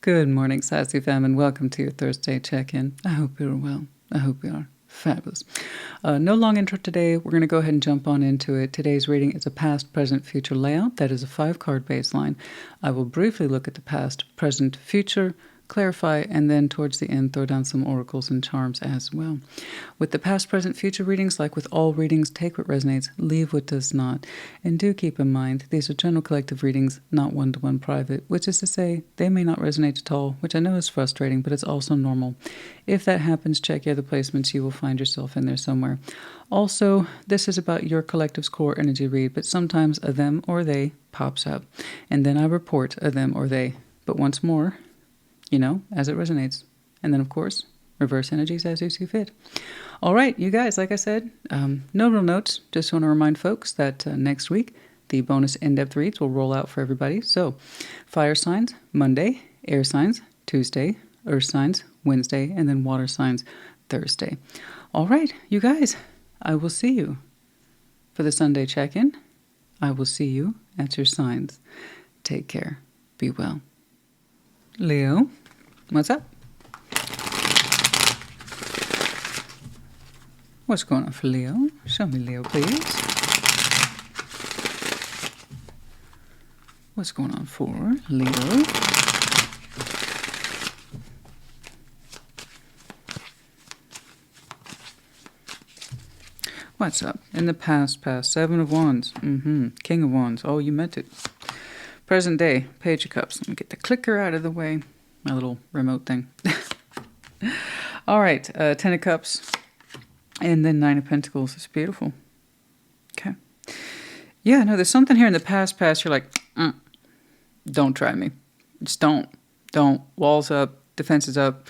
Good morning, Sassy Fam, and welcome to your Thursday check-in. I hope you're well. I hope you are fabulous. No long intro today. We're going to go ahead and jump on into it. Today's reading is a past, present, future layout. That is a 5-card baseline. I will briefly look at the past, present, future, clarify, and then towards the end throw down some oracles and charms as well. With the past, present, future readings, like with all readings, take what resonates, leave what does not. And do keep in mind, these are general collective readings, not one-to-one private, which is to say, they may not resonate at all, which I know is frustrating, but it's also normal. If that happens, check your other placements. You will find yourself in there somewhere. Also, this is about your collective's core energy read, but sometimes a them or they pops up, and then I report a them or they. But once more, as it resonates. And then, of course, reverse energies as you see fit. All right, you guys, like I said, no real notes. Just want to remind folks that next week, the bonus in-depth reads will roll out for everybody. So, fire signs, Monday, air signs, Tuesday, earth signs, Wednesday, and then water signs, Thursday. All right, you guys, I will see you for the Sunday check-in. I will see you at your signs. Take care. Be well. Leo, what's up? What's going on for Leo? Show me Leo, please. What's going on for Leo? What's up? In the past, 7 of Wands. King of Wands. Oh, you meant it. Present day, Page of Cups. Let me get the clicker out of the way. My little remote thing. All right, 10 of Cups. And then 9 of Pentacles. It's beautiful. Okay. Yeah, no, there's something here in the past. You're like, don't try me. Just don't. Don't. Walls up, defenses up.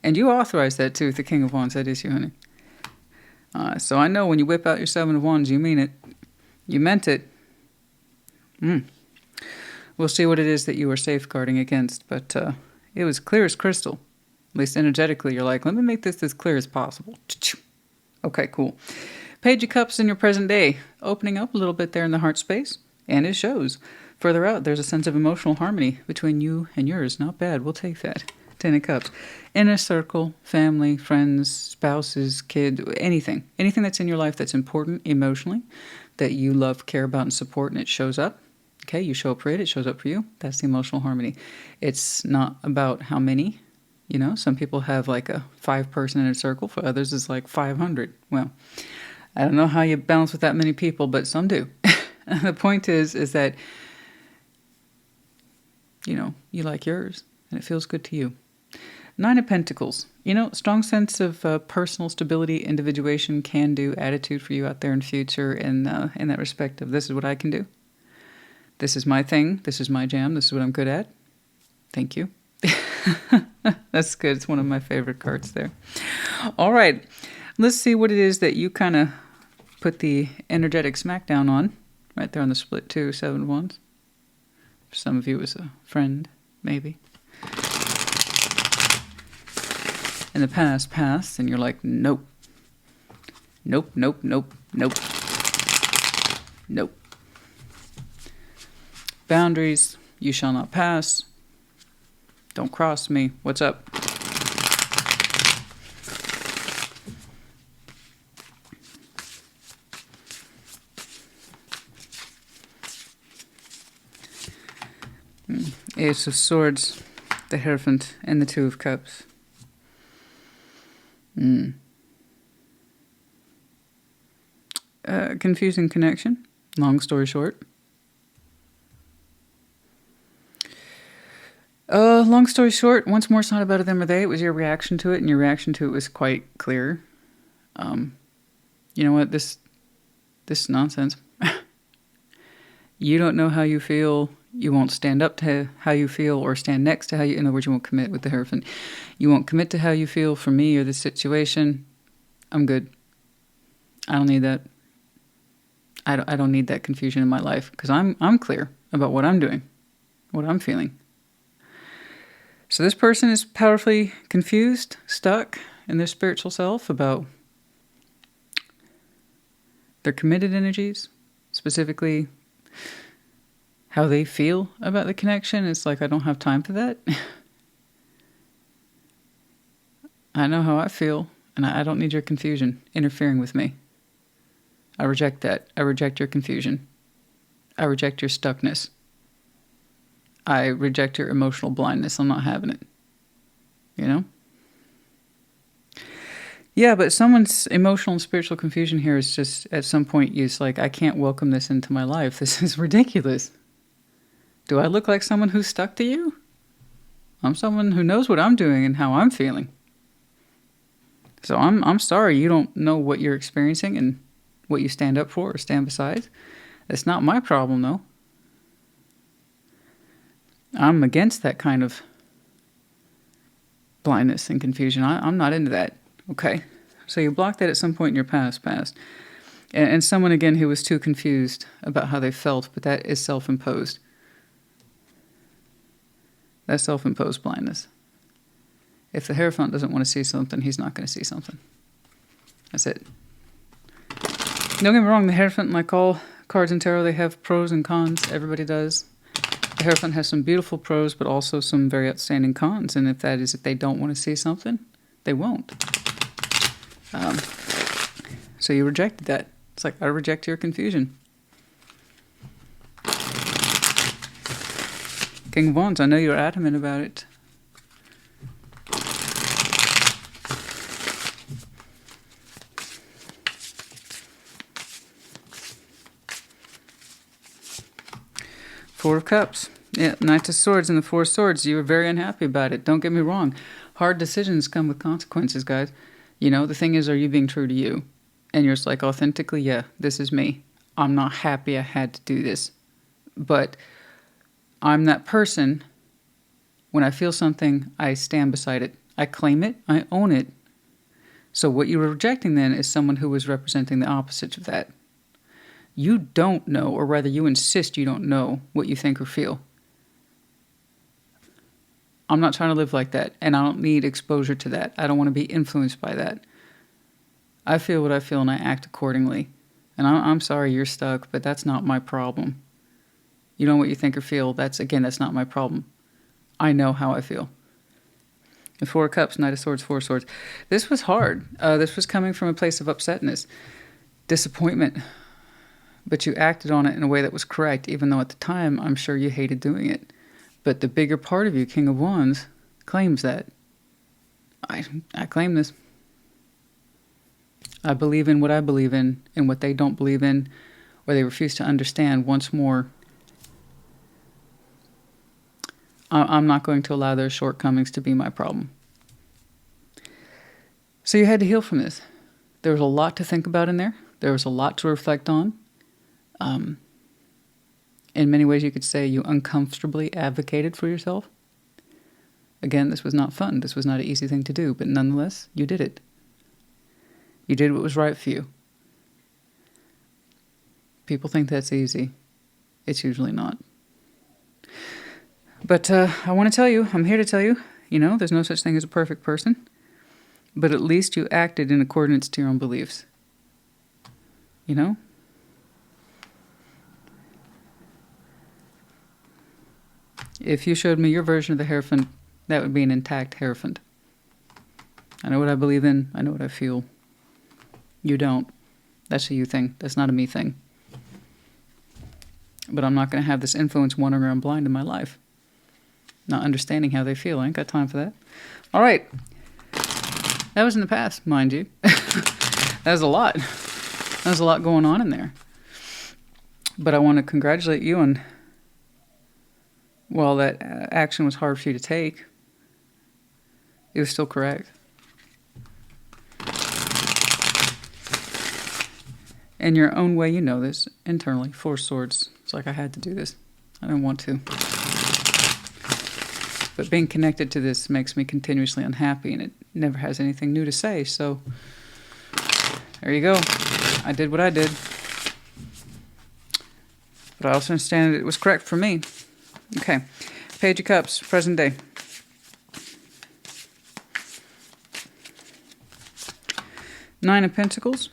And you authorize that too with the King of Wands. That is you, honey. So I know when you whip out your 7 of Wands, you mean it. You meant it. We'll see what it is that you were safeguarding against, but it was clear as crystal. At least energetically, you're like, let me make this as clear as possible. Okay, cool. Page of Cups in your present day, opening up a little bit there in the heart space, and it shows. Further out, there's a sense of emotional harmony between you and yours. Not bad. We'll take that. 10 of Cups. Inner circle, family, friends, spouses, kid, anything. Anything that's in your life that's important emotionally, that you love, care about, and support, and it shows up. Okay, you show up for it, it shows up for you. That's the emotional harmony. It's not about how many. Some people have like a 5-person inner circle. For others, it's like 500. Well, I don't know how you balance with that many people, but some do. The point is that, you like yours, and it feels good to you. 9 of Pentacles. Strong sense of personal stability, individuation, can-do attitude for you out there in future, in that respect of this is what I can do. This is my thing. This is my jam. This is what I'm good at. Thank you. That's good. It's one of my favorite cards there. All right. Let's see what it is that you kind of put the energetic smackdown on. Right there on the split too, 7 of Wands. For some of you, it was a friend, maybe. In the past, and you're like, nope. Nope, nope, nope, nope. Nope. Boundaries, you shall not pass. Don't cross me. What's up? Ace of Swords, the Hierophant, and the 2 of Cups. Confusing connection. Long story short. Long story short, once more, it's not about a them or they. It was your reaction to it, and your reaction to it was quite clear. You know what? This is nonsense. You don't know how you feel. You won't stand up to how you feel or stand next to how you... In other words, you won't commit with the Hierophant. You won't commit to how you feel for me or this situation. I'm good. I don't need that. I don't need that confusion in my life because I'm clear about what I'm doing, what I'm feeling. So this person is powerfully confused, stuck in their spiritual self about their committed energies, specifically how they feel about the connection. It's like, I don't have time for that. I know how I feel, and I don't need your confusion interfering with me. I reject that. I reject your confusion. I reject your stuckness. I reject your emotional blindness. I'm not having it. You know? Yeah, but someone's emotional and spiritual confusion here is just, at some point, it's like, I can't welcome this into my life. This is ridiculous. Do I look like someone who's stuck to you? I'm someone who knows what I'm doing and how I'm feeling. So I'm sorry you don't know what you're experiencing and what you stand up for or stand beside. It's not my problem, though. I'm against that kind of blindness and confusion. I'm not into that. Okay. So you blocked that at some point in your past. And someone, again, who was too confused about how they felt, but that is self-imposed. That's self-imposed blindness. If the Hierophant doesn't want to see something, he's not going to see something. That's it. Don't get me wrong, the Hierophant, like all cards in tarot, they have pros and cons. Everybody does. The Hierophant has some beautiful pros, but also some very outstanding cons. And if they don't want to see something, they won't. So you rejected that. It's like, I reject your confusion. King of Wands, I know you're adamant about it. Four of Cups. Yeah, Knight of Swords and the Four of Swords. You were very unhappy about it. Don't get me wrong. Hard decisions come with consequences, guys. You know, the thing is, are you being true to you? And you're just like, authentically, yeah, this is me. I'm not happy I had to do this. But I'm that person. When I feel something, I stand beside it. I claim it. I own it. So what you were rejecting then is someone who was representing the opposite of that. You don't know, or rather you insist you don't know what you think or feel. I'm not trying to live like that, and I don't need exposure to that. I don't want to be influenced by that. I feel what I feel, and I act accordingly. And I'm sorry you're stuck, but that's not my problem. You know what you think or feel, that's not my problem. I know how I feel. The Four of Cups, Knight of Swords, Four of Swords. This was hard. This was coming from a place of upsetness, disappointment. But you acted on it in a way that was correct, even though at the time, I'm sure you hated doing it. But the bigger part of you, King of Wands, claims that. I claim this. I believe in what I believe in, and what they don't believe in, or they refuse to understand once more. I'm not going to allow their shortcomings to be my problem. So you had to heal from this. There was a lot to think about in there. There was a lot to reflect on. In many ways, you could say you uncomfortably advocated for yourself. Again, this was not fun. This was not an easy thing to do, but nonetheless, you did it. You did what was right for you. People think that's easy. It's usually not. But I want to tell you, I'm here to tell you, there's no such thing as a perfect person. But at least you acted in accordance to your own beliefs. If you showed me your version of the Hierophant, that would be an intact Hierophant. I know what I believe in. I know what I feel. You don't. That's a you thing. That's not a me thing. But I'm not going to have this influence wandering around blind in my life. Not understanding how they feel. I ain't got time for that. All right. That was in the past, mind you. That was a lot. That was a lot going on in there. But I want to congratulate you on, while that action was hard for you to take, it was still correct. In your own way, you know this internally. Four Swords. It's like I had to do this. I didn't want to. But being connected to this makes me continuously unhappy, and it never has anything new to say. So there you go. I did what I did. But I also understand that it was correct for me. Okay. Page of Cups, present day. Nine of Pentacles.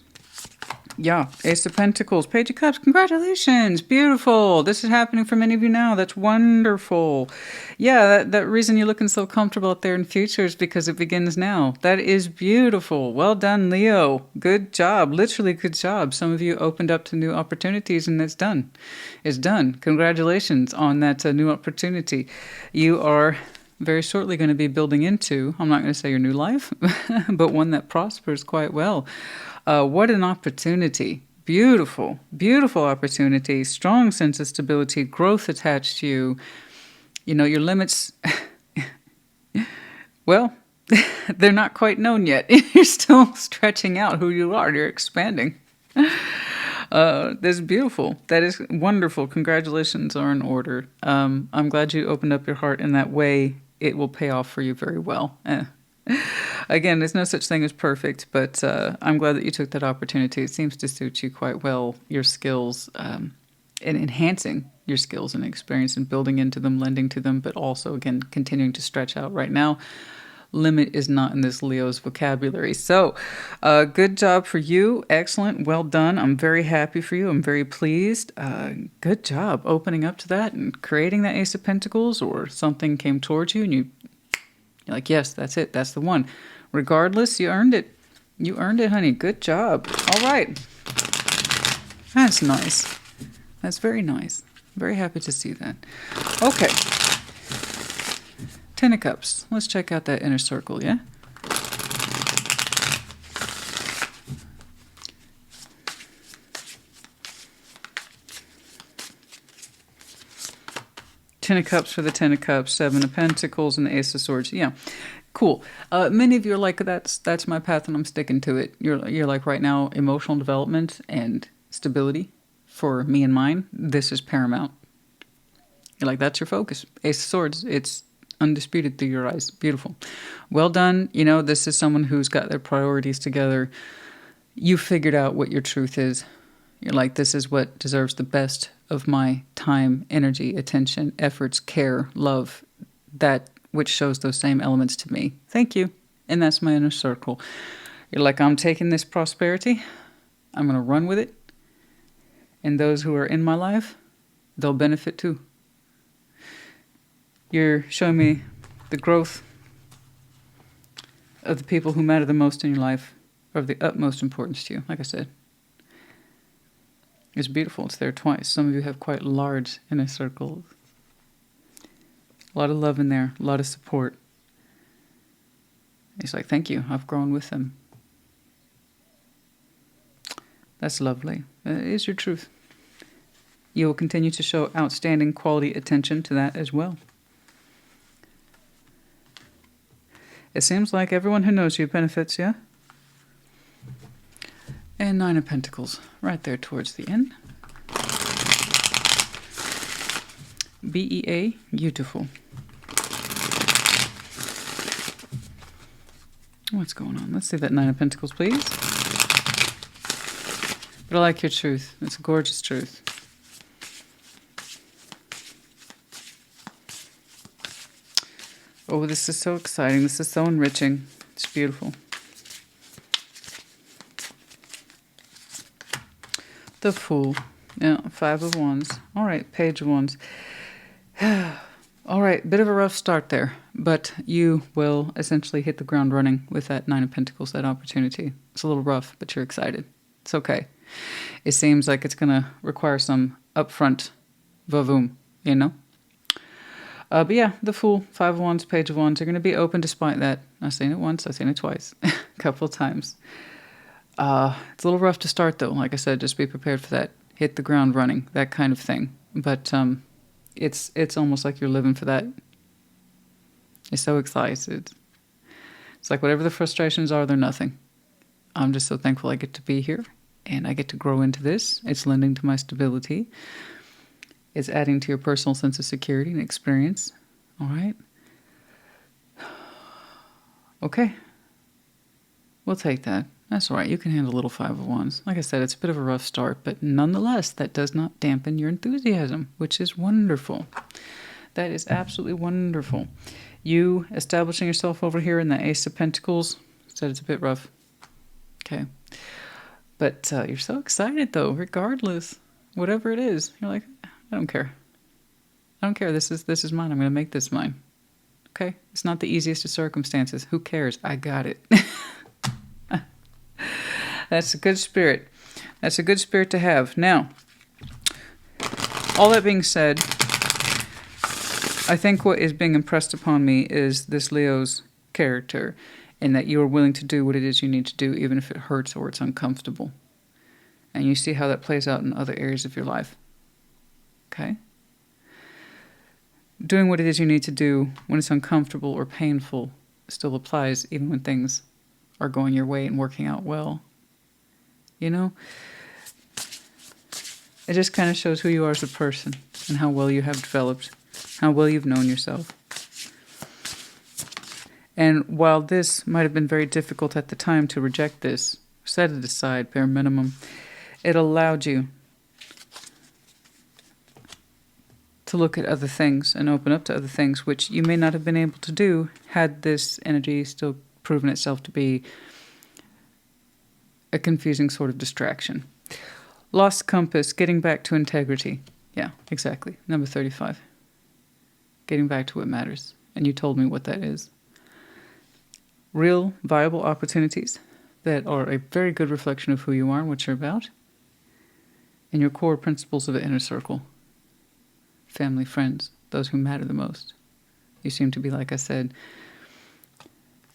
Yeah, Ace of Pentacles, Page of Cups. Congratulations. Beautiful. This is happening for many of you now. That's wonderful. Yeah, that reason you're looking so comfortable out there in future is because it begins now. That is beautiful. Well done, Leo. Good job. Literally good job. Some of you opened up to new opportunities and it's done. It's done. Congratulations on that new opportunity. You are very shortly going to be building into, I'm not going to say your new life, but one that prospers quite well. What an opportunity. Beautiful, beautiful opportunity. Strong sense of stability, growth attached to you. You know, your limits, well, they're not quite known yet. You're still stretching out who you are. You're expanding. That's beautiful. That is wonderful. Congratulations are in order. I'm glad you opened up your heart in that way. It will pay off for you very well. Again, there's no such thing as perfect, but I'm glad that you took that opportunity. It seems to suit you quite well, your skills, and enhancing your skills and experience and building into them, lending to them, but also, again, continuing to stretch out right now. Limit is not in this Leo's vocabulary. So, good job for you. Excellent. Well done. I'm very happy for you. I'm very pleased. Good job opening up to that and creating that Ace of Pentacles, or something came towards you and you're like, yes, that's it. That's the one. Regardless, you earned it. You earned it, honey. Good job. All right. That's nice. That's very nice. Very happy to see that. Okay. Ten of Cups. Let's check out that inner circle, yeah? Ten of Cups for the Ten of Cups, Seven of Pentacles, and the Ace of Swords. Yeah, cool. Many of you are like, that's my path and I'm sticking to it. You're like, right now, emotional development and stability for me and mine, this is paramount. You're like, that's your focus. Ace of Swords, it's undisputed through your eyes. Beautiful. Well done. You know, this is someone who's got their priorities together. You figured out what your truth is. You're like, this is what deserves the best of my time, energy, attention, efforts, care, love, that which shows those same elements to me. Thank you. And that's my inner circle. You're like, I'm taking this prosperity. I'm going to run with it. And those who are in my life, they'll benefit too. You're showing me the growth of the people who matter the most in your life, are of the utmost importance to you, like I said. It's beautiful. It's there twice. Some of you have quite large inner circles. A lot of love in there. A lot of support. He's like, thank you. I've grown with them. That's lovely. It is your truth. You will continue to show outstanding quality attention to that as well. It seems like everyone who knows you benefits, yeah? And Nine of Pentacles, right there towards the end. BEA, beautiful. What's going on? Let's see that Nine of Pentacles, please. But I like your truth. It's a gorgeous truth. Oh, this is so exciting. This is so enriching. It's beautiful. The Fool. Yeah, Five of Wands. All right, Page of Wands. All right, bit of a rough start there, but you will essentially hit the ground running with that Nine of Pentacles, that opportunity. It's a little rough, but you're excited. It's okay. It seems like it's going to require some upfront vavoom, you know? But yeah, the Fool, Five of Wands, Page of Wands are going to be open despite that. I've seen it once, I've seen it twice, a couple of times. It's a little rough to start, though. Like I said, just be prepared for that. Hit the ground running, that kind of thing. But it's almost like you're living for that. You're so excited. It's like whatever the frustrations are, they're nothing. I'm just so thankful I get to be here, and I get to grow into this. It's lending to my stability. It's adding to your personal sense of security and experience. All right? Okay. We'll take that. That's all right. You can handle a little Five of Wands. Like I said, it's a bit of a rough start, but nonetheless, that does not dampen your enthusiasm, which is wonderful. That is absolutely wonderful. You establishing yourself over here in the Ace of Pentacles, said it's a bit rough. Okay. But you're so excited, though, regardless. Whatever it is. You're like, I don't care. I don't care. This is mine. I'm going to make this mine. Okay? It's not the easiest of circumstances. Who cares? I got it. That's a good spirit. That's a good spirit to have. Now, all that being said, I think what is being impressed upon me is this Leo's character, and that you are willing to do what it is you need to do, even if it hurts or it's uncomfortable. And you see how that plays out in other areas of your life. Okay? Doing what it is you need to do when it's uncomfortable or painful still applies, even when things are going your way and working out well. You know? It just kind of shows who you are as a person and how well you have developed, how well you've known yourself. And while this might have been very difficult at the time to reject this, set it aside, bare minimum, it allowed you to look at other things and open up to other things, which you may not have been able to do had this energy still proven itself to be a confusing sort of distraction. Lost compass, getting back to integrity. Yeah, exactly. Number 35. Getting back to what matters. And you told me what that is. Real, viable opportunities that are a very good reflection of who you are and what you're about. And your core principles of the inner circle. Family, friends, those who matter the most. You seem to be, like I said,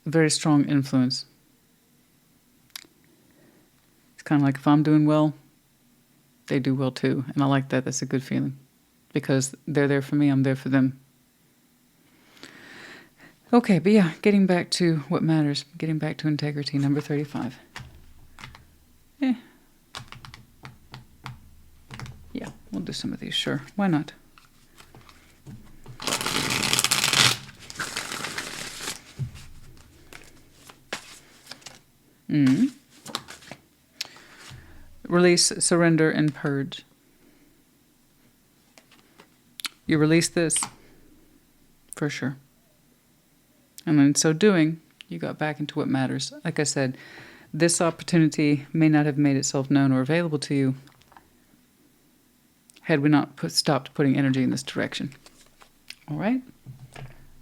a very strong influence. It's kind of like if I'm doing well, they do well too. And I like that. That's a good feeling. Because they're there for me, I'm there for them. Okay, but yeah, getting back to what matters. Getting back to integrity, number 35. Yeah, we'll do some of these, sure. Why not? Release, surrender, and purge. You release this, for sure. And in so doing, you got back into what matters. Like I said, this opportunity may not have made itself known or available to you had we not stopped putting energy in this direction. All right?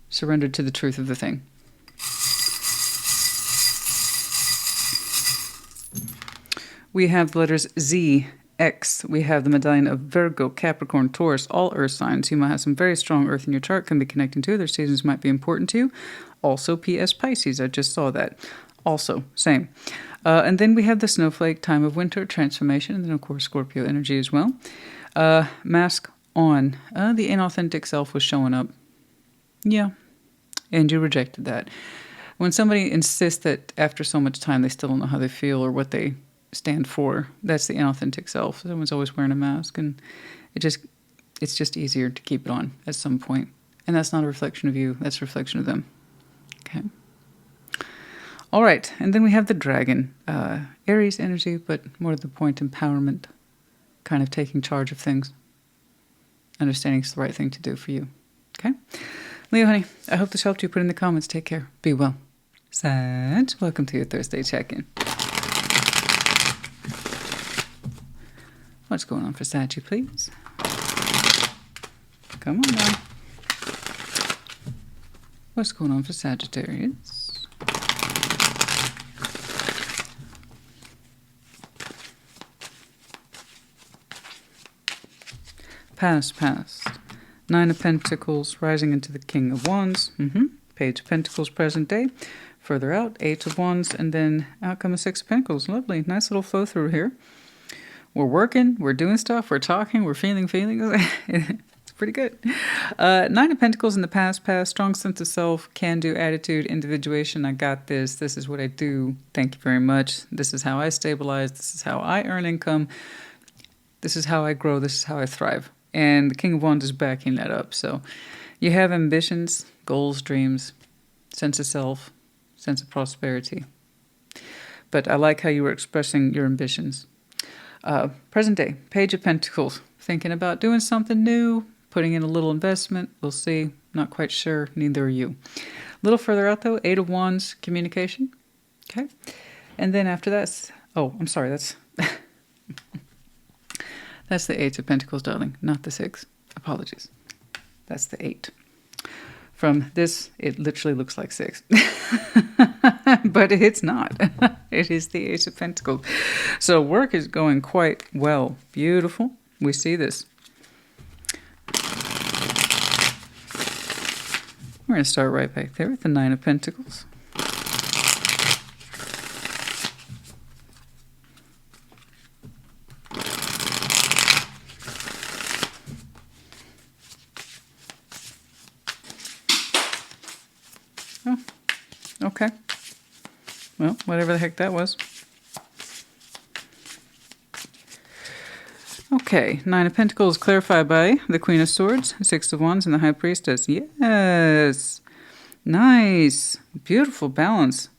Surrendered to the truth of the thing. We have the letters Z, X. We have the medallion of Virgo, Capricorn, Taurus, all earth signs. You might have some very strong earth in your chart, can be connecting to. Their seasons might be important to you. Also, PS Pisces. I just saw that. Also, same. And then we have the snowflake, time of winter, transformation, and then, of course, Scorpio energy as well. Mask on. The inauthentic self was showing up. Yeah. And you rejected that. When somebody insists that after so much time they still don't know how they feel or what they stand for, that's the inauthentic self. Someone's always wearing a mask, and it's just easier to keep it on at some point. And that's not a reflection of you, that's a reflection of them. Okay. All right, and then we have the dragon. Aries energy, but more to the point, empowerment, kind of taking charge of things, understanding it's the right thing to do for you. Okay? Leo, honey, I hope this helped you. Put in the comments. Take care. Be well. Sag, welcome to your Thursday check-in. What's going on for Saggy, please? Come on now. What's going on for Sagittarius? Past. 9 of Pentacles, rising into the King of Wands. Page of Pentacles, present day. Further out, 8 of Wands, and then out comes 6 of Pentacles. Lovely. Nice little flow through here. We're working, we're doing stuff, we're talking, we're feeling feelings. It's pretty good. 9 of Pentacles in the past, strong sense of self, can-do attitude, individuation. I got this. This is what I do. Thank you very much. This is how I stabilize. This is how I earn income. This is how I grow. This is how I thrive. And the King of Wands is backing that up. So you have ambitions, goals, dreams, sense of self, sense of prosperity. But I like how you were expressing your ambitions. Present day, Page of Pentacles, thinking about doing something new, putting in a little investment. We'll see. Not quite sure. Neither are you. A little further out, though, 8 of Wands, communication. Okay. And then after that, oh, I'm sorry, that's That's the 8 of Pentacles, darling, not the 6. Apologies. That's the 8. From this, it literally looks like 6. But it's not. It is the Ace of Pentacles. So work is going quite well. Beautiful. We see this. We're going to start right back there with the 9 of Pentacles. Oh, okay. Well, whatever the heck that was. Okay, 9 of Pentacles clarified by the Queen of Swords, 6 of Wands, and the High Priestess. Yes! Nice! Beautiful balance.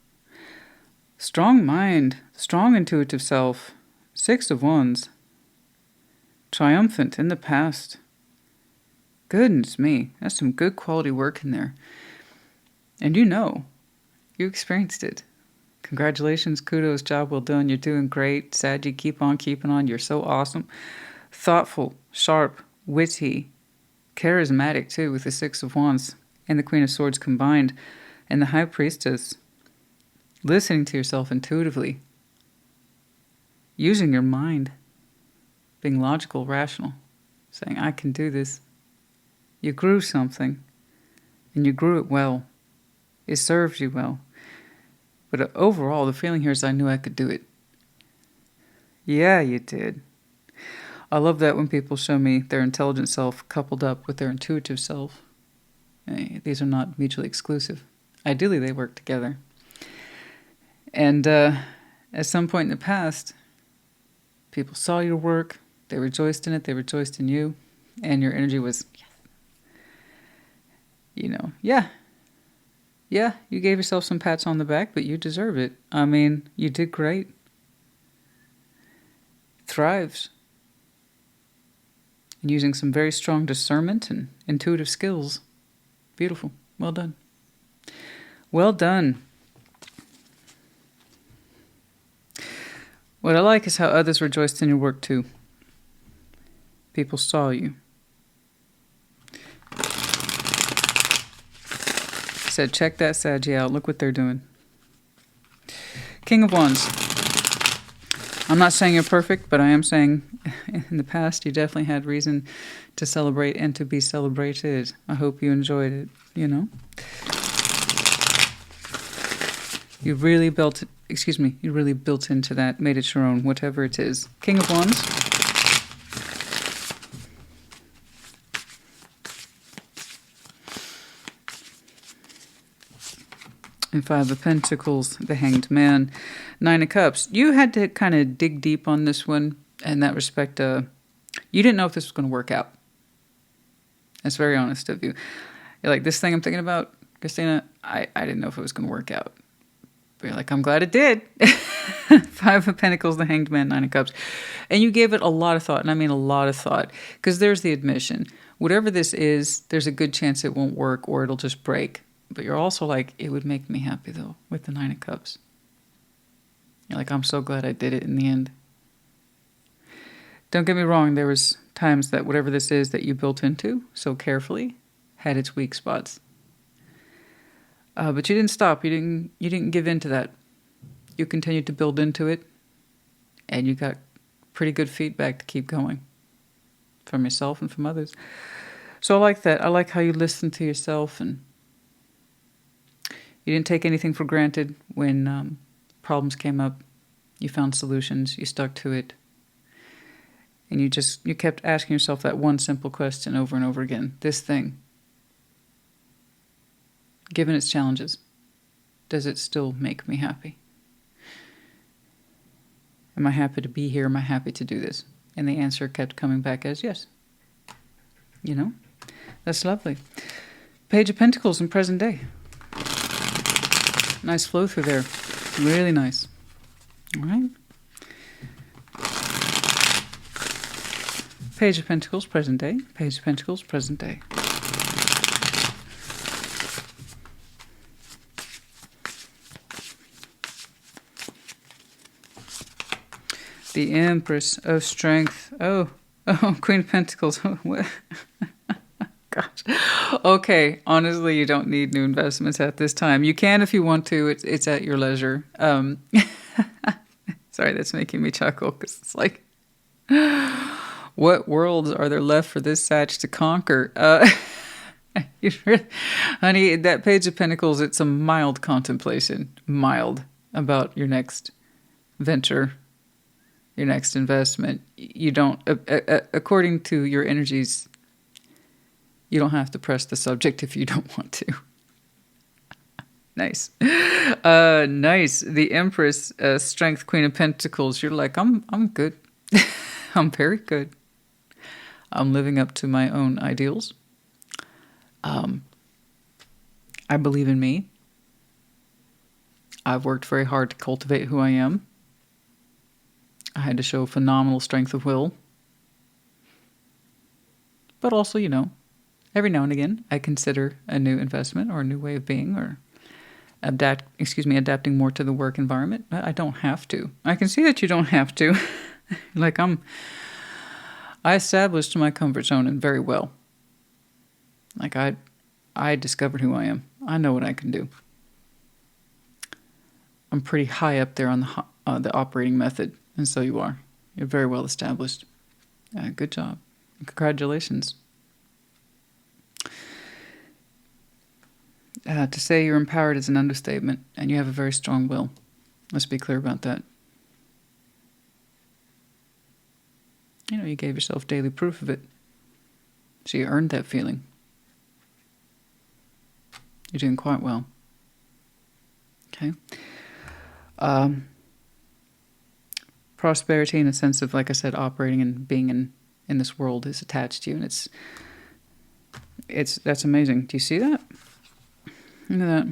Strong mind, strong intuitive self, 6 of Wands. Triumphant in the past. Goodness me, that's some good quality work in there. And you experienced it. Congratulations, kudos, job well done. You're doing great. Saggy, keep on keeping on. You're so awesome. Thoughtful, sharp, witty, charismatic too, with the 6 of Wands and the Queen of Swords combined. And the High Priestess, listening to yourself intuitively, using your mind, being logical, rational, saying, I can do this. You grew something, and you grew it well. It served you well. But overall, the feeling here is I knew I could do it. Yeah, you did. I love that when people show me their intelligent self coupled up with their intuitive self. Hey, these are not mutually exclusive. Ideally, they work together. And at some point in the past, people saw your work. They rejoiced in it. They rejoiced in you. And your energy was, yeah. Yeah, you gave yourself some pats on the back, but you deserve it. I mean, you did great. Thrives. And using some very strong discernment and intuitive skills. Beautiful. Well done. Well done. What I like is how others rejoiced in your work too. People saw you. Said, check that Saggy out. Look what they're doing. King of Wands. I'm not saying you're perfect, but I am saying in the past you definitely had reason to celebrate and to be celebrated. I hope you enjoyed it, You really built into that, made it your own, whatever it is. King of Wands. And 5 of Pentacles, the Hanged Man. 9 of Cups. You had to kind of dig deep on this one in that respect. You didn't know if this was going to work out. That's very honest of you. You're like, this thing I'm thinking about, Christina, I didn't know if it was going to work out. But you're like, I'm glad it did. 5 of Pentacles, the Hanged Man, 9 of Cups. And you gave it a lot of thought, and I mean a lot of thought. Because there's the admission. Whatever this is, there's a good chance it won't work or it'll just break. But you're also like, it would make me happy, though, with the 9 of Cups. You're like, I'm so glad I did it in the end. Don't get me wrong, there was times that whatever this is that you built into so carefully had its weak spots. But you didn't stop. You didn't give in to that. You continued to build into it, and you got pretty good feedback to keep going from yourself and from others. So I like that. I like how you listened to yourself, and you didn't take anything for granted when problems came up. You found solutions. You stuck to it. And you kept asking yourself that one simple question over and over again. This thing, given its challenges, does it still make me happy? Am I happy to be here? Am I happy to do this? And the answer kept coming back as yes. That's lovely. Page of Pentacles in present day. Nice flow through there. Really nice. All right. Page of Pentacles, present day. Page of Pentacles, present day. The Empress. Oh, Strength. Oh, Queen of Pentacles. What? Gosh. Okay, honestly, you don't need new investments at this time. You can if you want to. It's at your leisure. Sorry, that's making me chuckle because it's like, what worlds are there left for this Sag to conquer? Honey, that Page of Pentacles, it's a mild contemplation, mild, about your next venture, your next investment. You don't, according to your energies, you don't have to press the subject if you don't want to. Nice. Nice. The Empress, Strength, Queen of Pentacles. You're like, I'm good. I'm very good. I'm living up to my own ideals. I believe in me. I've worked very hard to cultivate who I am. I had to show phenomenal strength of will. But also, you know, every now and again, I consider a new investment or a new way of being or adapting more to the work environment. I don't have to. I can see that you don't have to. Like I established my comfort zone and very well. Like I discovered who I am. I know what I can do. I'm pretty high up there on the operating method, and so you are. You're very well established. Good job. Congratulations. To say you're empowered is an understatement, and you have a very strong will. Let's be clear about that. You know, you gave yourself daily proof of it. So you earned that feeling. You're doing quite well. Okay. Prosperity in a sense of, like I said, operating and being in this world is attached to you, and that's amazing. Do you see that? Look at that.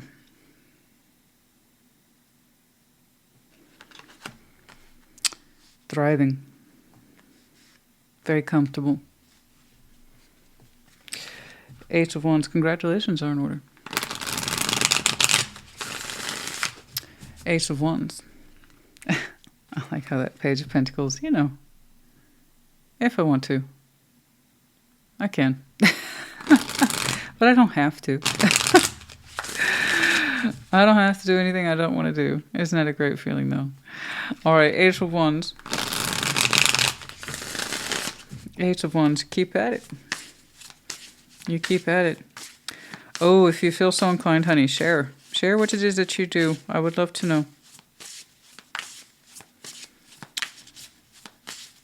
Thriving. Very comfortable. Eight of Wands. Congratulations are in order. Ace of Wands. I like how that Page of Pentacles, you know, if I want to, I can. But I don't have to. I don't have to do anything I don't want to do. Isn't that a great feeling, though? All right, Ace of Wands. Ace of Wands, keep at it. You keep at it. Oh, if you feel so inclined, honey, share. Share what it is that you do. I would love to know.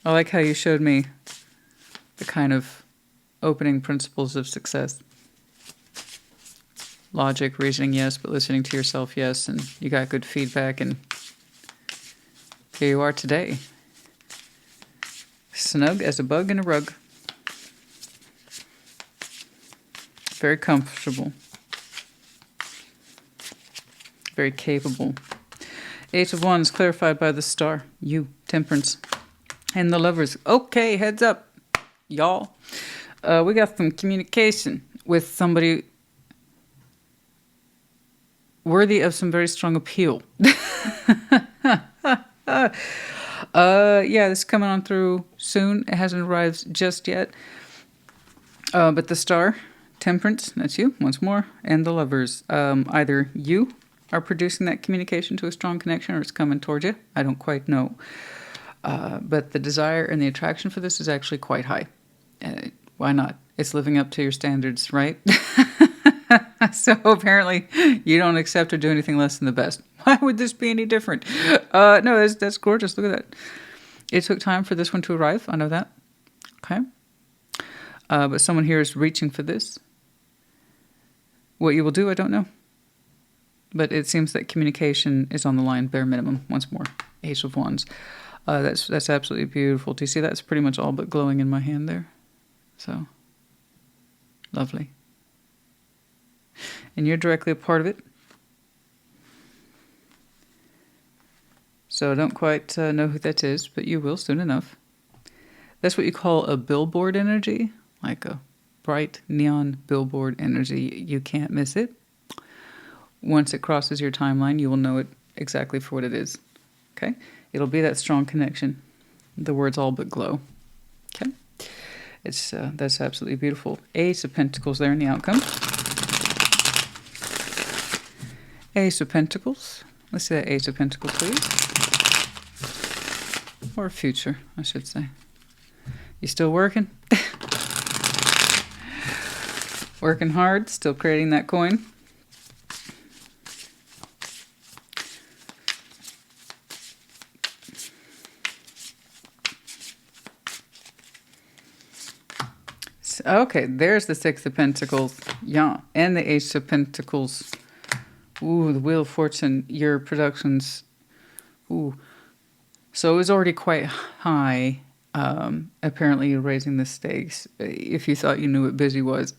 I like how you showed me the kind of opening principles of success. Logic, reasoning, yes, but listening to yourself, yes, and you got good feedback, and here you are today. Snug as a bug in a rug. Very comfortable. Very capable. Eight of Wands clarified by the star. You, Temperance. And the Lovers. Okay, heads up, y'all. We got some communication with somebody worthy of some very strong appeal. Yeah, this is coming on through soon. It hasn't arrived just yet. But the star, Temperance, that's you, once more, and the Lovers. Either you are producing that communication to a strong connection or it's coming towards you. I don't quite know. But the desire and the attraction for this is actually quite high. Why not? It's living up to your standards, right? So apparently you don't accept or do anything less than the best. Why would this be any different? No, that's gorgeous. Look at that. It took time for this one to arrive. I know that. Okay. But someone here is reaching for this. What you will do, I don't know. But it seems that communication is on the line, bare minimum. Once more, Ace of Wands. That's absolutely beautiful. Do you see that's pretty much all but glowing in my hand there? So, lovely. And you're directly a part of it. So I don't quite know who that is, but you will soon enough. That's what you call a billboard energy, like a bright neon billboard energy. You can't miss it. Once it crosses your timeline, you will know it exactly for what it is. Okay? It'll be that strong connection. The words all but glow. Okay. It's that's absolutely beautiful. Ace of Pentacles there in the outcome. Ace of Pentacles. Let's see that Ace of Pentacles, please. Or future, I should say. You still working? Working hard, still creating that coin. Okay, there's the Six of Pentacles. Yeah, and the Ace of Pentacles. Ooh, the Wheel of Fortune, your productions. Ooh. So it was already quite high. Apparently you're raising the stakes. If you thought you knew what busy was,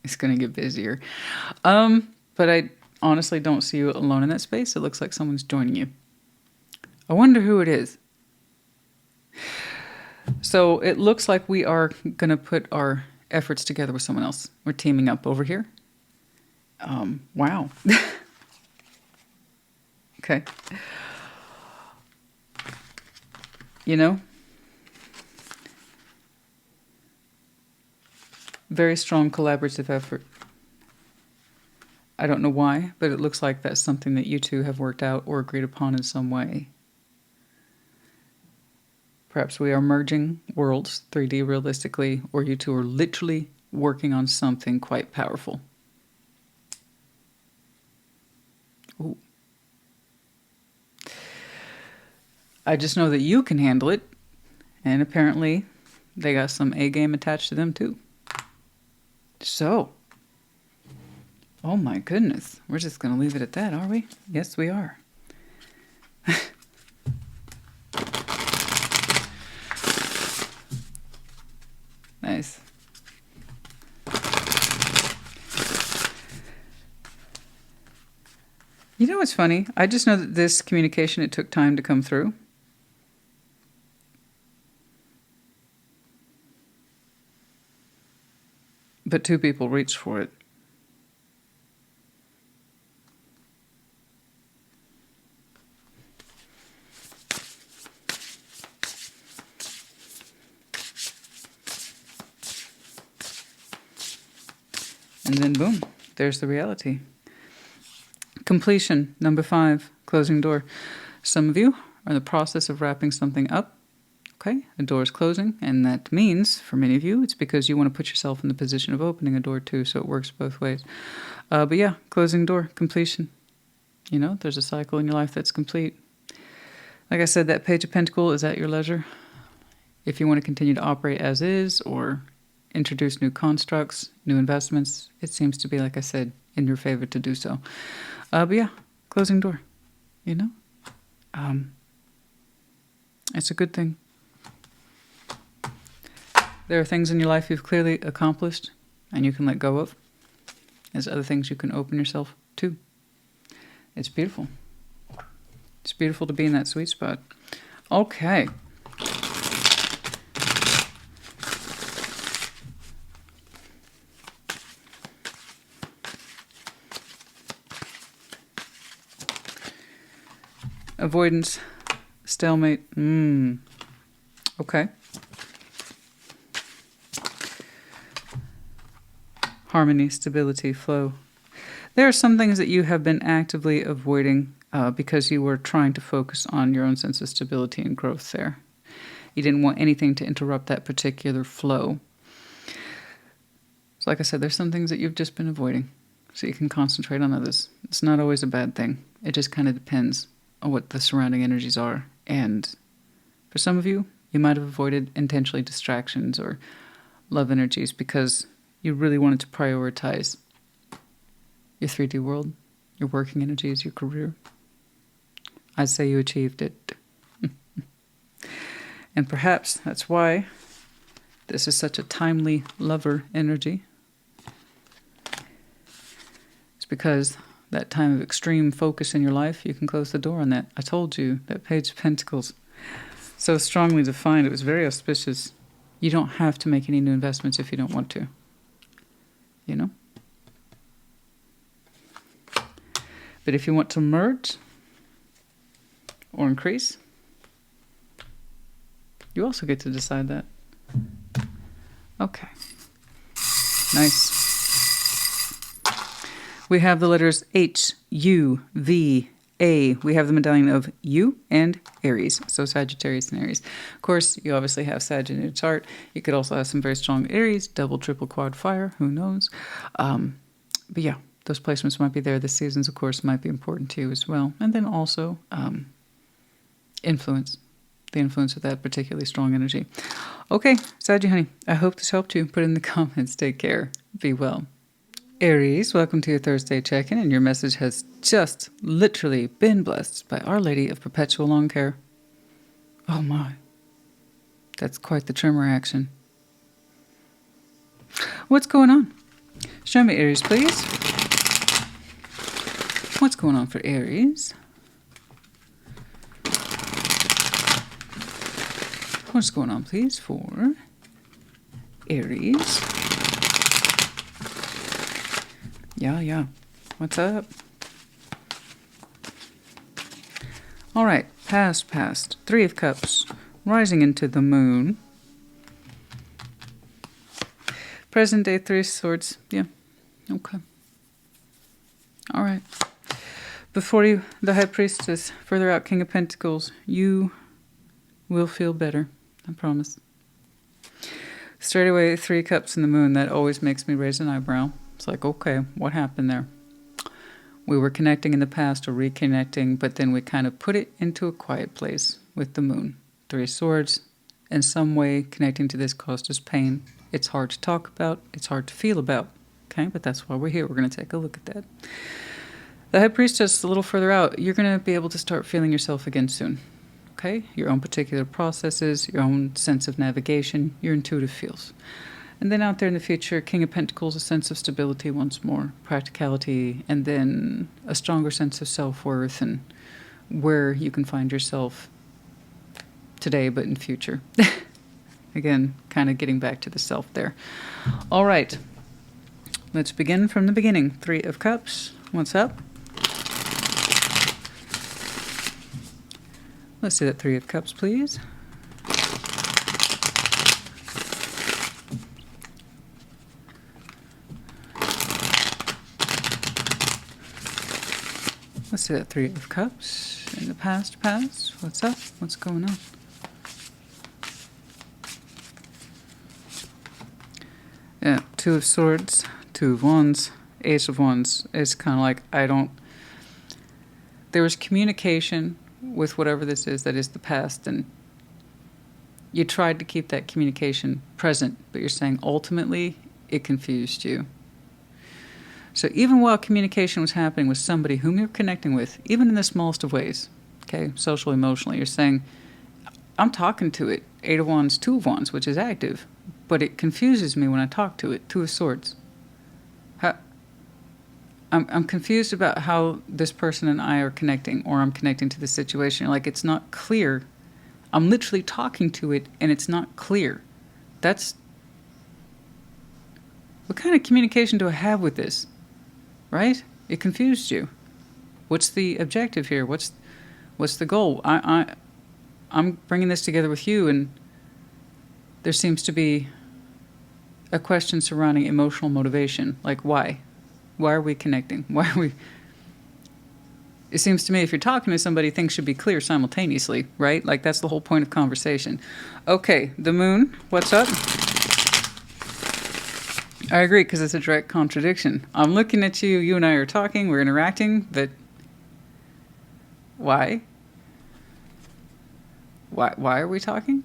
it's going to get busier. But I honestly don't see you alone in that space. It looks like someone's joining you. I wonder who it is. So it looks like we are going to put our efforts together with someone else. We're teaming up over here. Wow. Okay. You know, very strong collaborative effort. I don't know why, but it looks like that's something that you two have worked out or agreed upon in some way. Perhaps we are merging worlds, 3D realistically, or you two are literally working on something quite powerful. Ooh. I just know that you can handle it, and apparently they got some A game attached to them too. So, oh my goodness, we're just going to leave it at that, are we? Yes, we are. Nice. You know what's funny? I just know that this communication, it took time to come through. But two people reached for it. And then boom, there's the reality. Completion, number 5, closing door. Some of you are in the process of wrapping something up. Okay, a door is closing, and that means, for many of you, it's because you want to put yourself in the position of opening a door too, so it works both ways. But yeah, closing door, completion. You know, there's a cycle in your life that's complete. Like I said, that Page of Pentacles is at your leisure. If you want to continue to operate as is, or introduce new constructs, new investments, it seems to be, like I said, in your favor to do so. But yeah, closing door, you know? It's a good thing. There are things in your life you've clearly accomplished and you can let go of. There's other things you can open yourself to. It's beautiful. It's beautiful to be in that sweet spot. Okay. Avoidance, stalemate. Okay. Harmony, stability, flow. There are some things that you have been actively avoiding because you were trying to focus on your own sense of stability and growth there. You didn't want anything to interrupt that particular flow. So like I said, there's some things that you've just been avoiding so you can concentrate on others. It's not always a bad thing. It just kind of depends on what the surrounding energies are. And for some of you, you might have avoided intentionally distractions or love energies because you really wanted to prioritize your 3D world, your working energies, your career. I'd say you achieved it. And perhaps that's why this is such a timely lover energy. It's because that time of extreme focus in your life, you can close the door on that. I told you, that Page of Pentacles, so strongly defined, it was very auspicious. You don't have to make any new investments if you don't want to. You know? But if you want to merge or increase, You also get to decide that. Okay. Nice. We have the letters H, U, V, A. We have the medallion of U and Aries. So Sagittarius and Aries. Of course, you obviously have Sag in your chart. You could also have some very strong Aries, double, triple, quad fire. Who knows? But yeah, those placements might be there. The seasons, of course, might be important to you as well. And then also influence. The influence of that particularly strong energy. Okay, Saggy honey, I hope this helped you. Put in the comments. Take care. Be well. Aries, welcome to your Thursday check-in, and your message has just literally been blessed by Our Lady of Perpetual Long Care. Oh my, that's quite the tremor action. What's going on? Show me Aries, please. What's going on for Aries? What's going on, please, for Aries? Yeah. What's up? All right. Past. 3 of Cups. Rising into the moon. Present day, 3 of Swords. Yeah. Okay. All right. Before you, the High Priestess. Further out, King of Pentacles. You will feel better. I promise. Straight away, 3 cups in the moon. That always makes me raise an eyebrow. It's like, okay, what happened there? We were connecting in the past or reconnecting, but then we kind of put it into a quiet place with the moon. 3 swords. In some way, connecting to this caused us pain. It's hard to talk about. It's hard to feel about. Okay, but that's why we're here. We're going to take a look at that. The High Priestess, a little further out, you're going to be able to start feeling yourself again soon. Okay, your own particular processes, your own sense of navigation, your intuitive feels. And then out there in the future, King of Pentacles, a sense of stability once more, practicality, and then a stronger sense of self-worth and where you can find yourself today, but in future. Again, kind of getting back to the self there. All right, let's begin from the beginning. 3 of Cups, what's up? Let's see that 3 of Cups, please. Let's see that 3 of Cups in the past. What's up? What's going on? Yeah, 2 of Swords, 2 of Wands, Ace of Wands. It's kind of like, there was communication with whatever this is that is the past, and you tried to keep that communication present, but you're saying ultimately it confused you. So even while communication was happening with somebody whom you're connecting with, even in the smallest of ways, okay, social, emotionally, you're saying, I'm talking to it. 8 of Wands, 2 of Wands, which is active, but it confuses me when I talk to it. 2 of Swords. I'm confused about how this person and I are connecting, or I'm connecting to the situation. Like, it's not clear. I'm literally talking to it, and it's not clear. What kind of communication do I have with this? Right? It confused you. What's the objective here? What's the goal? I'm bringing this together with you, and there seems to be a question surrounding emotional motivation. Like, why? Why are we connecting? Why are we... It seems to me if you're talking to somebody, things should be clear simultaneously, right? Like, that's the whole point of conversation. Okay, the moon, what's up? I agree, because it's a direct contradiction. I'm looking at you, you and I are talking, we're interacting, but why? Why are we talking?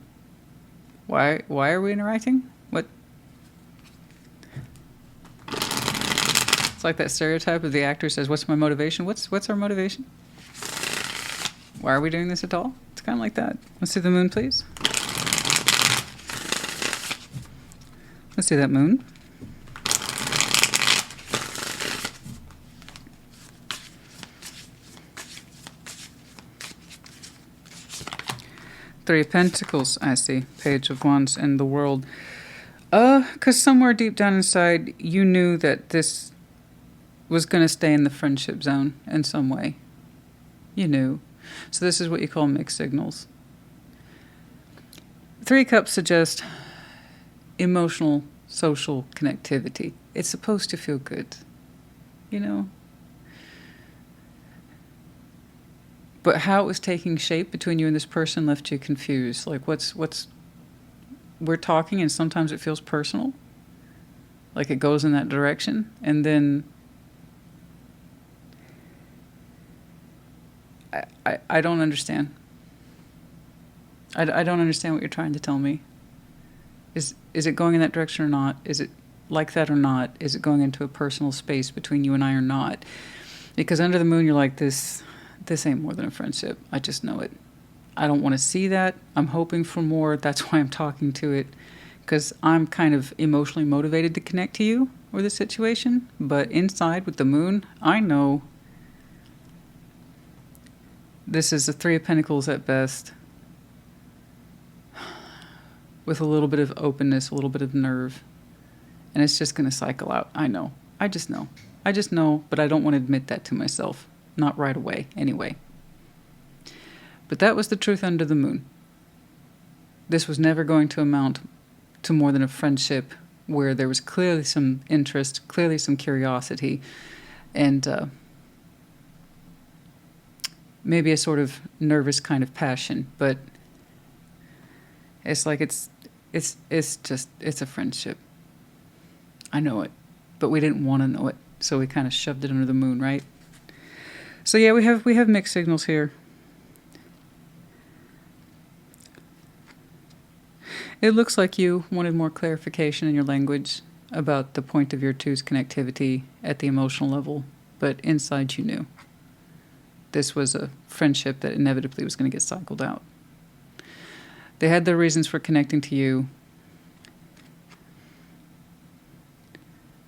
Why are we interacting? What? It's like that stereotype of the actor says, what's my motivation? What's our motivation? Why are we doing this at all? It's kind of like that. Let's see the moon, please. Let's see that moon. Three of Pentacles, I see. Page of Wands and the World. Because somewhere deep down inside, you knew that this was going to stay in the friendship zone in some way. You knew. So this is what you call mixed signals. Three Cups suggests emotional, social connectivity. It's supposed to feel good, you know? But how it was taking shape between you and this person left you confused. Like, we're talking and sometimes it feels personal. Like it goes in that direction. And then I don't understand. I don't understand what you're trying to tell me. Is it going in that direction or not? Is it like that or not? Is it going into a personal space between you and I or not? Because under the moon, you're like, this ain't more than a friendship. I just know it. I don't want to see that. I'm hoping for more. That's why I'm talking to it. Because I'm kind of emotionally motivated to connect to you or the situation. But inside with the moon, I know this is a Three of Pentacles at best. With a little bit of openness, a little bit of nerve. And it's just going to cycle out. I know. I just know. I just know, but I don't want to admit that to myself. Not right away, anyway. But that was the truth under the moon. This was never going to amount to more than a friendship where there was clearly some interest, clearly some curiosity, and maybe a sort of nervous kind of passion. But it's like it's a friendship. I know it, but we didn't want to know it, so we kind of shoved it under the moon, right? So yeah, we have mixed signals here. It looks like you wanted more clarification in your language about the point of your two's connectivity at the emotional level, but inside you knew. This was a friendship that inevitably was going to get cycled out. They had their reasons for connecting to you,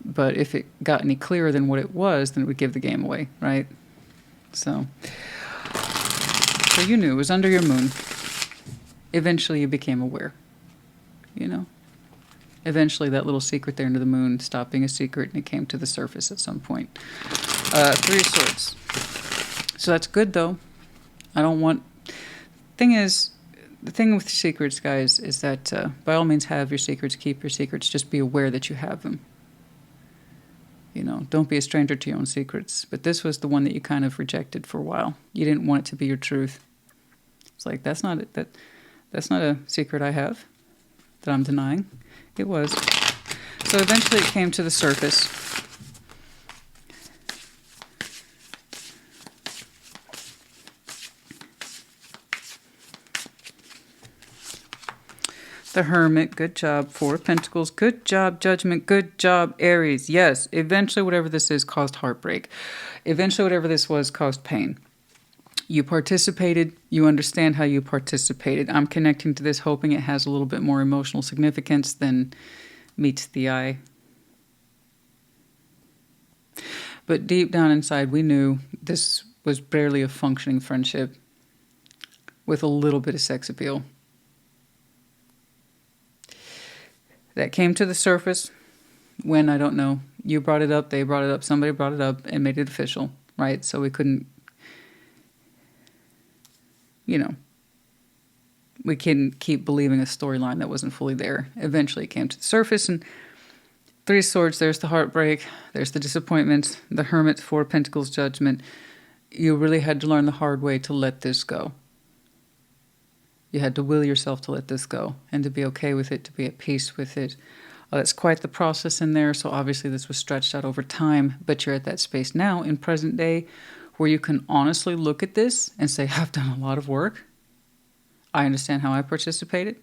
but if it got any clearer than what it was, then it would give the game away, right? So you knew it was under your moon. Eventually you became aware, you know? Eventually that little secret there under the moon stopped being a secret and it came to the surface at some point. Three of Swords. So that's good, though. I don't want... The thing with secrets, guys, is that by all means have your secrets, keep your secrets, just be aware that you have them. You know, don't be a stranger to your own secrets. But this was the one that you kind of rejected for a while. You didn't want it to be your truth. It's like, that's not a secret I have that I'm denying. It was. So eventually it came to the surface. The Hermit, good job. Four of Pentacles, good job. Judgment, good job. Aries, yes. Eventually, whatever this is caused heartbreak. Eventually, whatever this was caused pain. You participated. You understand how you participated. I'm connecting to this, hoping it has a little bit more emotional significance than meets the eye. But deep down inside, we knew this was barely a functioning friendship with a little bit of sex appeal. That came to the surface when, I don't know, you brought it up, they brought it up, somebody brought it up and made it official, right? So we couldn't, you know, we couldn't keep believing a storyline that wasn't fully there. Eventually it came to the surface, and Three of Swords, there's the heartbreak, there's the disappointment, the Hermit, Four of Pentacles, Judgment. You really had to learn the hard way to let this go. You had to will yourself to let this go and to be okay with it, to be at peace with it. It's quite the process in there, so obviously this was stretched out over time, but you're at that space now in present day where you can honestly look at this and say, I've done a lot of work. I understand how I participated.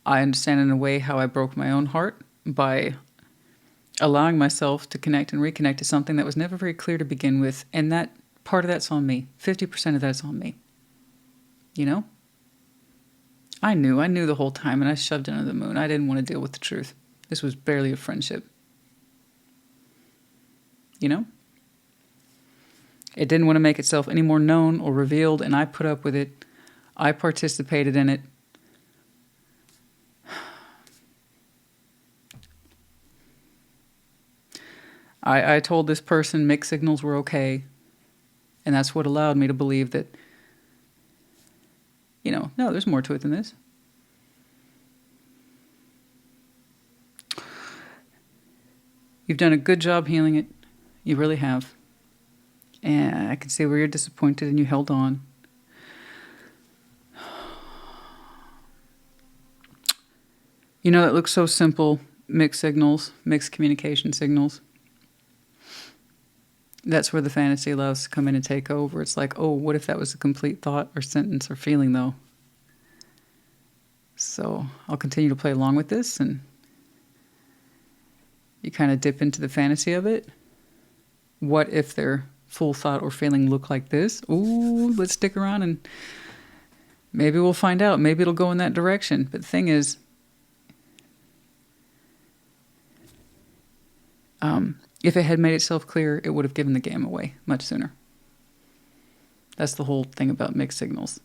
I understand in a way how I broke my own heart by allowing myself to connect and reconnect to something that was never very clear to begin with, and that part of that's on me. 50% of that's on me. You know? I knew the whole time, and I shoved it under the moon. I didn't want to deal with the truth. This was barely a friendship. You know? It didn't want to make itself any more known or revealed, and I put up with it. I participated in it. I told this person mixed signals were okay, and that's what allowed me to believe that, you know, no, there's more to it than this. You've done a good job healing it. You really have. And I can see where you're disappointed and you held on. You know, that looks so simple. Mixed signals, mixed communication signals. That's where the fantasy loves to come in and take over. It's like, oh, what if that was a complete thought or sentence or feeling, though? So I'll continue to play along with this, and you kind of dip into the fantasy of it. What if their full thought or feeling look like this? Ooh, let's stick around and maybe we'll find out. Maybe it'll go in that direction. But the thing is, if it had made itself clear, it would have given the game away much sooner. That's the whole thing about mixed signals.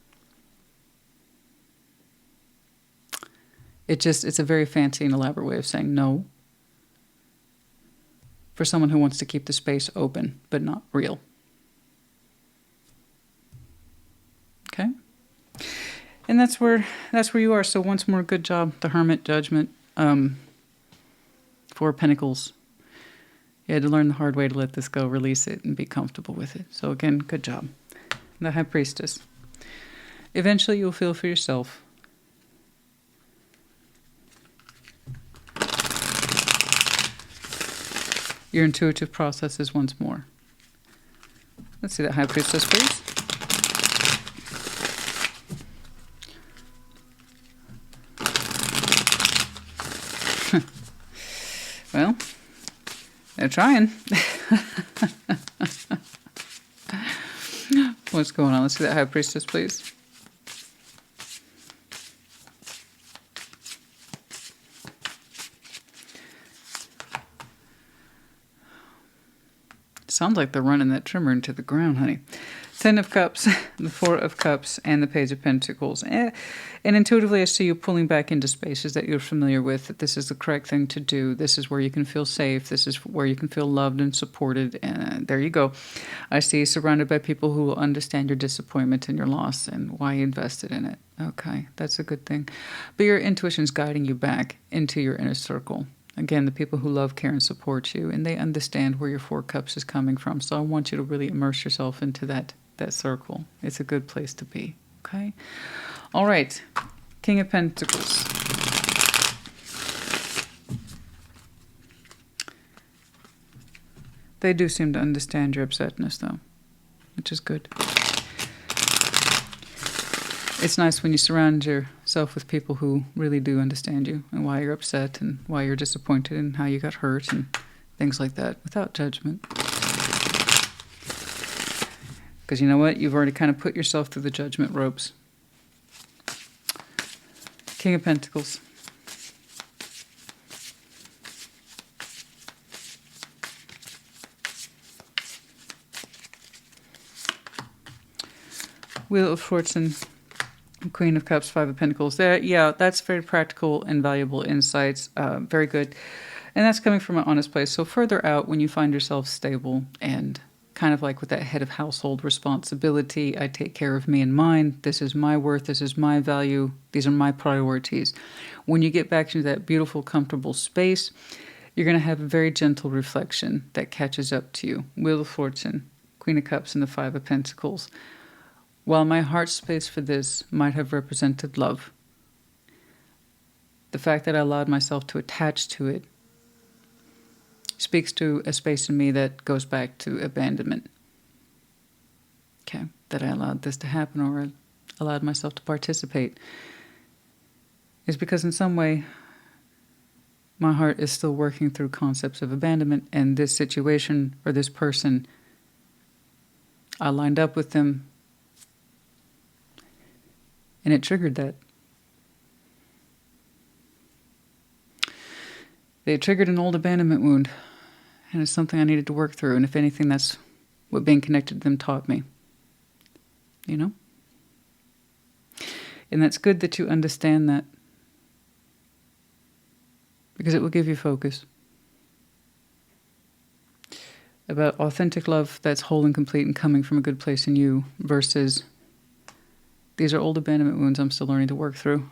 It's a very fancy and elaborate way of saying no for someone who wants to keep the space open, but not real. Okay? And that's where you are. So once more, good job. The Hermit, Judgment, Four of Pentacles. You had to learn the hard way to let this go, release it, and be comfortable with it. So again, good job. The High Priestess. Eventually you'll feel for yourself. Your intuitive processes once more. Let's see that High Priestess, please. Well, they're trying. What's going on? Let's see that High Priestess, please. Sounds like they're running that trimmer into the ground, honey. Ten of Cups, the Four of Cups, and the Page of Pentacles. And intuitively, I see you pulling back into spaces that you're familiar with, that this is the correct thing to do. This is where you can feel safe. This is where you can feel loved and supported. And there you go. I see you surrounded by people who will understand your disappointment and your loss and why you invested in it. Okay, that's a good thing. But your intuition's guiding you back into your inner circle. Again, the people who love, care, and support you, and they understand where your Four Cups is coming from. So I want you to really immerse yourself into that circle. It's a good place to be. Okay? All right. King of Pentacles. They do seem to understand your upsetness, though, which is good. It's nice when you surround yourself with people who really do understand you and why you're upset and why you're disappointed and how you got hurt and things like that without judgment. Because you know what? You've already kind of put yourself through the judgment ropes. King of Pentacles. Wheel of Fortune. Queen of Cups, Five of Pentacles. There, yeah, that's very practical and valuable insights. Very good. And that's coming from an honest place. So further out, when you find yourself stable and kind of like with that head of household responsibility, I take care of me and mine. This is my worth. This is my value. These are my priorities. When you get back into that beautiful, comfortable space, you're going to have a very gentle reflection that catches up to you. Wheel of Fortune, Queen of Cups, and the Five of Pentacles. While my heart space for this might have represented love, the fact that I allowed myself to attach to it speaks to a space in me that goes back to abandonment. Okay, that I allowed this to happen or I allowed myself to participate is because in some way my heart is still working through concepts of abandonment, and this situation or this person, I lined up with them and it triggered that. They triggered an old abandonment wound. And it's something I needed to work through. And if anything, that's what being connected to them taught me. You know? And that's good that you understand that. Because it will give you focus. About authentic love that's whole and complete and coming from a good place in you versus these are old abandonment wounds I'm still learning to work through.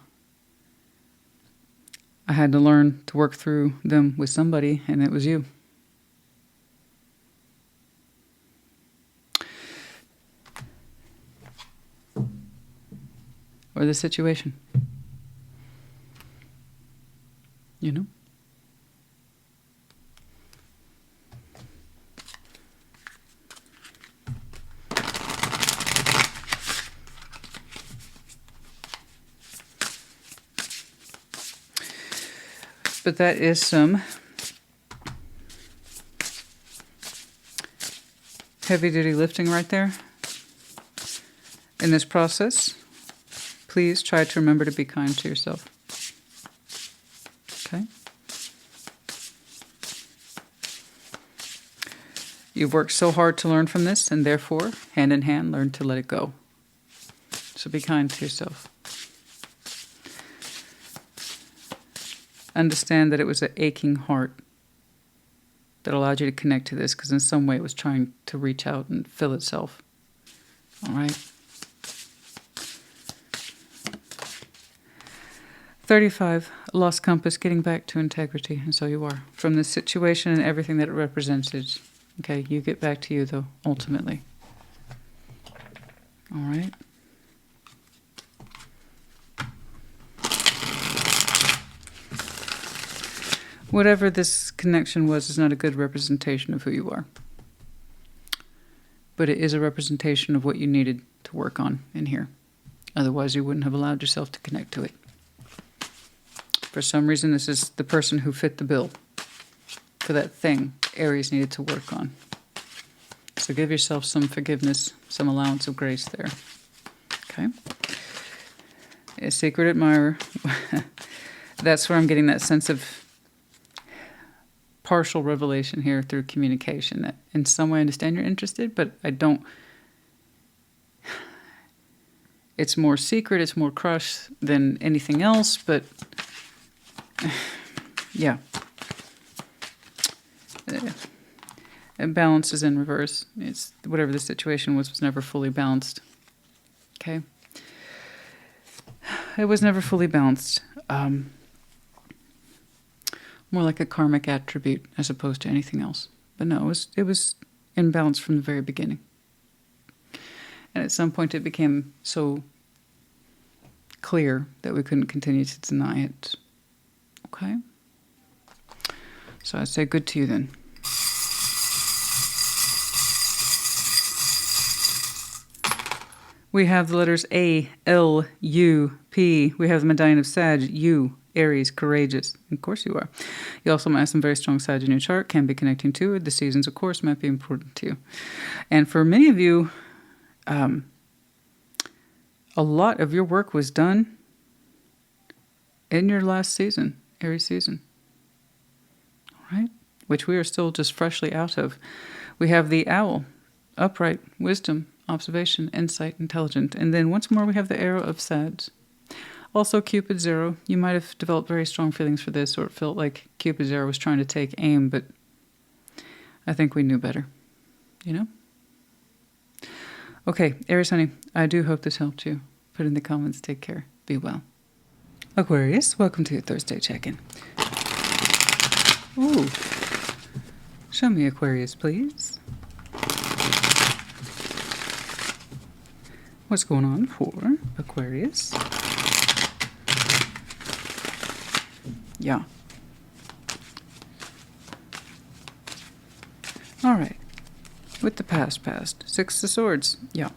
I had to learn to work through them with somebody, and it was you. or the situation. You know? But that is some heavy-duty lifting right there. In this process, please try to remember to be kind to yourself. Okay? You've worked so hard to learn from this, and therefore, hand in hand, learn to let it go. So be kind to yourself. Understand that it was an aching heart that allowed you to connect to this, because in some way it was trying to reach out and fill itself. All right? 35, lost compass, getting back to integrity, and so you are. From this situation and everything that it represented. Okay, you get back to you, though, ultimately. All right? Whatever this connection was is not a good representation of who you are. But it is a representation of what you needed to work on in here. Otherwise, you wouldn't have allowed yourself to connect to it. For some reason, this is the person who fit the bill for that thing Aries needed to work on. So give yourself some forgiveness, some allowance of grace there. Okay? A secret admirer. That's where I'm getting that sense of partial revelation here through communication. That in some way I understand you're interested, but I don't. It's more secret, it's more crush than anything else, but yeah. And balance is in reverse. It's whatever the situation was never fully balanced. Okay? It was never fully balanced. More like a karmic attribute as opposed to anything else. But no, it was in balance from the very beginning. And at some point it became so clear that we couldn't continue to deny it. Okay? So I'd say good to you then. We have the letters A, L, U, P. We have the medallion of Sag, U, Aries, courageous. Of course you are. You also might have some very strong sides in your chart, can be connecting to it. The seasons, of course, might be important to you. And for many of you, a lot of your work was done in your last season, Aries season. All right? Which we are still just freshly out of. We have the owl, upright, wisdom, observation, insight, intelligent. And then once more we have the arrow of Sag. Also Cupid's arrow. You might have developed very strong feelings for this, or it felt like Cupid's arrow was trying to take aim, but I think we knew better. You know? Okay, Aries honey, I do hope this helped you. Put in the comments, take care, be well. Aquarius, welcome to your Thursday check-in. Ooh. Show me Aquarius, please. What's going on for Aquarius? Yeah. All right. With the past. Six of Swords. Yeah.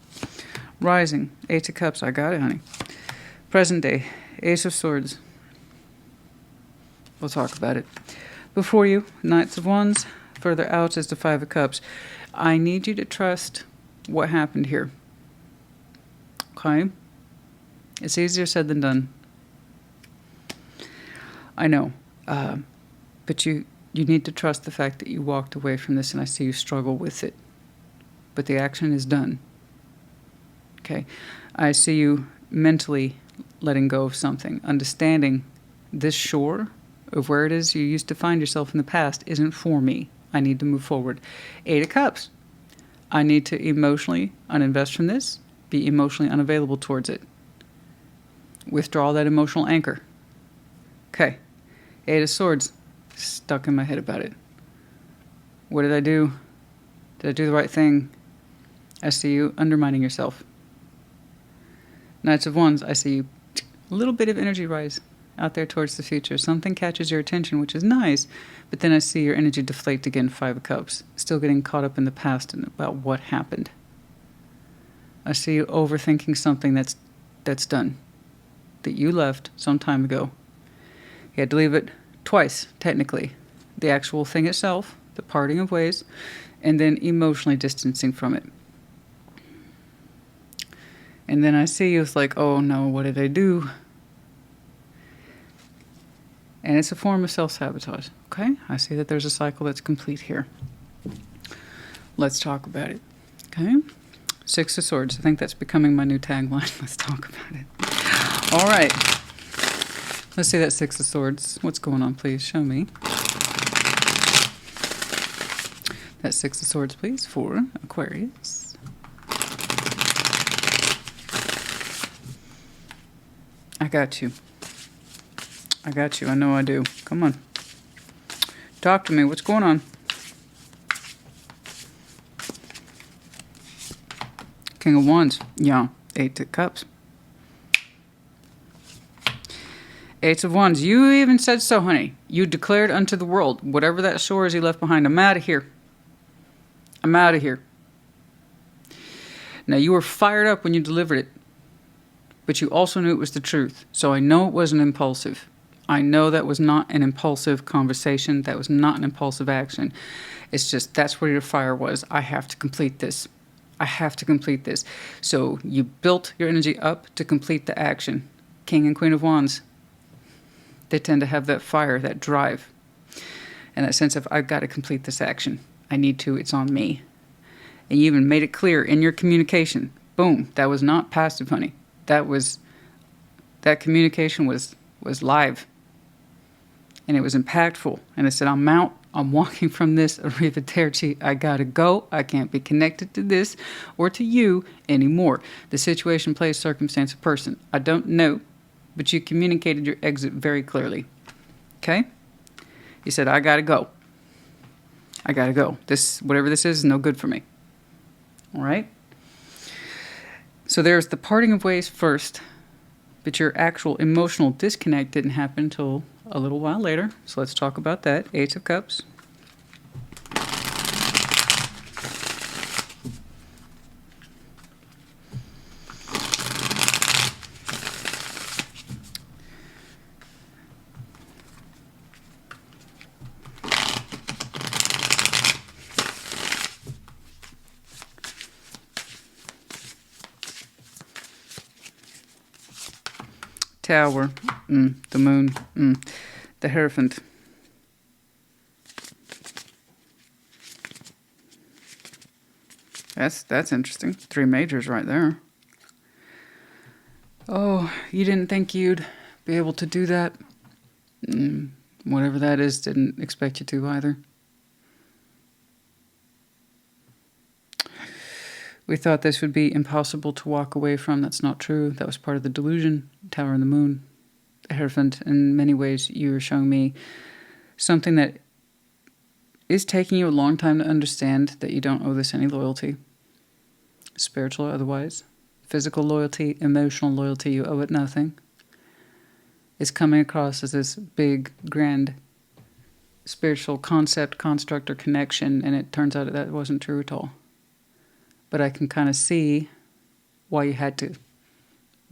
Rising. Eight of Cups. I got it, honey. Present day. Ace of Swords. We'll talk about it. Before you, Knights of Wands. Further out is the Five of Cups. I need you to trust what happened here. Okay? It's easier said than done. I know. But you need to trust the fact that you walked away from this, and I see you struggle with it. But the action is done. Okay? I see you mentally letting go of something, understanding this shore of where it is you used to find yourself in the past isn't for me. I need to move forward. Eight of Cups. I need to emotionally uninvest from this, be emotionally unavailable towards it. Withdraw that emotional anchor. Okay. Eight of Swords. Stuck in my head about it. What did I do? Did I do the right thing? I see you undermining yourself. Knights of Wands, I see a little bit of energy rise out there towards the future. Something catches your attention, which is nice, but then I see your energy deflate again, Five of Cups. Still getting caught up in the past and about what happened. I see you overthinking something that's done, that you left some time ago. You had to leave it twice, technically. The actual thing itself, the parting of ways, and then emotionally distancing from it. And then I see you, it's like, oh no, what did I do? And it's a form of self-sabotage, okay? I see that there's a cycle that's complete here. Let's talk about it, okay? Six of Swords. I think that's becoming my new tagline. Let's talk about it. All right. Let's see that Six of Swords. What's going on, please? Show me. That Six of Swords, please, for Aquarius. I got you. I got you. I know I do. Come on. Talk to me. What's going on? King of Wands. Yeah. Eight of Cups. Eight of Wands. You even said so, honey. You declared unto the world, whatever that shore is he left behind, I'm out of here. I'm out of here. Now, you were fired up when you delivered it, but you also knew it was the truth. So I know it wasn't impulsive. I know that was not an impulsive conversation. That was not an impulsive action. It's just that's where your fire was. I have to complete this. I have to complete this. So you built your energy up to complete the action. King and Queen of Wands, they tend to have that fire, that drive, and that sense of, I've got to complete this action. I need to. It's on me. And you even made it clear in your communication. Boom. That was not passive, honey. That communication was live. And it was impactful. And I said, I'm out. I'm walking from this. Arrivederci. I gotta go. I can't be connected to this or to you anymore. The situation, place, circumstance, or person. I don't know. But you communicated your exit very clearly. Okay? You said, I gotta go. I gotta go. This, whatever this is no good for me. All right? So there's the parting of ways first, but your actual emotional disconnect didn't happen until a little while later. So let's talk about that. Ace of Cups. Tower, the Moon, the Hierophant. That's interesting. Three majors right there. Oh, you didn't think you'd be able to do that? Whatever that is, didn't expect you to either. We thought this would be impossible to walk away from. That's not true. That was part of the delusion. Tower and the Moon, the Hierophant. In many ways, you were showing me something that is taking you a long time to understand, that you don't owe this any loyalty. Spiritual or otherwise. Physical loyalty, emotional loyalty, you owe it nothing. It's coming across as this big, grand spiritual concept, construct, or connection, and it turns out that wasn't true at all. But I can kind of see why you had to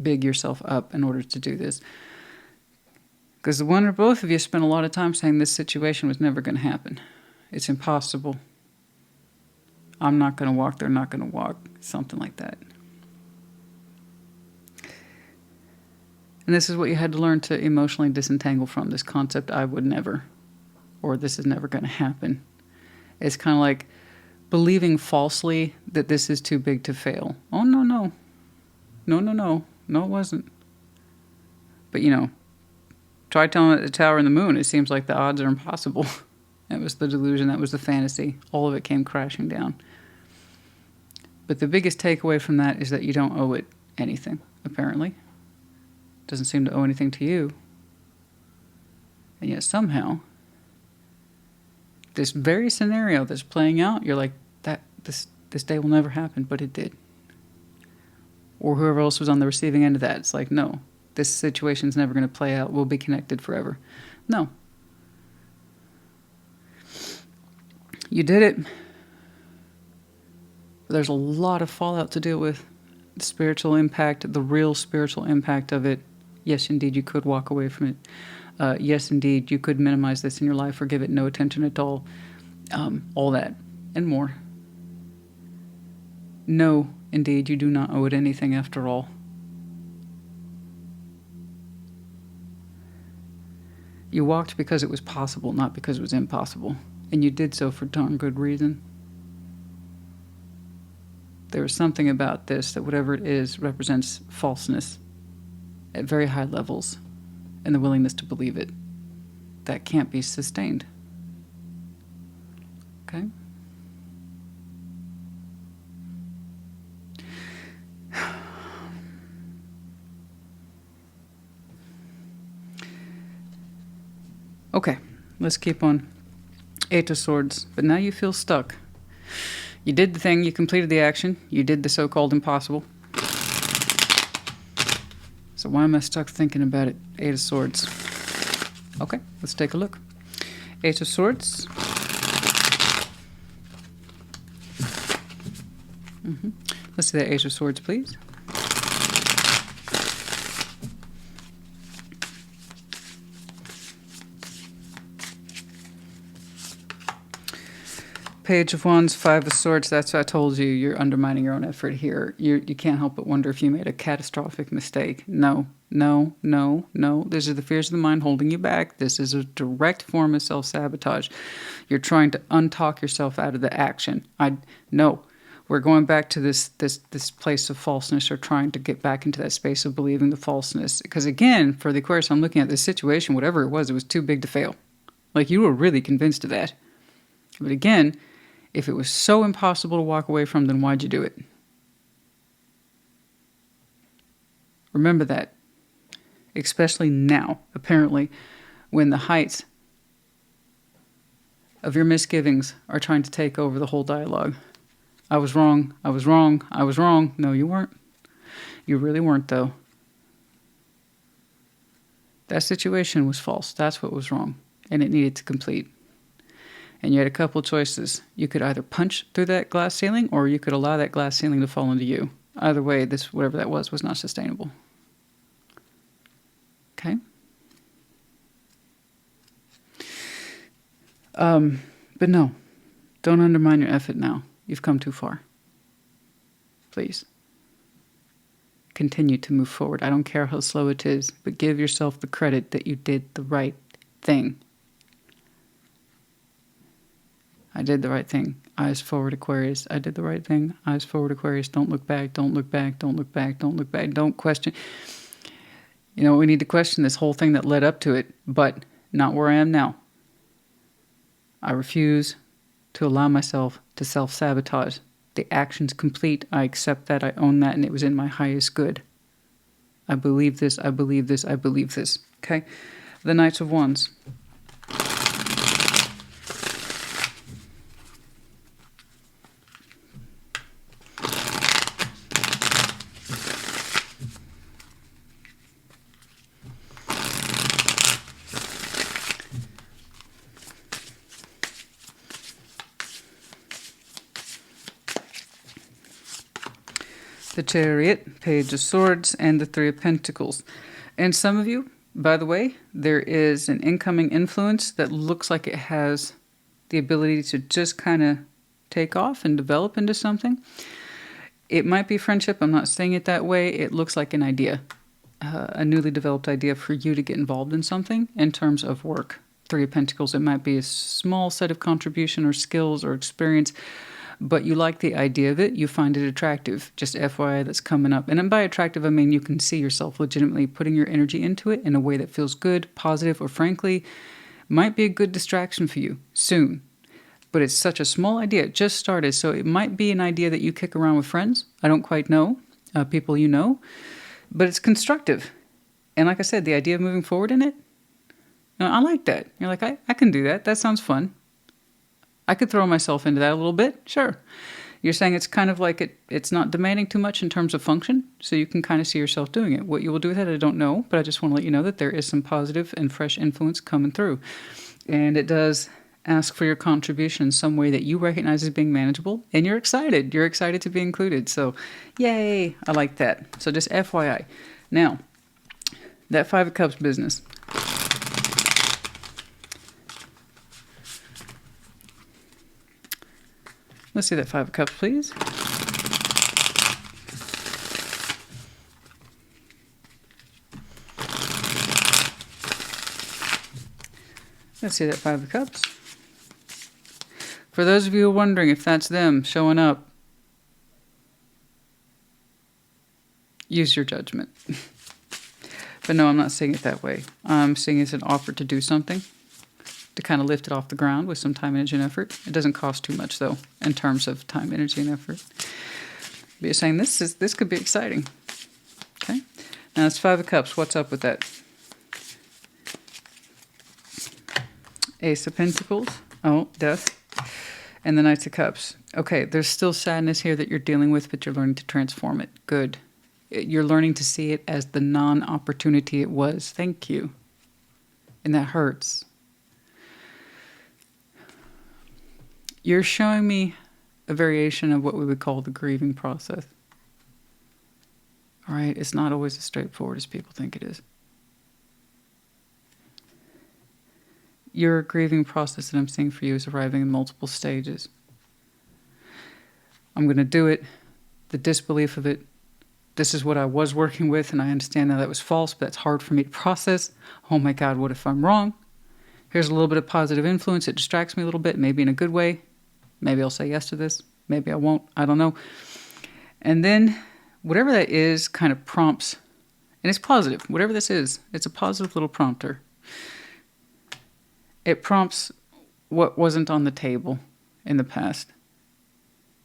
big yourself up in order to do this. Because one or both of you spent a lot of time saying this situation was never going to happen. It's impossible. I'm not going to walk, they're not going to walk. Something like that. And this is what you had to learn to emotionally disentangle from, this concept, I would never, or this is never going to happen. It's kind of like believing falsely that this is too big to fail. Oh, no, no. No, no, no. No, it wasn't. But, try telling it the Tower and the Moon. It seems like the odds are impossible. That was the delusion. That was the fantasy. All of it came crashing down. But the biggest takeaway from that is that you don't owe it anything, apparently. It doesn't seem to owe anything to you. And yet somehow, this very scenario that's playing out, you're like, this day will never happen, but it did. or whoever else was on the receiving end of that. It's like, no, this situation's never going to play out. We'll be connected forever. No. You did it. But there's a lot of fallout to deal with. The spiritual impact, the real spiritual impact of it. Yes, indeed, you could walk away from it. Yes, indeed, you could minimize this in your life or give it no attention at all. All that and more. No, indeed, you do not owe it anything after all. You walked because it was possible, not because it was impossible. And you did so for darn good reason. There is something about this that whatever it is represents falseness at very high levels, and the willingness to believe it. That can't be sustained. Okay? Okay, let's keep on. Eight of Swords. But now you feel stuck. You did the thing, you completed the action, you did the so-called impossible. So why am I stuck thinking about it? Eight of Swords. Okay, let's take a look. Eight of Swords. Let's see that Ace of Swords, please. Page of Wands, Five of Swords. That's what I told you. You're undermining your own effort here. You can't help but wonder if you made a catastrophic mistake. No, no, no, no. These are the fears of the mind holding you back. This is a direct form of self-sabotage. You're trying to untalk yourself out of the action. No. We're going back to this place of falseness, or trying to get back into that space of believing the falseness. Because again, for the Aquarius, I'm looking at this situation, whatever it was too big to fail. Like, you were really convinced of that. But again, if it was so impossible to walk away from, then why'd you do it? Remember that. Especially now, apparently, when the heights of your misgivings are trying to take over the whole dialogue. I was wrong, I was wrong, I was wrong. No, you weren't. You really weren't, though. That situation was false. That's what was wrong. And it needed to complete. And you had a couple choices. You could either punch through that glass ceiling, or you could allow that glass ceiling to fall into you. Either way, this, whatever that was not sustainable. Okay? But no, don't undermine your effort now. You've come too far. Please. Continue to move forward. I don't care how slow it is, but give yourself the credit that you did the right thing. I did the right thing. Eyes forward, Aquarius. I did the right thing. Eyes forward, Aquarius. Don't look back. Don't look back. Don't look back. Don't look back. Don't question. You know, we need to question this whole thing that led up to it, but not where I am now. I refuse to allow myself to self-sabotage. The action's complete. I accept that. I own that, and it was in my highest good. I believe this. I believe this. I believe this. Okay? The Knights of Wands. The Chariot, Page of Swords, and the Three of Pentacles. And some of you, by the way, there is an incoming influence that looks like it has the ability to just kind of take off and develop into something. It might be friendship. I'm not saying it that way. It looks like an idea, a newly developed idea for you to get involved in something in terms of work. Three of Pentacles, it might be a small set of contribution or skills or experience, but you like the idea of it, you find it attractive. Just FYI, that's coming up. And by attractive, I mean you can see yourself legitimately putting your energy into it in a way that feels good, positive, or frankly, might be a good distraction for you soon. But it's such a small idea. It just started, so it might be an idea that you kick around with friends. I don't quite know, people you know. But it's constructive. And like I said, the idea of moving forward in it, I like that. You're like, I can do that. That sounds fun. I could throw myself into that a little bit. Sure. You're saying it's kind of like it's not demanding too much in terms of function, so you can kind of see yourself doing it. What you will do with it, I don't know, but I just want to let you know that there is some positive and fresh influence coming through. And it does ask for your contribution in some way that you recognize as being manageable, and you're excited. You're excited to be included. So, yay, I like that. So just FYI. Now, that Five of Cups business. Let's see that Five of Cups, please. Let's see that Five of Cups. For those of you who are wondering if that's them showing up, use your judgment. But no, I'm not seeing it that way. I'm seeing it as an offer to do something, to kind of lift it off the ground with some time, energy, and effort. It doesn't cost too much, though, in terms of time, energy, and effort. But you're saying this could be exciting. Okay? Now, it's Five of Cups. What's up with that? Ace of Pentacles. Oh, Death. And the Knights of Cups. Okay, there's still sadness here that you're dealing with, but you're learning to transform it. Good. You're learning to see it as the non-opportunity it was. Thank you. And that hurts. You're showing me a variation of what we would call the grieving process. All right? It's not always as straightforward as people think it is. Your grieving process that I'm seeing for you is arriving in multiple stages. I'm going to do it. The disbelief of it. This is what I was working with, and I understand now that was false, but that's hard for me to process. Oh my God, what if I'm wrong? Here's a little bit of positive influence. It distracts me a little bit, maybe in a good way. Maybe I'll say yes to this. Maybe I won't. I don't know. And then whatever that is kind of prompts, and it's positive. Whatever this is, it's a positive little prompter. It prompts what wasn't on the table in the past.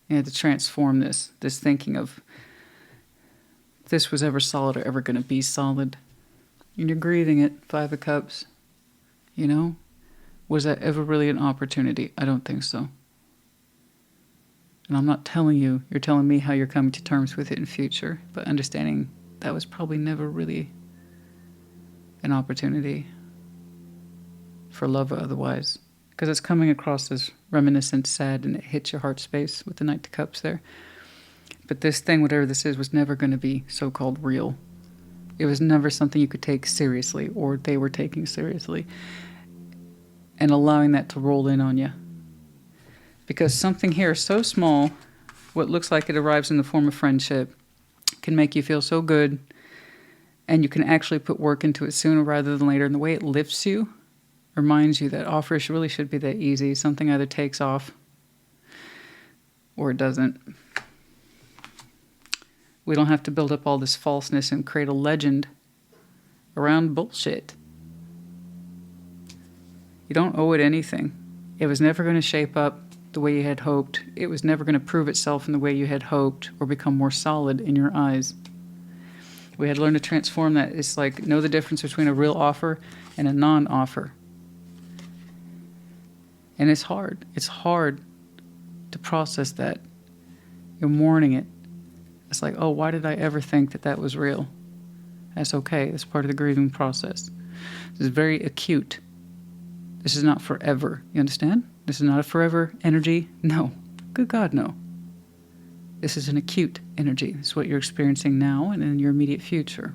You had to transform this thinking of if this was ever solid or ever going to be solid. And you're grieving it, Five of Cups. You know? Was that ever really an opportunity? I don't think so. And I'm not telling you, you're telling me how you're coming to terms with it in future, but understanding that was probably never really an opportunity for love or otherwise. Because it's coming across as reminiscent, sad, and it hits your heart space with the Knight of Cups there. But this thing, whatever this is, was never going to be so-called real. It was never something you could take seriously, or they were taking seriously. And allowing that to roll in on you. Because something here so small, what looks like it arrives in the form of friendship, can make you feel so good, and you can actually put work into it sooner rather than later. And the way it lifts you reminds you that offers really should be that easy. Something either takes off or it doesn't. We don't have to build up all this falseness and create a legend around bullshit. You don't owe it anything. It was never going to shape up the way you had hoped. It was never going to prove itself in the way you had hoped or become more solid in your eyes. We had to learn to transform that. It's like know the difference between a real offer and a non-offer. And it's hard. It's hard to process that. You're mourning it. It's like, oh, why did I ever think that that was real? That's okay. It's part of the grieving process. This is very acute. This is not forever. You understand? This is not a forever energy. No. Good God, no. This is an acute energy. This is what you're experiencing now and in your immediate future.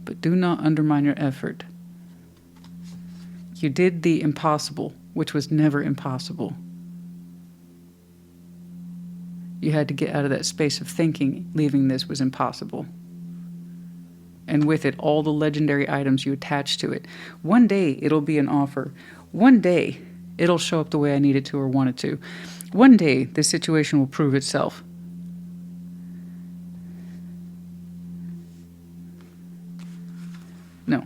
But do not undermine your effort. You did the impossible, which was never impossible. You had to get out of that space of thinking leaving this was impossible. And with it, all the legendary items you attach to it. One day, it'll be an offer. One day, it'll show up the way I need it to or want it to. One day, this situation will prove itself. No.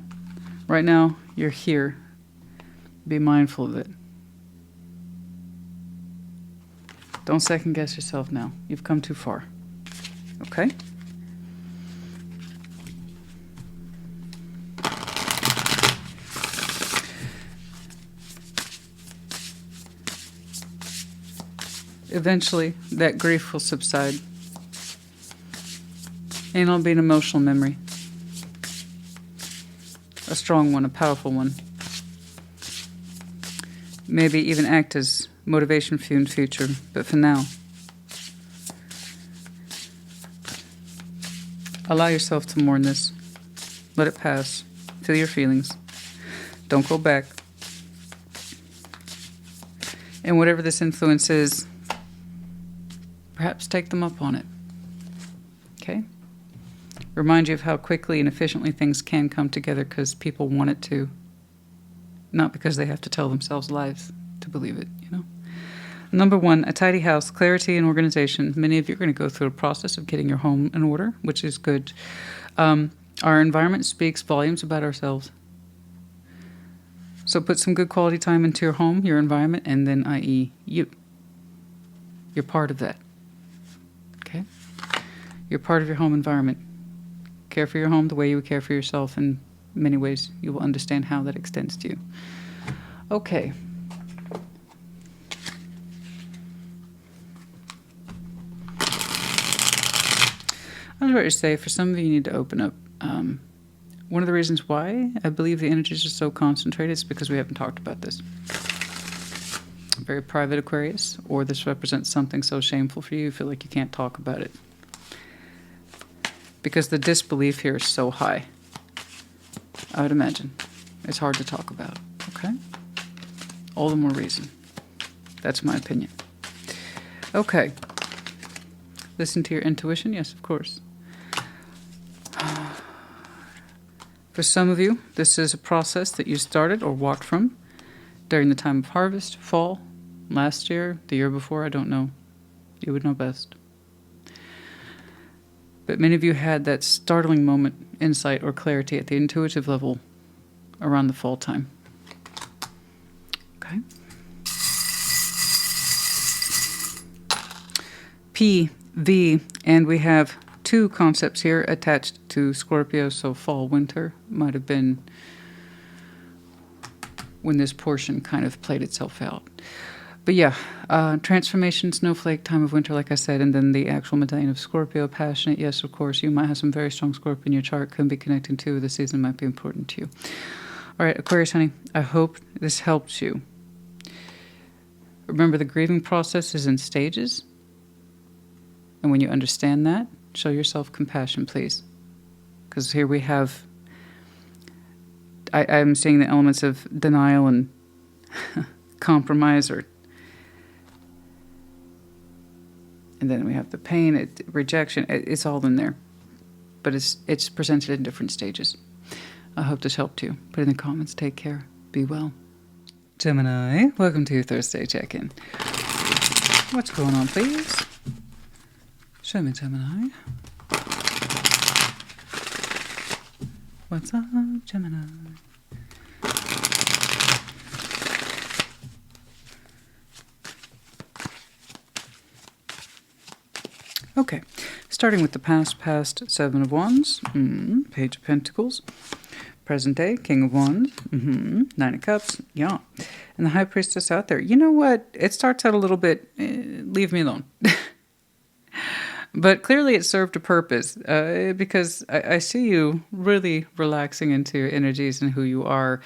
Right now, you're here. Be mindful of it. Don't second guess yourself now. You've come too far. Okay? eventually that grief will subside. And it'll be an emotional memory. A strong one, a powerful one. Maybe even act as motivation for you in the future. But for now, allow yourself to mourn this. Let it pass. Feel your feelings. Don't go back. And whatever this influence is, perhaps take them up on it. Okay? Remind you of how quickly and efficiently things can come together because people want it to. Not because they have to tell themselves lies to believe it, you know? Number 1, a tidy house, clarity and organization. Many of you are going to go through a process of getting your home in order, which is good. Our environment speaks volumes about ourselves. So put some good quality time into your home, your environment, and then i.e. you. You're part of that. Okay? You're part of your home environment. Care for your home the way you would care for yourself. In many ways, you will understand how that extends to you. Okay. I was about to say, for some of you need to open up. One of the reasons why I believe the energies are so concentrated is because we haven't talked about this. Very private Aquarius, or this represents something so shameful for you, you feel like you can't talk about it. Because the disbelief here is so high. I would imagine. It's hard to talk about, okay? All the more reason. That's my opinion. Okay. Listen to your intuition? Yes, of course. For some of you, this is a process that you started or walked from during the time of harvest, fall, last year, the year before, I don't know. You would know best. But many of you had that startling moment, insight, or clarity at the intuitive level around the fall time. Okay. P, V, and we have 2 concepts here attached to Scorpio, so fall, winter might have been when this portion kind of played itself out. But yeah, transformation, snowflake, time of winter, like I said, and then the actual medallion of Scorpio, passionate. Yes, of course, you might have some very strong Scorpio in your chart, could be connecting to. The season might be important to you. All right, Aquarius, honey, I hope this helps you. Remember, the grieving process is in stages. And when you understand that, show yourself compassion, please. Because here we have, I'm seeing the elements of denial and compromise, and then we have the pain, rejection. It's all in there. But it's presented in different stages. I hope this helped you. Put it in the comments. Take care. Be well. Gemini, welcome to your Thursday check-in. What's going on, please? Show me, Gemini. What's up, Gemini? Okay, starting with the past, 7 of Wands, Page of Pentacles, present day, King of Wands, 9 of Cups, yeah, and the High Priestess out there. You know what? It starts out a little bit, leave me alone. But clearly it served a purpose, because I see you really relaxing into your energies and who you are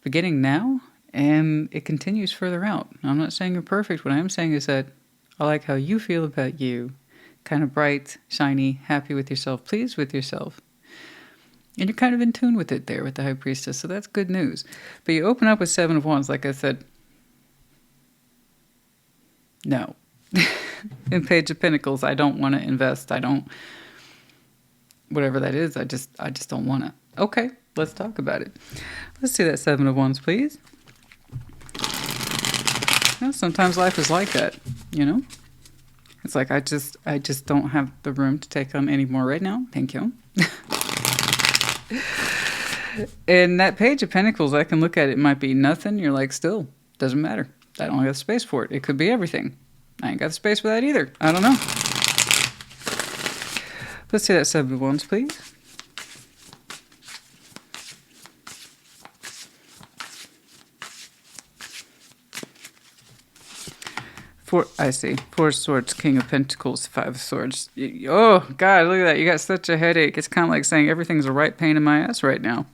beginning now, and it continues further out. I'm not saying you're perfect. What I am saying is that I like how you feel about you. Kind of bright, shiny, happy with yourself, pleased with yourself. And you're kind of in tune with it there with the High Priestess, so that's good news. But you open up with 7 of Wands, like I said. No. In Page of Pentacles, I don't want to invest. I don't, whatever that is, I just don't want to. Okay, let's talk about it. Let's see that 7 of Wands, please. Well, sometimes life is like that, you know? It's like I just don't have the room to take on any more right now. Thank you. In that Page of Pentacles, I can look at it. It might be nothing. You're like, still, doesn't matter. I don't have space for it. It could be everything. I ain't got the space for that either. I don't know. Let's see that 7 of Wands, please. I see. Four of Swords, King of Pentacles, Five of Swords. Oh, God, look at that. You got such a headache. It's kind of like saying everything's a right pain in my ass right now.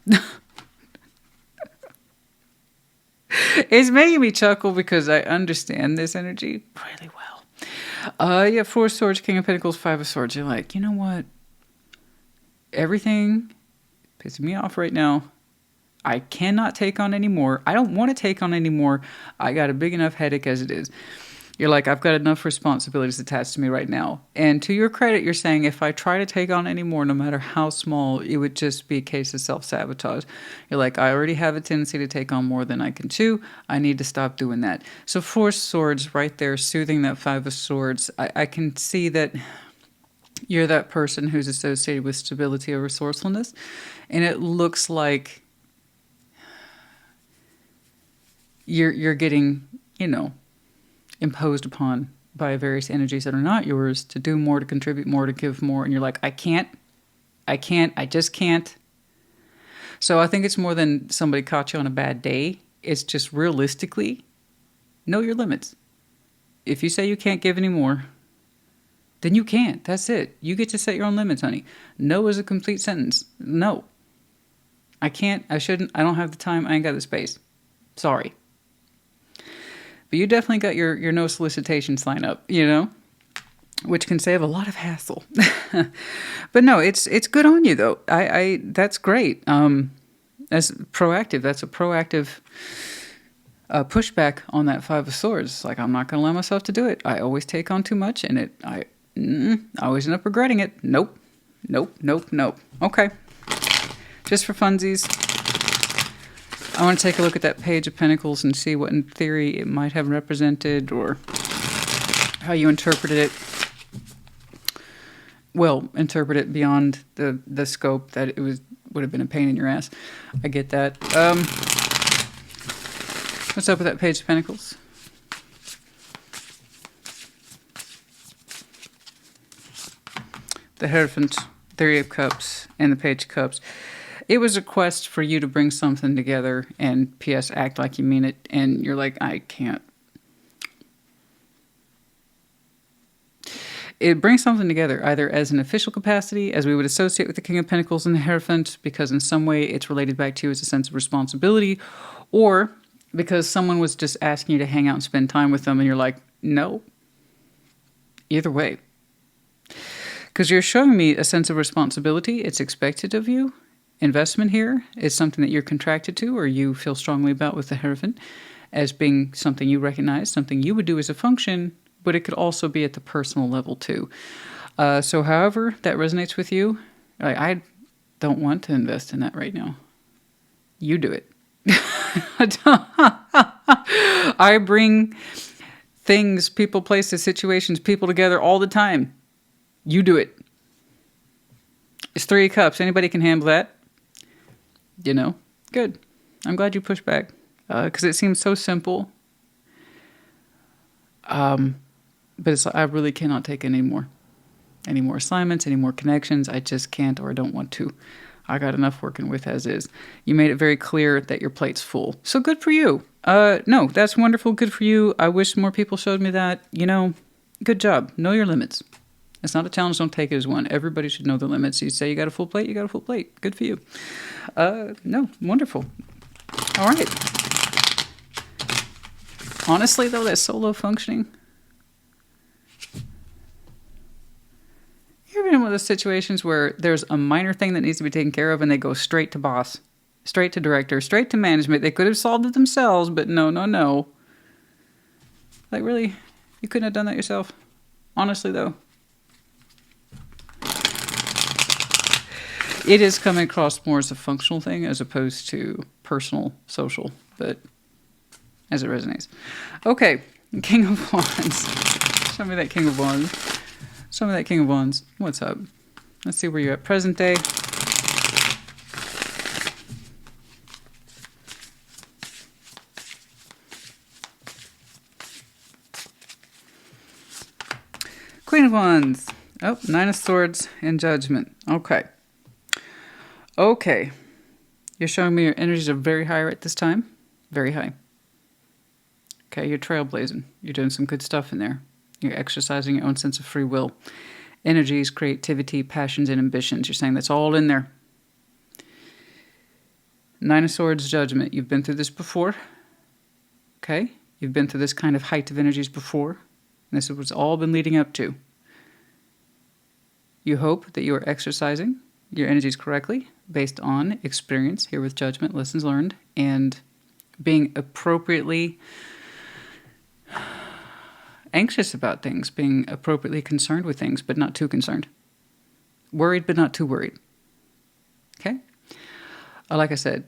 It's making me chuckle because I understand this energy really well. Yeah, Four of Swords, King of Pentacles, Five of Swords. You're like, you know what? Everything pissing me off right now. I cannot take on anymore. I don't want to take on anymore. I got a big enough headache as it is. You're like, I've got enough responsibilities attached to me right now. And to your credit, you're saying if I try to take on any more, no matter how small, it would just be a case of self-sabotage. You're like, I already have a tendency to take on more than I can chew. I need to stop doing that. So Four Swords right there, soothing that Five of Swords. I can see that you're that person who's associated with stability or resourcefulness. And it looks like you're getting, you know, imposed upon by various energies that are not yours to do more, to contribute more, to give more. And you're like, I just can't. So I think it's more than somebody caught you on a bad day. It's just realistically, know your limits. If you say you can't give any more, then you can't. That's it. You get to set your own limits, honey. No is a complete sentence. No. I can't. I shouldn't. I don't have the time. I ain't got the space. Sorry. But you definitely got your no solicitation sign up, you know, which can save a lot of hassle. But no, it's good on you though. That's great. That's proactive. That's a proactive pushback on that Five of Swords. It's like, I'm not going to allow myself to do it. I always take on too much, and I always end up regretting it. Nope. Okay. Just for funsies. I want to take a look at that Page of Pentacles and see what in theory it might have represented or how you interpreted it. Well, interpret it beyond the scope that it would have been a pain in your ass. I get that. What's up with that Page of Pentacles? The Hierophant, Three of Cups, and the Page of Cups. It was a quest for you to bring something together and P.S. act like you mean it. And you're like, I can't. It brings something together, either as an official capacity, as we would associate with the King of Pentacles and the Hierophant, because in some way it's related back to you as a sense of responsibility, or because someone was just asking you to hang out and spend time with them, and you're like, no. Either way. Because you're showing me a sense of responsibility. It's expected of you. Investment here is something that you're contracted to or you feel strongly about with the Hierophant as being something you recognize, something you would do as a function, but it could also be at the personal level too. So however that resonates with you, I don't want to invest in that right now. You do it. I bring things, people, places, situations, people together all the time. You do it. It's Three of Cups. Anybody can handle that. You know, good. I'm glad you pushed back because it seems so simple. But it's like, I really cannot take any more assignments, any more connections. I just can't, or I don't want to. I got enough working with as is. You made it very clear that your plate's full. So good for you. No, that's wonderful. Good for you. I wish more people showed me that. You know, good job. Know your limits. It's not a challenge. Don't take it as one. Everybody should know the limits. You say you got a full plate, you got a full plate. Good for you. No, wonderful. All right. Honestly, though, that solo functioning. You ever been in one of those situations where there's a minor thing that needs to be taken care of and they go straight to boss, straight to director, straight to management? They could have solved it themselves, but no. Like, really? You couldn't have done that yourself? Honestly, though. It is coming across more as a functional thing as opposed to personal, social, but as it resonates. Okay, King of Wands. Show me that King of Wands. Show me that King of Wands. What's up? Let's see where you're at. Present day. Queen of Wands. Oh, Nine of Swords and Judgment. Okay. Okay. You're showing me your energies are very high right this time. Very high. Okay, you're trailblazing. You're doing some good stuff in there. You're exercising your own sense of free will. Energies, creativity, passions, and ambitions. You're saying that's all in there. Nine of Swords, Judgment. You've been through this before. Okay? You've been through this kind of height of energies before. And this is what's all been leading up to. You hope that you are exercising your energies correctly based on experience here with Judgment, lessons learned, and being appropriately anxious about things, being appropriately concerned with things, but not too concerned. Worried, but not too worried. Okay? Like I said,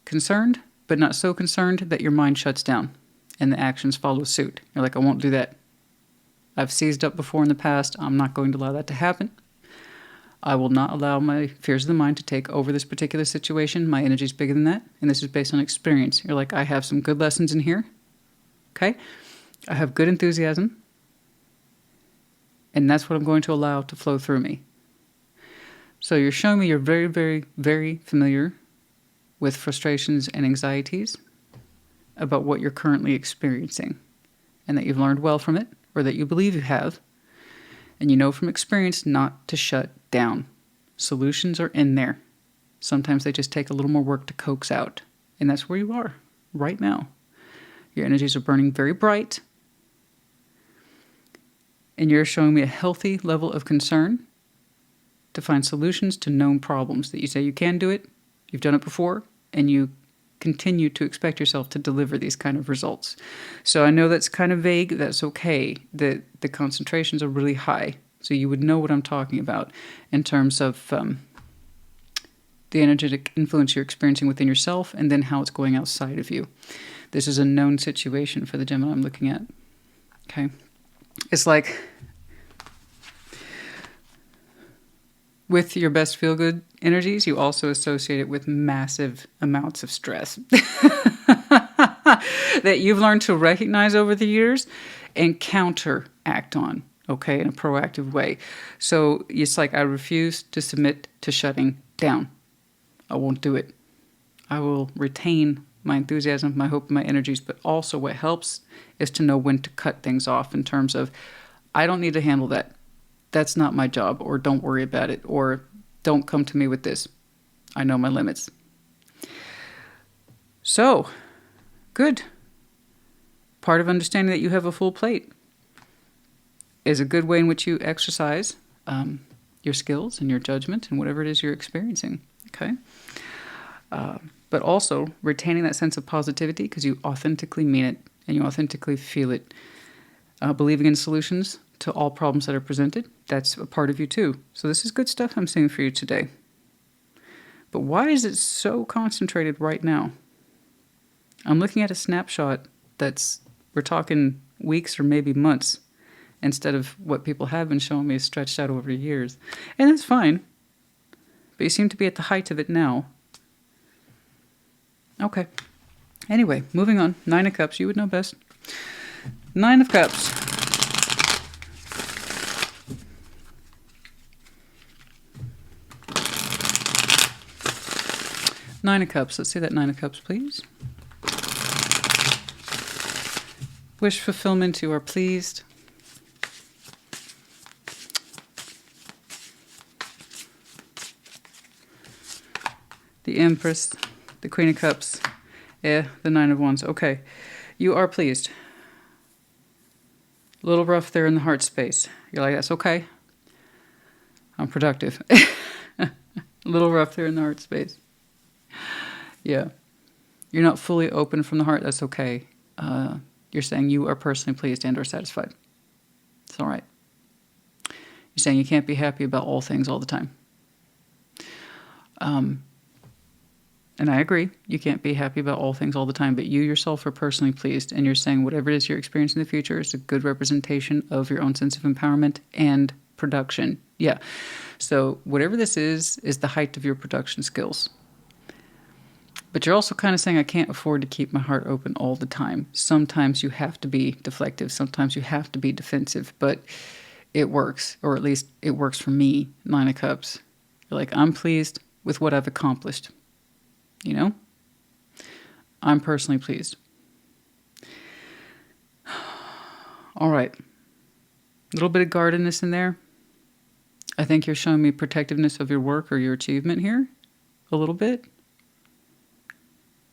concerned, but not so concerned that your mind shuts down and the actions follow suit. You're like, I won't do that. I've seized up before in the past. I'm not going to allow that to happen. I will not allow my fears of the mind to take over this particular situation. My energy is bigger than that, and this is based on experience. You're like, I have some good lessons in here. Okay? I have good enthusiasm, and that's what I'm going to allow to flow through me. So you're showing me you're very, very, very familiar with frustrations and anxieties about what you're currently experiencing, and that you've learned well from it, or that you believe you have, and you know from experience not to shut down. Solutions are in there. Sometimes they just take a little more work to coax out, and that's where you are right now. Your energies are burning very bright, and you're showing me a healthy level of concern to find solutions to known problems that you say you can do it, you've done it before, and you continue to expect yourself to deliver these kind of results. So I know that's kind of vague. That's okay. The concentrations are really high. So you would know what I'm talking about in terms of the energetic influence you're experiencing within yourself and then how it's going outside of you. This is a known situation for the Gemini I'm looking at. Okay. It's like with your best feel-good energies, you also associate it with massive amounts of stress that you've learned to recognize over the years and counteract on, okay, in a proactive way. So it's like, I refuse to submit to shutting down. I won't do it. I will retain my enthusiasm, my hope, my energies, but also what helps is to know when to cut things off in terms of, I don't need to handle that. That's not my job, or don't worry about it, or don't come to me with this. I know my limits. So, good. Part of understanding that you have a full plate is a good way in which you exercise your skills and your judgment and whatever it is you're experiencing. Okay? But also retaining that sense of positivity because you authentically mean it and you authentically feel it. Believing in solutions to all problems that are presented, that's a part of you too. So this is good stuff I'm seeing for you today. But why is it so concentrated right now? I'm looking at a snapshot we're talking weeks or maybe months, instead of what people have been showing me is stretched out over years. And that's fine. But you seem to be at the height of it now. Okay. Anyway, moving on. 9 of Cups. You would know best. 9 of Cups. Nine of Cups. Let's see that 9 of Cups, please. Wish fulfillment. You are pleased. The Empress. The Queen of Cups. Yeah, the 9 of Wands. Okay. You are pleased. A little rough there in the heart space. You're like, that's okay. I'm productive. A little rough there in the heart space. Yeah. You're not fully open from the heart. That's okay. You're saying you are personally pleased and or satisfied. It's all right. You're saying you can't be happy about all things all the time. And I agree. You can't be happy about all things all the time, but you yourself are personally pleased. And you're saying whatever it is you're experiencing in the future is a good representation of your own sense of empowerment and production. Yeah. So whatever this is the height of your production skills. But you're also kind of saying, I can't afford to keep my heart open all the time. Sometimes you have to be deflective. Sometimes you have to be defensive. But it works, or at least it works for me, 9 of Cups. You're like, I'm pleased with what I've accomplished. You know? I'm personally pleased. All right. A little bit of guardedness in there. I think you're showing me protectiveness of your work or your achievement here. A little bit.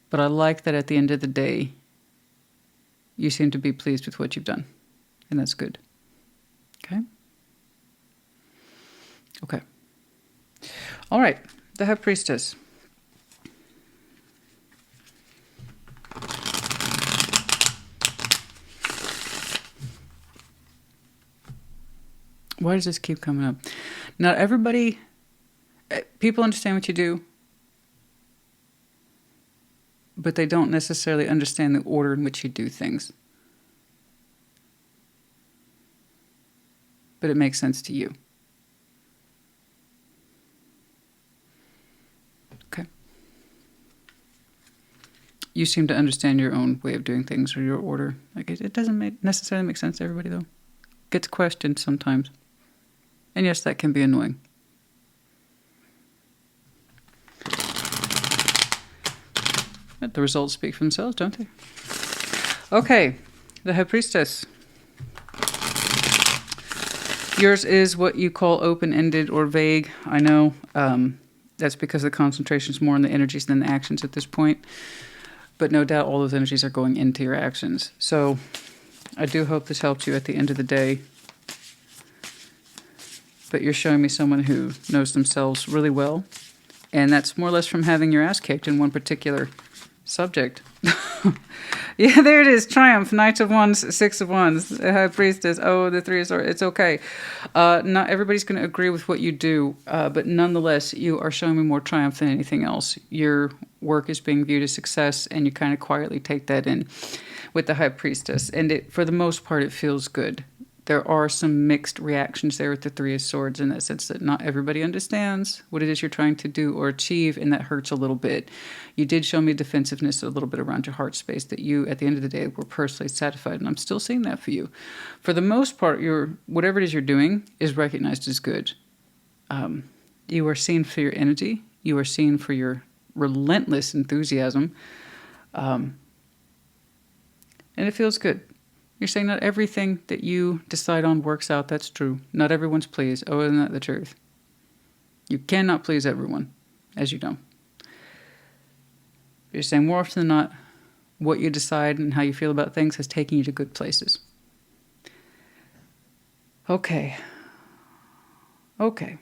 But I like that at the end of the day, you seem to be pleased with what you've done. And that's good. Okay? Okay. All right. The High Priestess. Why does this keep coming up? Not everybody, people understand what you do, but they don't necessarily understand the order in which you do things. But it makes sense to you. Okay. You seem to understand your own way of doing things or your order. Like it doesn't necessarily make sense to everybody, though. Gets questioned sometimes. And yes, that can be annoying. But the results speak for themselves, don't they? Okay, the High Priestess. Yours is what you call open-ended or vague. I know that's because the concentration is more on the energies than the actions at this point. But no doubt all those energies are going into your actions. So I do hope this helped you at the end of the day. But you're showing me someone who knows themselves really well. And that's more or less from having your ass kicked in one particular subject. Yeah, there it is. Triumph, Knight of Wands, Six of Wands, the High Priestess, oh, the Three of Swords. It's okay. Not everybody's going to agree with what you do, but nonetheless, you are showing me more triumph than anything else. Your work is being viewed as success, and you kind of quietly take that in with the High Priestess. And for the most part, it feels good. There are some mixed reactions there with the Three of Swords in that sense that not everybody understands what it is you're trying to do or achieve, and that hurts a little bit. You did show me defensiveness a little bit around your heart space that you, at the end of the day, were personally satisfied, and I'm still seeing that for you. For the most part, whatever it is you're doing is recognized as good. You are seen for your energy. You are seen for your relentless enthusiasm. And it feels good. You're saying not everything that you decide on works out. That's true. Not everyone's pleased. Oh, isn't that the truth? You cannot please everyone, as you know. You're saying more often than not, what you decide and how you feel about things has taken you to good places. Okay. Okay.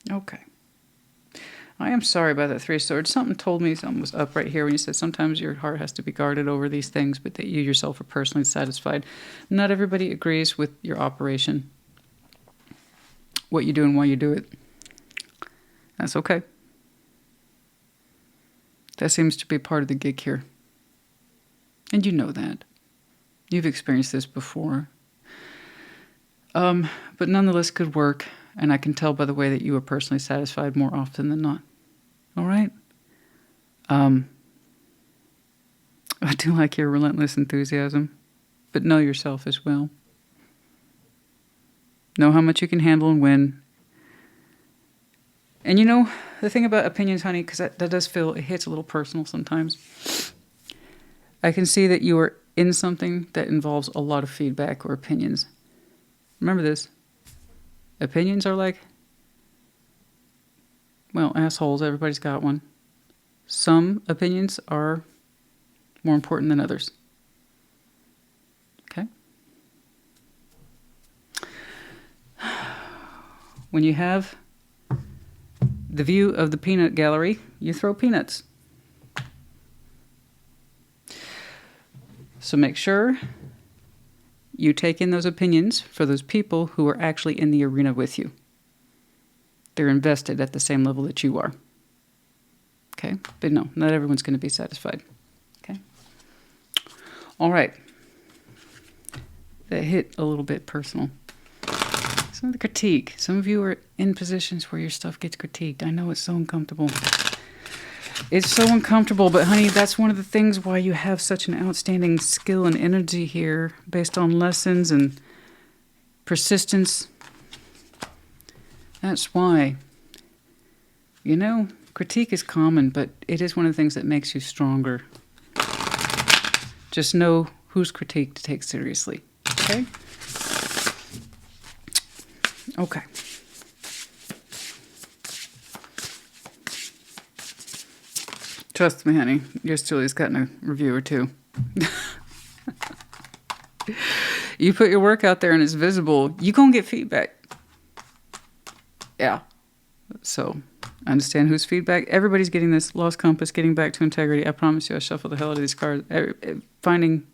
Okay. I am sorry about that Three of Swords. Something told me something was up right here when you said sometimes your heart has to be guarded over these things, but that you yourself are personally satisfied. Not everybody agrees with your operation, what you do and why you do it. That's okay. That seems to be part of the gig here. And you know that. You've experienced this before. But nonetheless, good work. And I can tell by the way that you are personally satisfied more often than not. All right? I do like your relentless enthusiasm. But know yourself as well. Know how much you can handle and when. And you know, the thing about opinions, honey, because that does feel, it hits a little personal sometimes. I can see that you are in something that involves a lot of feedback or opinions. Remember this. Opinions are like, well, assholes. Everybody's got one. Some opinions are more important than others. Okay? When you have the view of the peanut gallery, you throw peanuts. So make sure you take in those opinions for those people who are actually in the arena with you. They're invested at the same level that you are. Okay? But no, not everyone's going to be satisfied. Okay? All right. That hit a little bit personal. Some of the critique. Some of you are in positions where your stuff gets critiqued. I know it's so uncomfortable. It's so uncomfortable, but honey, that's one of the things why you have such an outstanding skill and energy here based on lessons and persistence. That's why. You know, critique is common, but it is one of the things that makes you stronger. Just know whose critique to take seriously. Okay? Okay. Trust me, honey. Yours truly's gotten a review or two. You put your work out there and it's visible, you're going to get feedback. Yeah. So, understand whose feedback. Everybody's getting this. Lost compass, getting back to integrity. I promise you, I shuffle the hell out of these cards. Finding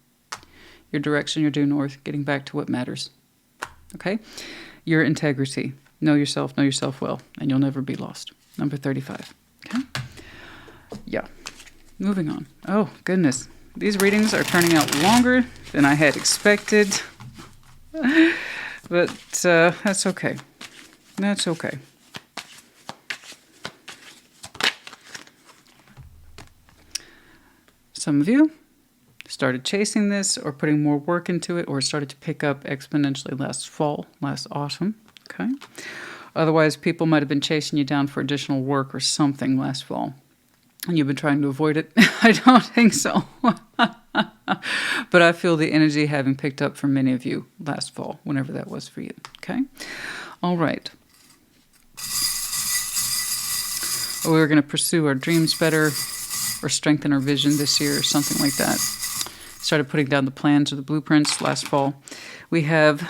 your direction, your due north, getting back to what matters. Okay? Your integrity. Know yourself well, and you'll never be lost. Number 35. Okay? Yeah. Moving on. Oh, goodness. These readings are turning out longer than I had expected. But that's okay. That's okay. Some of you started chasing this or putting more work into it, or started to pick up exponentially last fall, last autumn. Okay. Otherwise, people might have been chasing you down for additional work or something last fall, and you've been trying to avoid it. I don't think so. But I feel the energy having picked up for many of you last fall, whenever that was for you. Okay? All right. We're going to pursue our dreams better, or strengthen our vision this year, or something like that. Started putting down the plans or the blueprints last fall. We have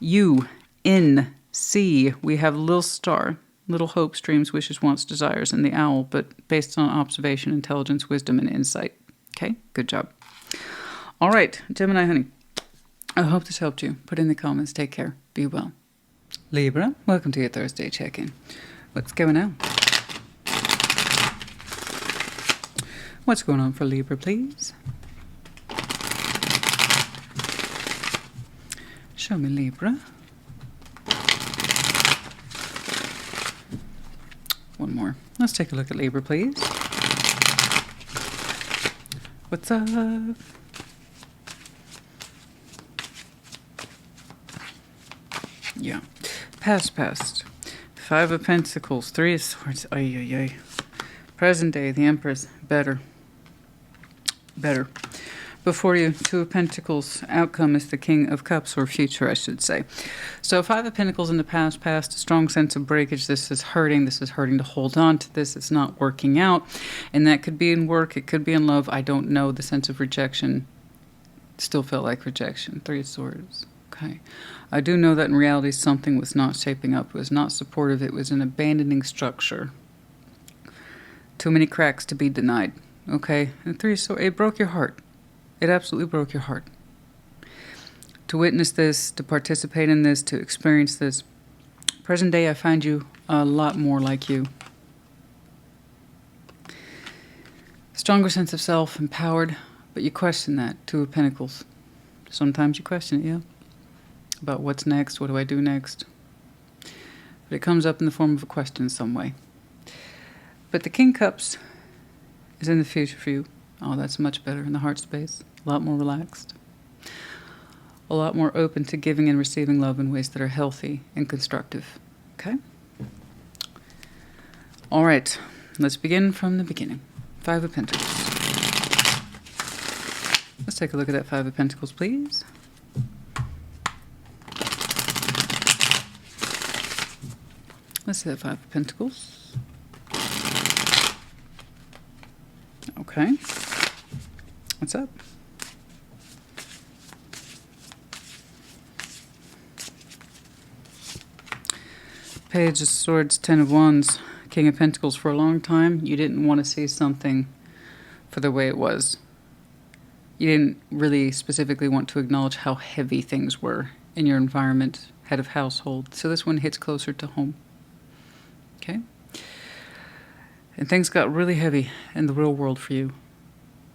UNC. We have little star, little hopes, dreams, wishes, wants, desires, and the owl, but based on observation, intelligence, wisdom, and insight. Okay? Good job. All right, Gemini, honey. I hope this helped you. Put in the comments. Take care. Be well. Libra, welcome to your Thursday check-in. What's going on? What's going on for Libra, please? Show me Libra. One more. Let's take a look at Libra, please. What's up? Yeah. Past. 5 of Pentacles, 3 of Swords. Ay. Present day, the Empress. Better. Before you, 2 of Pentacles. Outcome is the King of Cups, or future, I should say. So 5 of Pentacles in the past, a strong sense of breakage. This is hurting to hold on to this. It's not working out. And that could be in work. It could be in love. I don't know. The sense of rejection still felt like rejection. 3 of Swords. Okay. I do know that in reality something was not shaping up. It was not supportive. It was an abandoning structure. Too many cracks to be denied. Okay. And 3 of Swords. It broke your heart. It absolutely broke your heart. To witness this, to participate in this, to experience this. Present day, I find you a lot more like you. Stronger sense of self, empowered, but you question that. 2 of Pentacles. Sometimes you question it, yeah? About what's next, what do I do next? But it comes up in the form of a question in some way. But the King Cups is in the future for you. Oh, that's much better in the heart space. A lot more relaxed. A lot more open to giving and receiving love in ways that are healthy and constructive. Okay? All right. Let's begin from the beginning. 5 of Pentacles. Let's take a look at that 5 of Pentacles, please. Let's see that 5 of Pentacles. Okay. What's up? Page of Swords, 10 of Wands, King of Pentacles. For a long time, you didn't want to see something for the way it was. You didn't really specifically want to acknowledge how heavy things were in your environment, head of household. So this one hits closer to home. Okay? And things got really heavy in the real world for you.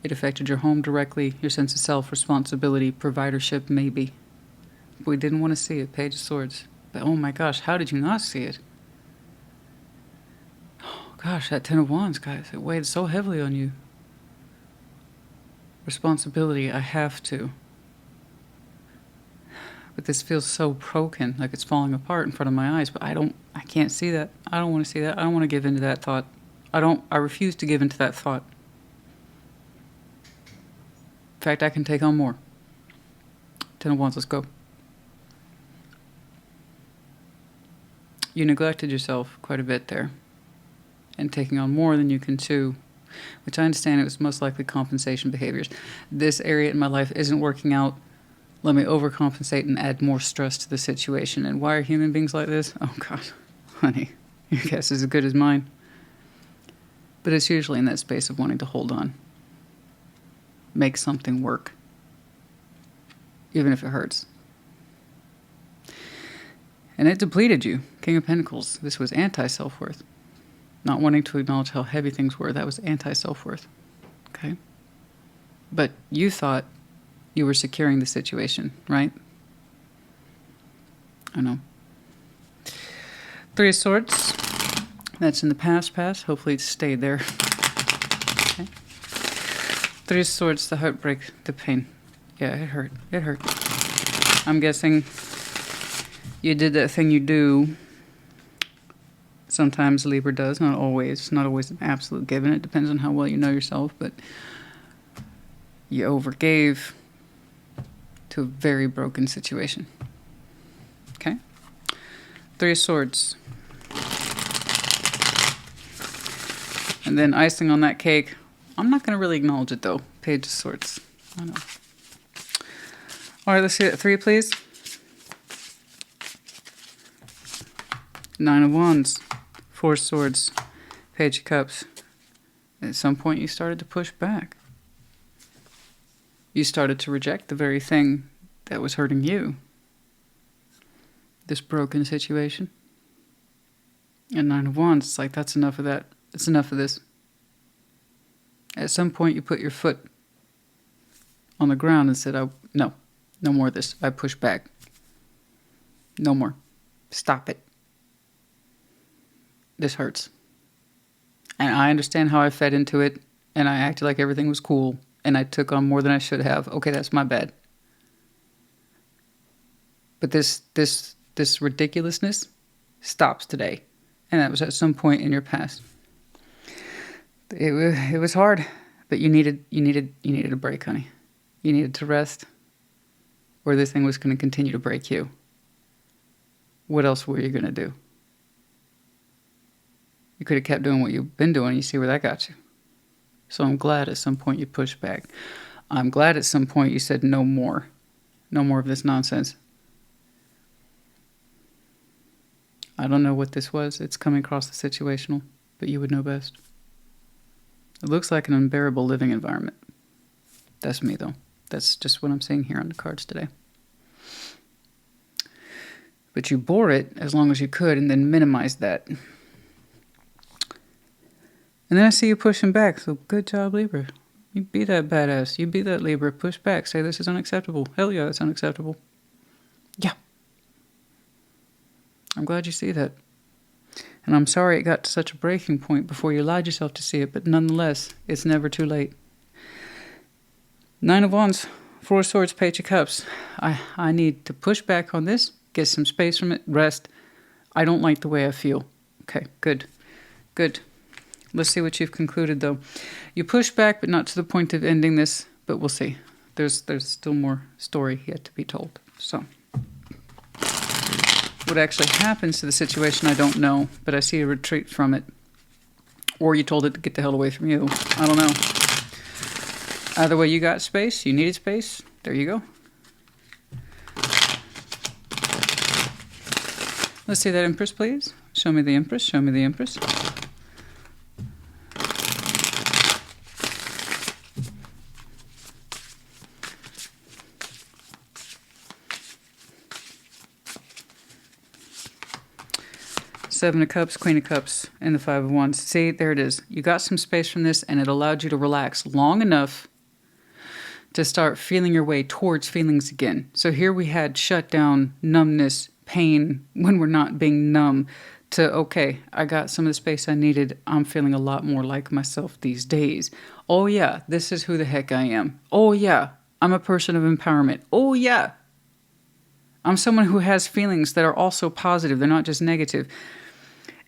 It affected your home directly, your sense of self, responsibility, providership, maybe. But we didn't want to see it. Page of Swords. But oh my gosh, how did you not see it? Oh gosh, that 10 of Wands, guys, it weighed so heavily on you. Responsibility, I have to. But this feels so broken, like it's falling apart in front of my eyes. But I can't see that. I don't want to see that. I don't want to give into that thought. I refuse to give into that thought. fact, I can take on more. 10 of Wands, let's go. You neglected yourself quite a bit there, and taking on more than you can chew, which I understand it was most likely compensation behaviors. This area in my life isn't working out. Let me overcompensate and add more stress to the situation. And why are human beings like this? Oh, God, honey, your guess is as good as mine. But it's usually in that space of wanting to hold on. Make something work. Even if it hurts. And it depleted you. King of Pentacles. This was anti-self-worth. Not wanting to acknowledge how heavy things were. That was anti-self-worth. Okay? But you thought you were securing the situation, right? I know. 3 of Swords. That's in the past. Hopefully it stayed there. Okay. 3 of Swords, the heartbreak, the pain. Yeah, it hurt. It hurt. I'm guessing you did that thing you do. Sometimes Libra does, not always. Not always an absolute given. It depends on how well you know yourself, but you overgave to a very broken situation. Okay? 3 of Swords. And then icing on that cake. I'm not going to really acknowledge it, though. Page of Swords. I know. All right, let's see that 3, please. 9 of Wands. 4 Swords. Page of Cups. At some point, you started to push back. You started to reject the very thing that was hurting you. This broken situation. And 9 of Wands, it's like, that's enough of that. It's enough of this. At some point, you put your foot on the ground and said, no more of this. I push back. No more. Stop it. This hurts. And I understand how I fed into it, and I acted like everything was cool, and I took on more than I should have. Okay, that's my bad. But this ridiculousness stops today. And that was at some point in your past. It was hard, but you needed a break, honey. You needed to rest, or this thing was going to continue to break you. What else were you going to do? You could have kept doing what you've been doing. You see where that got you. So I'm glad at some point you pushed back. I'm glad at some point you said no more. No more of this nonsense. I don't know what this was. It's coming across the situational, but you would know best. It looks like an unbearable living environment. That's me, though. That's just what I'm seeing here on the cards today. But you bore it as long as you could and then minimized that. And then I see you pushing back. So good job, Libra. You be that badass. You be that Libra. Push back. Say this is unacceptable. Hell yeah, that's unacceptable. Yeah. I'm glad you see that. And I'm sorry it got to such a breaking point before you allowed yourself to see it, but nonetheless, it's never too late. 9 of Wands, 4 Swords, Page of Cups. I need to push back on this, get some space from it, rest. I don't like the way I feel. Okay, good. Good. Let's see what you've concluded, though. You push back, but not to the point of ending this, but we'll see. There's still more story yet to be told. So what actually happens to the situation, I don't know, but I see a retreat from it. Or you told it to get the hell away from you. I don't know. Either way, you got space. You needed space. There you go. Let's see that Empress, please. Show me the Empress. Show me the Empress. Seven of Cups, Queen of Cups, and the Five of Wands. See, there it is. You got some space from this, and it allowed you to relax long enough to start feeling your way towards feelings again. So here we had shutdown, numbness, pain, when we're not being numb, to, okay, I got some of the space I needed. I'm feeling a lot more like myself these days. Oh, yeah, this is who the heck I am. Oh, yeah, I'm a person of empowerment. Oh, yeah, I'm someone who has feelings that are also positive. They're not just negative.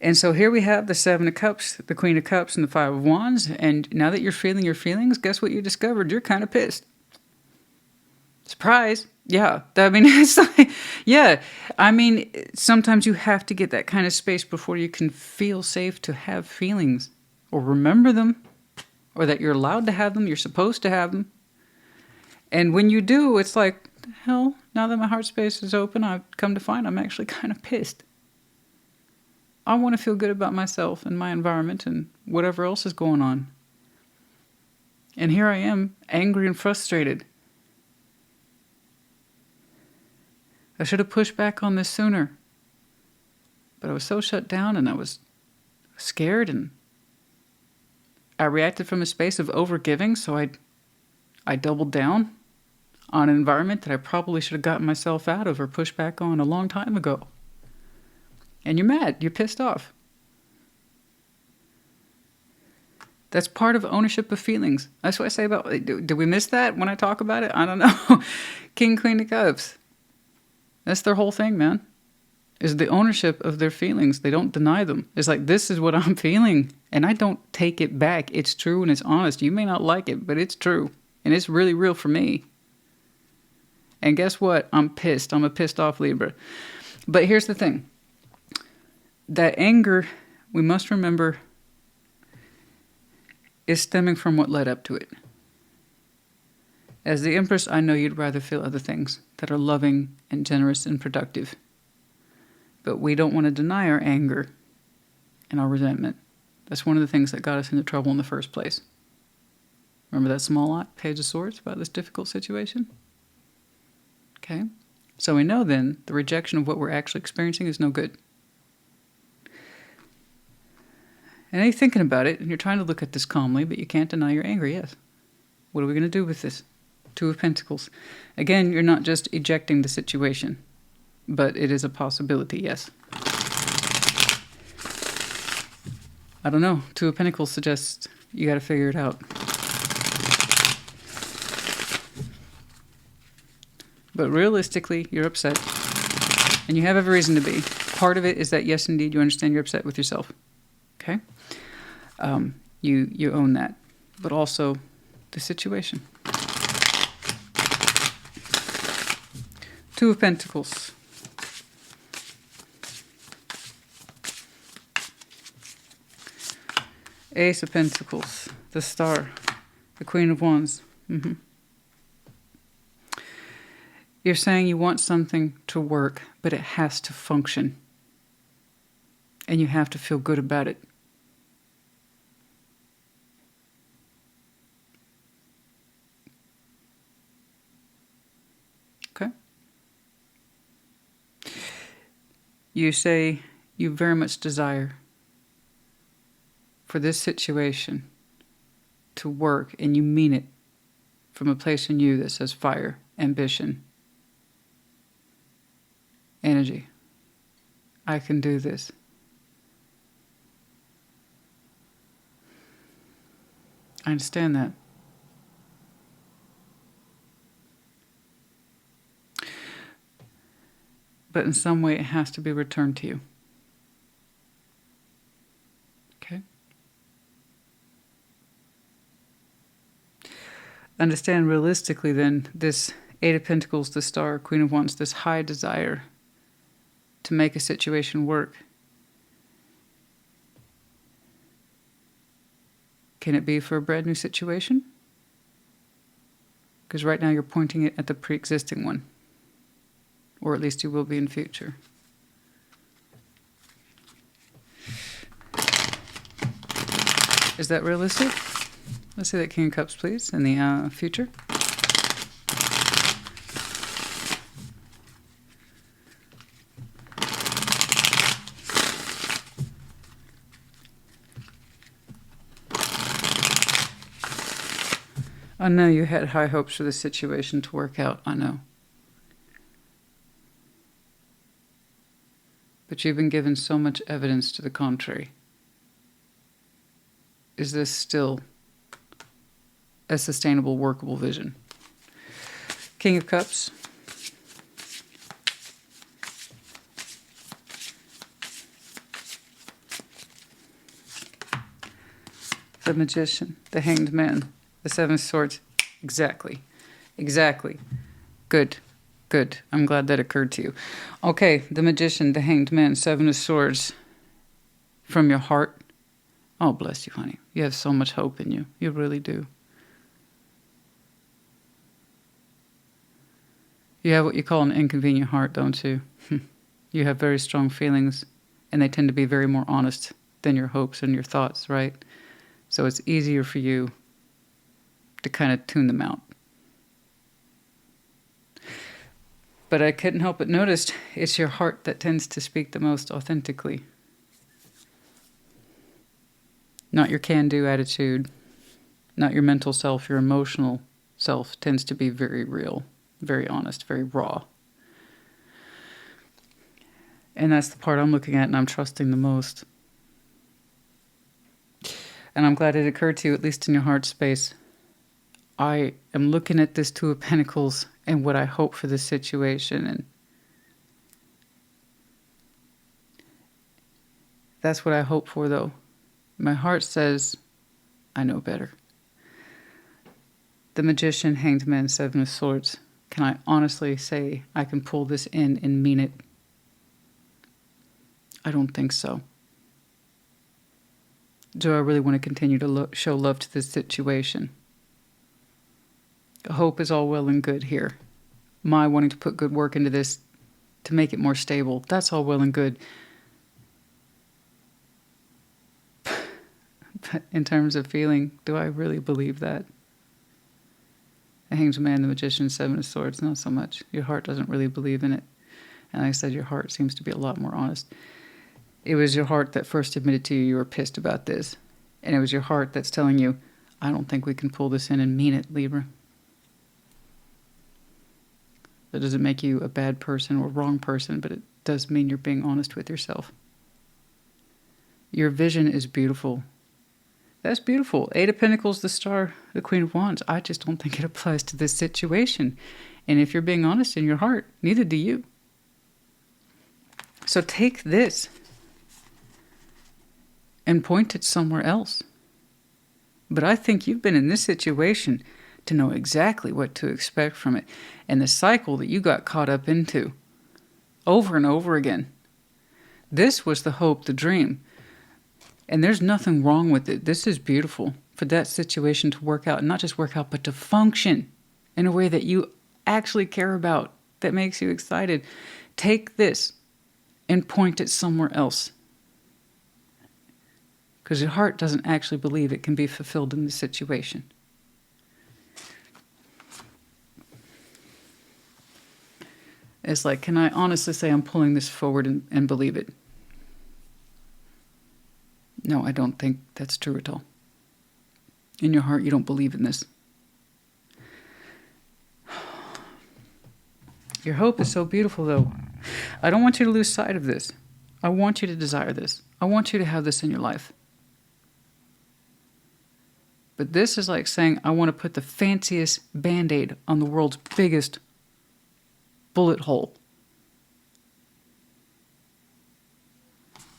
And so here we have the Seven of Cups, the Queen of Cups, and the Five of Wands. And now that you're feeling your feelings, guess what you discovered? You're kind of pissed. Surprise. Yeah. I mean, it's like, yeah. I mean, sometimes you have to get that kind of space before you can feel safe to have feelings or remember them, or that you're allowed to have them. You're supposed to have them. And when you do, it's like, hell, now that my heart space is open, I've come to find I'm actually kind of pissed. I want to feel good about myself and my environment and whatever else is going on. And here I am, angry and frustrated. I should have pushed back on this sooner. But I was so shut down and I was scared, and I reacted from a space of overgiving, so I doubled down on an environment that I probably should have gotten myself out of or pushed back on a long time ago. And you're mad. You're pissed off. That's part of ownership of feelings. That's what I say about... Do we miss that when I talk about it? I don't know. King, Queen of Cups. That's their whole thing, man. Is the ownership of their feelings. They don't deny them. It's like, this is what I'm feeling. And I don't take it back. It's true and it's honest. You may not like it, but it's true. And it's really real for me. And guess what? I'm pissed. I'm a pissed off Libra. But here's the thing. That anger, we must remember, is stemming from what led up to it. As the Empress, I know you'd rather feel other things that are loving and generous and productive. But we don't want to deny our anger and our resentment. That's one of the things that got us into trouble in the first place. Remember that small lot, Page of Swords, about this difficult situation? Okay? So we know then the rejection of what we're actually experiencing is no good. And you're thinking about it, and you're trying to look at this calmly, but you can't deny you're angry, yes. What are we going to do with this? Two of Pentacles. Again, you're not just ejecting the situation, but it is a possibility, yes. I don't know. Two of Pentacles suggests you got to figure it out. But realistically, you're upset. And you have every reason to be. Part of it is that, yes, indeed, you understand you're upset with yourself. Okay? You own that. But also the situation. Two of Pentacles. Ace of Pentacles. The Star. The Queen of Wands. You're saying you want something to work, but it has to function. And you have to feel good about it. Okay? You say you very much desire for this situation to work, and you mean it from a place in you that says fire, ambition, energy. I can do this. I understand that. But in some way it has to be returned to you. Okay? Understand realistically then, this Eight of Pentacles, the Star, Queen of Wands, this high desire to make a situation work. Can it be for a brand new situation? Because right now you're pointing it at the pre-existing one. Or at least you will be in future. Is that realistic? Let's see that King of Cups, please, in the future. I know you had high hopes for this situation to work out, I know. But you've been given so much evidence to the contrary. Is this still a sustainable, workable vision? King of Cups. The Magician, the Hanged Man, the Seven of Swords. Exactly. Exactly. Good. Good. I'm glad that occurred to you. Okay, the Magician, the Hanged Man, Seven of Swords. From your heart. Oh, bless you, honey. You have so much hope in you. You really do. You have what you call an inconvenient heart, don't you? You have very strong feelings, and they tend to be very more honest than your hopes and your thoughts, right? So it's easier for you to kind of tune them out. But I couldn't help but notice it's your heart that tends to speak the most authentically. Not your can-do attitude, not your mental self, your emotional self tends to be very real, very honest, very raw. And that's the part I'm looking at and I'm trusting the most. And I'm glad it occurred to you, at least in your heart space. I am looking at this Two of Pentacles and what I hope for this situation. And that's what I hope for, though. My heart says, I know better. The Magician, Hanged Man, Seven of Swords. Can I honestly say I can pull this in and mean it? I don't think so. Do I really want to continue to show love to this situation? Hope is all well and good here. My wanting to put good work into this to make it more stable, that's all well and good. But in terms of feeling, do I really believe that? The Hanged Man, the Magician, Seven of Swords, not so much. Your heart doesn't really believe in it. And like I said, your heart seems to be a lot more honest. It was your heart that first admitted to you you were pissed about this. And it was your heart that's telling you, I don't think we can pull this in and mean it, Libra. That doesn't make you a bad person or wrong person, but it does mean you're being honest with yourself. Your vision is beautiful. That's beautiful. Eight of Pentacles, the Star, the Queen of Wands. I just don't think it applies to this situation. And if you're being honest in your heart, neither do you. So take this and point it somewhere else. But I think you've been in this situation to know exactly what to expect from it. And the cycle that you got caught up into over and over again. This was the hope, the dream. And there's nothing wrong with it. This is beautiful for that situation to work out. And not just work out, but to function in a way that you actually care about, that makes you excited. Take this and point it somewhere else. Because your heart doesn't actually believe it can be fulfilled in this situation. It's like, can I honestly say I'm pulling this forward and believe it? No, I don't think that's true at all. In your heart, you don't believe in this. Your hope is so beautiful, though. I don't want you to lose sight of this. I want you to desire this. I want you to have this in your life. But this is like saying, I want to put the fanciest Band-Aid on the world's biggest bullet hole.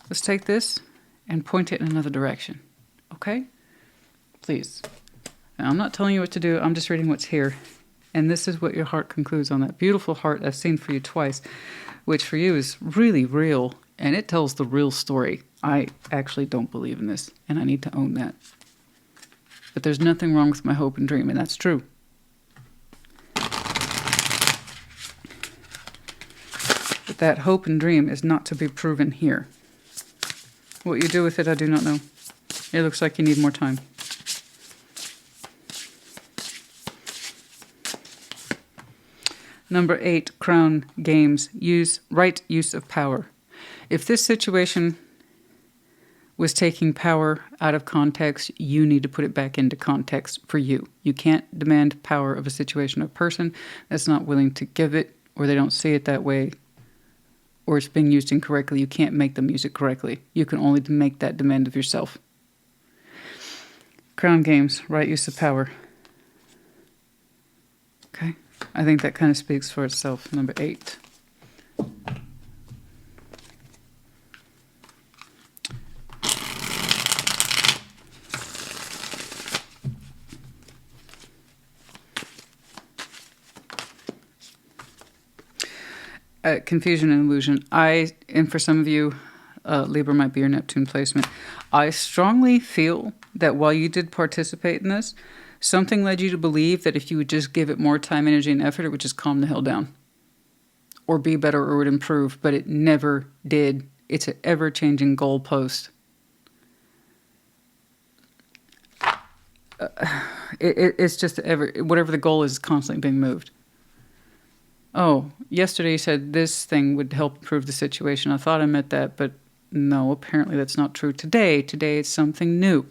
Let's take this and point it in another direction. Okay? Please. Now, I'm not telling you what to do. I'm just reading what's here. And this is what your heart concludes on that beautiful heart I've seen for you twice, which for you is really real, and it tells the real story. I actually don't believe in this, and I need to own that. But there's nothing wrong with my hope and dream, and that's true. But that hope and dream is not to be proven here. What you do with it, I do not know. It looks like you need more time. Number 8, Crown Games. Right use of power. If this situation was taking power out of context, you need to put it back into context for you. You can't demand power of a situation or person that's not willing to give it, or they don't see it that way, or it's being used incorrectly. You can't make them use it correctly. You can only make that demand of yourself. Crown Games, right use of power. Okay, I think that kind of speaks for itself. Number 8. confusion and illusion. And for some of you, Libra might be your Neptune placement. I strongly feel that while you did participate in this, something led you to believe that if you would just give it more time, energy, and effort, it would just calm the hell down. Or be better, or would improve. But it never did. It's an ever-changing goalpost. It's just whatever the goal is constantly being moved. Oh, yesterday you said this thing would help improve the situation. I thought I meant that, but no, apparently that's not true. Today it's something new.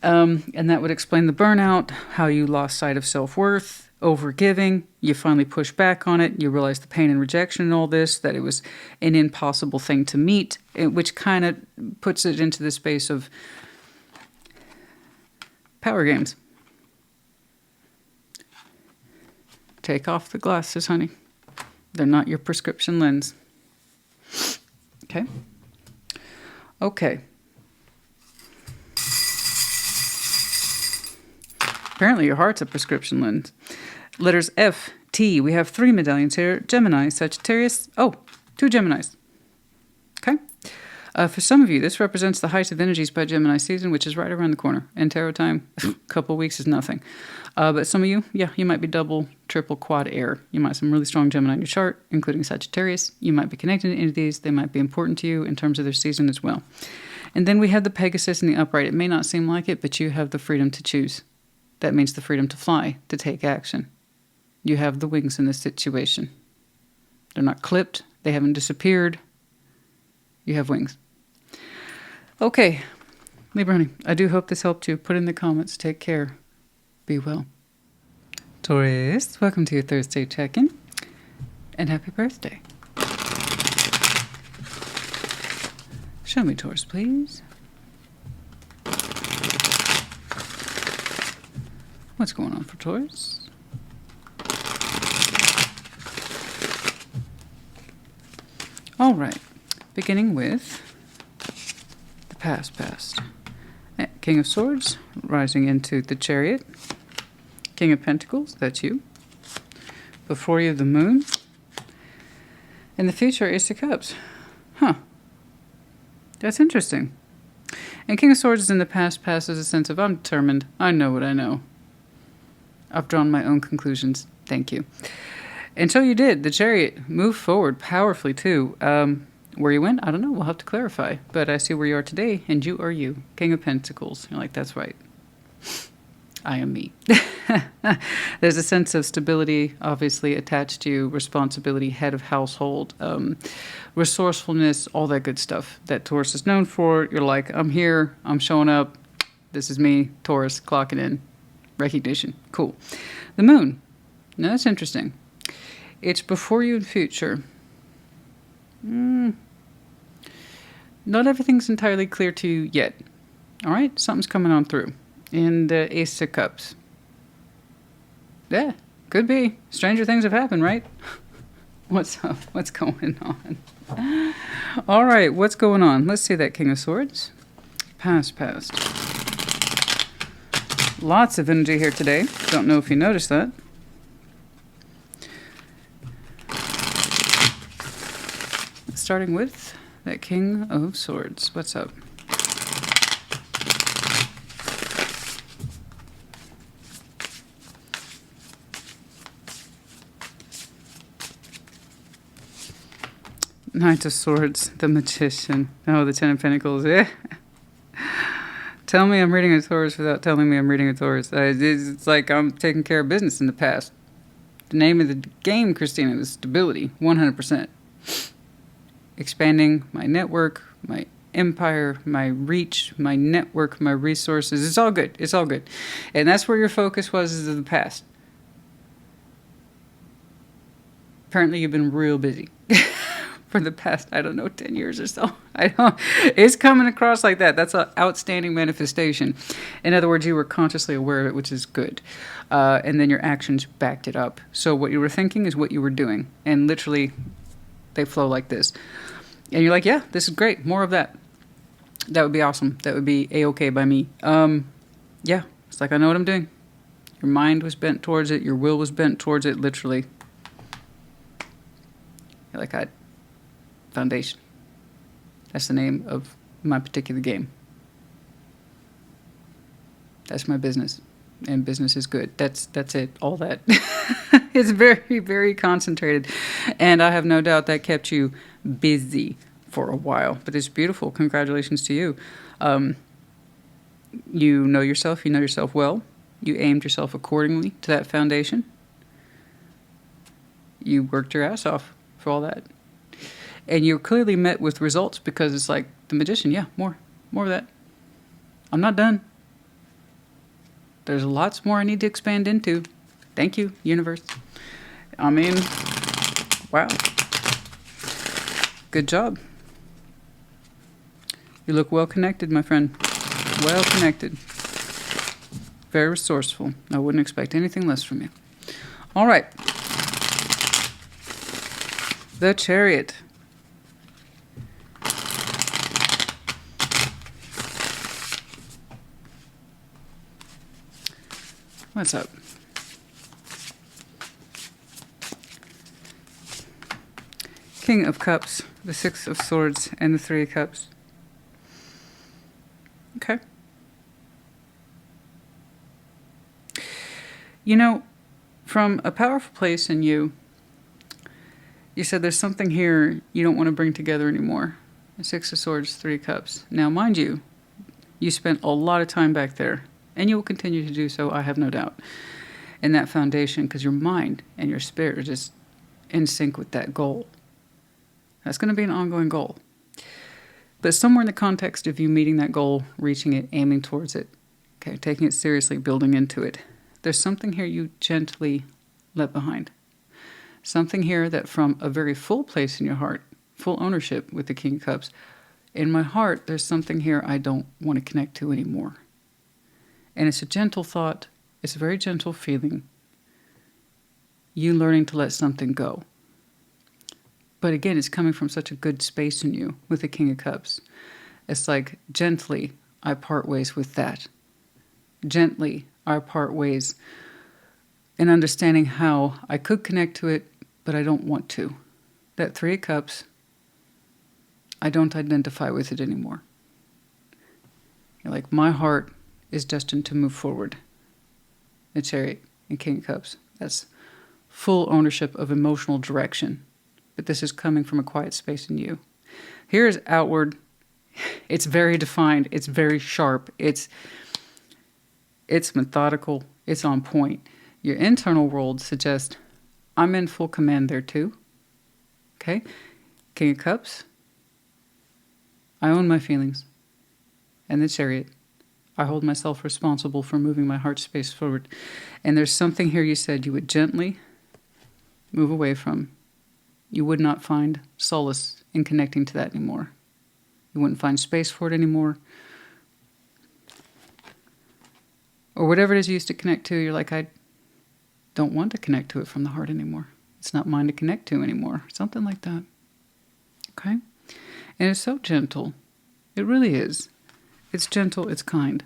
And that would explain the burnout, how you lost sight of self-worth, overgiving. You finally push back on it. You realize the pain and rejection and all this, that it was an impossible thing to meet, which kind of puts it into the space of power games. Take off the glasses, honey. They're not your prescription lens. Okay? Okay. Apparently your heart's a prescription lens. Letters F, T. We have 3 medallions here. Gemini, Sagittarius. Oh, 2 Geminis. Okay? For some of you, this represents the height of energies by Gemini season, which is right around the corner. And tarot time, a couple weeks is nothing. But some of you, yeah, you might be double, triple, quad air. You might have some really strong Gemini in your chart, including Sagittarius. You might be connected to any of these. They might be important to you in terms of their season as well. And then we have the Pegasus and the upright. It may not seem like it, but you have the freedom to choose. That means the freedom to fly, to take action. You have the wings in this situation. They're not clipped. They haven't disappeared. You have wings. Okay, Libra honey, I do hope this helped you. Put in the comments. Take care. Be well. Taurus, welcome to your Thursday check-in. And happy birthday. Show me Taurus, please. What's going on for Taurus? All right, beginning with the past. King of Swords, rising into the Chariot. King of Pentacles, that's you. Before you, the Moon. And the future, Ace of Cups. Huh. That's interesting. And King of Swords is in the past. Past is a sense of, I'm determined. I know what I know. I've drawn my own conclusions. Thank you. And so you did. The Chariot moved forward powerfully, too. Where you went, I don't know. We'll have to clarify. But I see where you are today, and you are you. King of Pentacles. You're like, that's right. I am me. There's a sense of stability, obviously, attached to you. Responsibility, head of household. Resourcefulness, all that good stuff that Taurus is known for. You're like, I'm here. I'm showing up. This is me, Taurus, clocking in. Recognition. Cool. The Moon. Now, that's interesting. It's before you in future. Not everything's entirely clear to you yet. All right? Something's coming on through. And the Ace of Cups. Yeah, could be. Stranger things have happened, right? What's up? What's going on? All right, what's going on? Let's see that King of Swords. Past. Lots of energy here today. Don't know if you noticed that. Starting with that King of Swords. What's up? Knight of Swords, the Magician. Oh, the Ten of Pentacles. Yeah. Tell me I'm reading a Taurus without telling me I'm reading a Taurus. It's like I'm taking care of business in the past. The name of the game, Christina, is stability. 100%. Expanding my network, my empire, my reach, my network, my resources. It's all good. It's all good. And that's where your focus was, is in the past. Apparently you've been real busy. For the past, I don't know, 10 years or so. It's coming across like that. That's an outstanding manifestation. In other words, you were consciously aware of it, which is good. And then your actions backed it up. So what you were thinking is what you were doing. And literally, they flow like this. And you're like, yeah, this is great. More of that. That would be awesome. That would be A-okay by me. Yeah, it's like I know what I'm doing. Your mind was bent towards it. Your will was bent towards it, literally. You're like, foundation. That's the name of my particular game. That's my business. And business is good. That's it. All that. It's very, very concentrated. And I have no doubt that kept you busy for a while. But it's beautiful. Congratulations to you. You know yourself. You know yourself well. You aimed yourself accordingly to that foundation. You worked your ass off for all that. And you're clearly met with results because it's like the magician. Yeah, more of that. I'm not done. There's lots more I need to expand into. Thank you, universe. I mean, wow. Good job. You look well connected, my friend. Well connected. Very resourceful. I wouldn't expect anything less from you. All right. The Chariot. What's up? King of Cups, the Six of Swords, and the Three of Cups. Okay. You know, from a powerful place in you, you said there's something here you don't want to bring together anymore. The Six of Swords, Three of Cups. Now, mind you, you spent a lot of time back there, and you will continue to do so, I have no doubt, in that foundation, because your mind and your spirit are just in sync with that goal. That's going to be an ongoing goal. But somewhere in the context of you meeting that goal, reaching it, aiming towards it, okay, taking it seriously, building into it, there's something here you gently left behind. Something here that from a very full place in your heart, full ownership with the King of Cups, in my heart, there's something here I don't want to connect to anymore. And it's a gentle thought. It's a very gentle feeling. You learning to let something go. But again, it's coming from such a good space in you with the King of Cups. It's like, gently, I part ways with that. Gently, I part ways in understanding how I could connect to it, but I don't want to. That Three of Cups, I don't identify with it anymore. You're like, my heart is destined to move forward. The Chariot and King of Cups. That's full ownership of emotional direction. But this is coming from a quiet space in you. Here is outward. It's very defined. It's very sharp. It's methodical. It's on point. Your internal world suggests I'm in full command there too. Okay? King of Cups. I own my feelings. And the Chariot. I hold myself responsible for moving my heart space forward. And there's something here you said you would gently move away from. You would not find solace in connecting to that anymore. You wouldn't find space for it anymore. Or whatever it is you used to connect to, you're like, I don't want to connect to it from the heart anymore. It's not mine to connect to anymore. Something like that. Okay? And it's so gentle. It really is. It's gentle, it's kind.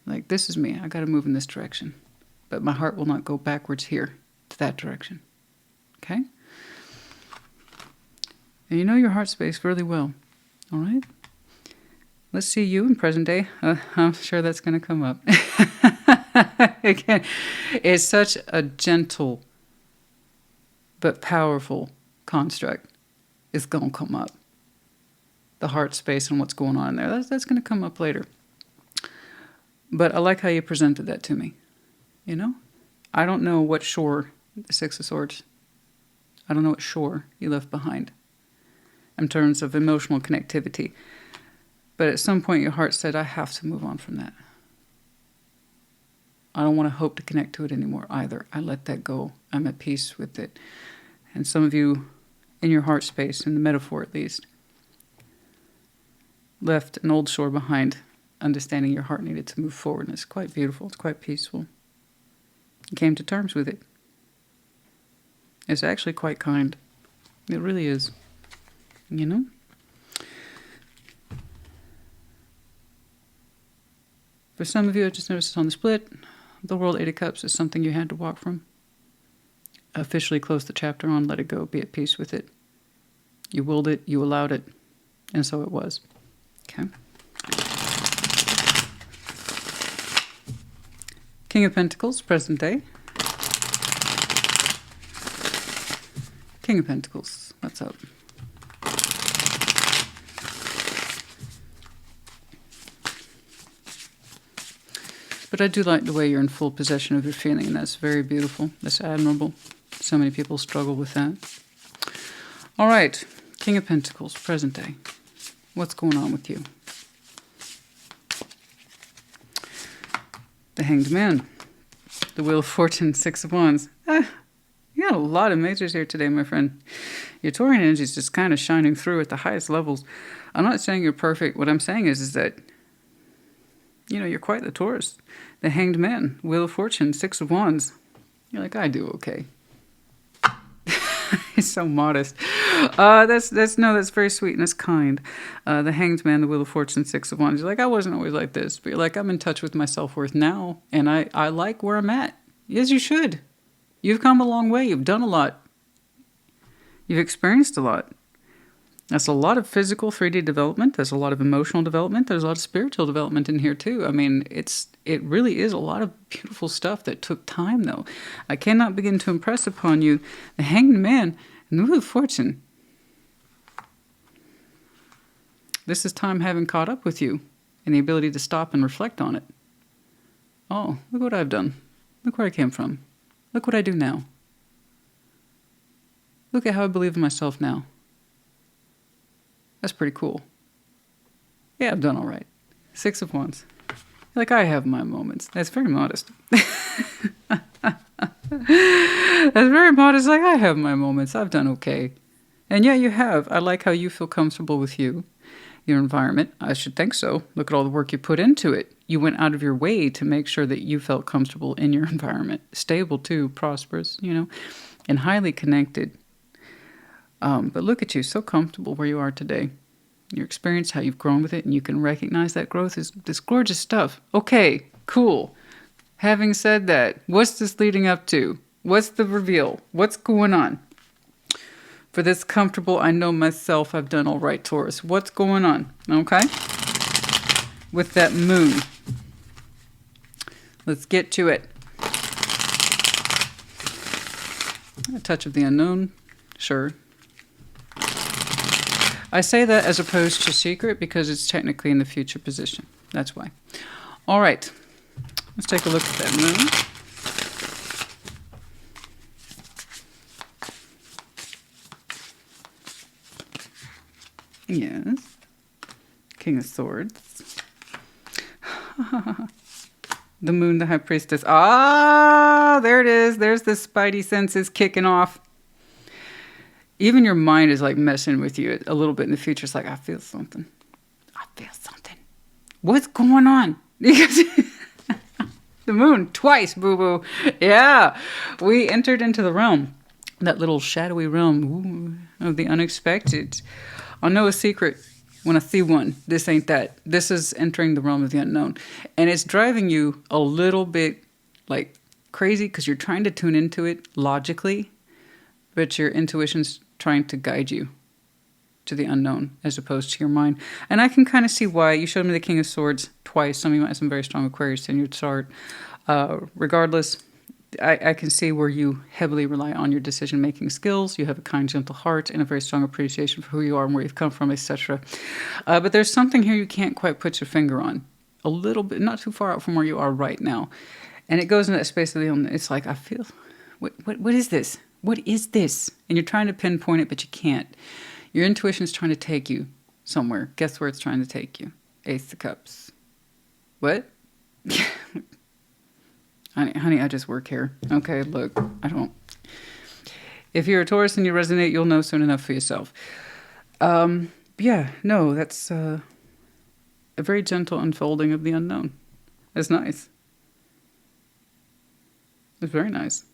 Like, this is me. I got to move in this direction. But my heart will not go backwards here to that direction. Okay? And you know your heart space really well. All right? Let's see you in present day. I'm sure that's going to come up. Again, it's such a gentle but powerful construct. It's going to come up. The heart space and what's going on in there. That's going to come up later. But I like how you presented that to me. You know? I don't know what shore, the Six of Swords, I don't know what shore you left behind in terms of emotional connectivity. But at some point your heart said, I have to move on from that. I don't want to hope to connect to it anymore either. I let that go. I'm at peace with it. And some of you, in your heart space, in the metaphor at least, left an old shore behind, understanding your heart needed to move forward. And it's quite beautiful. It's quite peaceful. You came to terms with it. It's actually quite kind. It really is. You know? For some of you, I just noticed on the split, the World Eight of Cups is something you had to walk from. officially close the chapter on, let it go, be at peace with it. You willed it, you allowed it, and so it was. Okay. King of Pentacles, present day. King of Pentacles, what's up? But I do like the way you're in full possession of your feeling, and that's very beautiful. That's admirable. So many people struggle with that. All right, King of Pentacles, present day. What's going on with you? The Hanged Man. The Wheel of Fortune, Six of Wands. You got a lot of majors here today, my friend. Your Taurian energy is just kind of shining through at the highest levels. I'm not saying you're perfect. What I'm saying is that, you know, you're quite the Taurus. The Hanged Man, Wheel of Fortune, Six of Wands. You're like, I do okay. He's so modest. That's very sweet and that's kind. The Hanged Man, the Wheel of Fortune, Six of Wands. You're like, I wasn't always like this. But you're like, I'm in touch with my self-worth now. And I like where I'm at. Yes, you should. You've come a long way. You've done a lot. You've experienced a lot. That's a lot of physical 3D development. There's a lot of emotional development. There's a lot of spiritual development in here too. I mean, it really is a lot of beautiful stuff that took time though. I cannot begin to impress upon you the Hanged Man and the Wheel of Fortune. This is time having caught up with you and the ability to stop and reflect on it. Oh, look what I've done. Look where I came from. Look what I do now. Look at how I believe in myself now. That's pretty cool. Yeah, I've done all right. Six of Wands. Like, I have my moments. That's very modest. That's very modest. Like, I have my moments. I've done okay. And yeah, you have. I like how you feel comfortable with you, your environment. I should think so. Look at all the work you put into it. You went out of your way to make sure that you felt comfortable in your environment. Stable too, prosperous, you know, and highly connected. But look at you, so comfortable where you are today. Your experience, how you've grown with it, and you can recognize that growth is this gorgeous stuff. Okay, cool. Having said that, what's this leading up to? What's the reveal? What's going on? For this comfortable, I know myself, I've done all right, Taurus. What's going on? Okay? With that moon. Let's get to it. A touch of the unknown. Sure. I say that as opposed to secret because it's technically in the future position. That's why. All right. Let's take a look at that moon. Yes. King of Swords. The moon, the high priestess. Ah, there it is. There's the spidey senses kicking off. Even your mind is like messing with you a little bit in the future. It's like, I feel something. I feel something. What's going on? The moon, twice, boo-boo. Yeah. We entered into the realm, that little shadowy realm of the unexpected. I'll know a secret when I see one. This ain't that. This is entering the realm of the unknown. And it's driving you a little bit like crazy because you're trying to tune into it logically, but your intuition's trying to guide you to the unknown as opposed to your mind. And I can kind of see why. You showed me the King of Swords twice. Some of you might have some very strong Aquarius in your chart. Regardless, I can see where you heavily rely on your decision-making skills. You have a kind, gentle heart and a very strong appreciation for who you are and where you've come from, etc. But there's something here you can't quite put your finger on. A little bit, not too far out from where you are right now. And it goes into that space of the unknown. It's like, I feel, what is this? What is this? And you're trying to pinpoint it, but you can't. Your intuition is trying to take you somewhere. Guess where it's trying to take you? Ace of Cups. What? Honey, I just work here. Okay, look, I don't. If you're a Taurus and you resonate, you'll know soon enough for yourself. Yeah, no, that's a very gentle unfolding of the unknown. It's nice. It's very nice.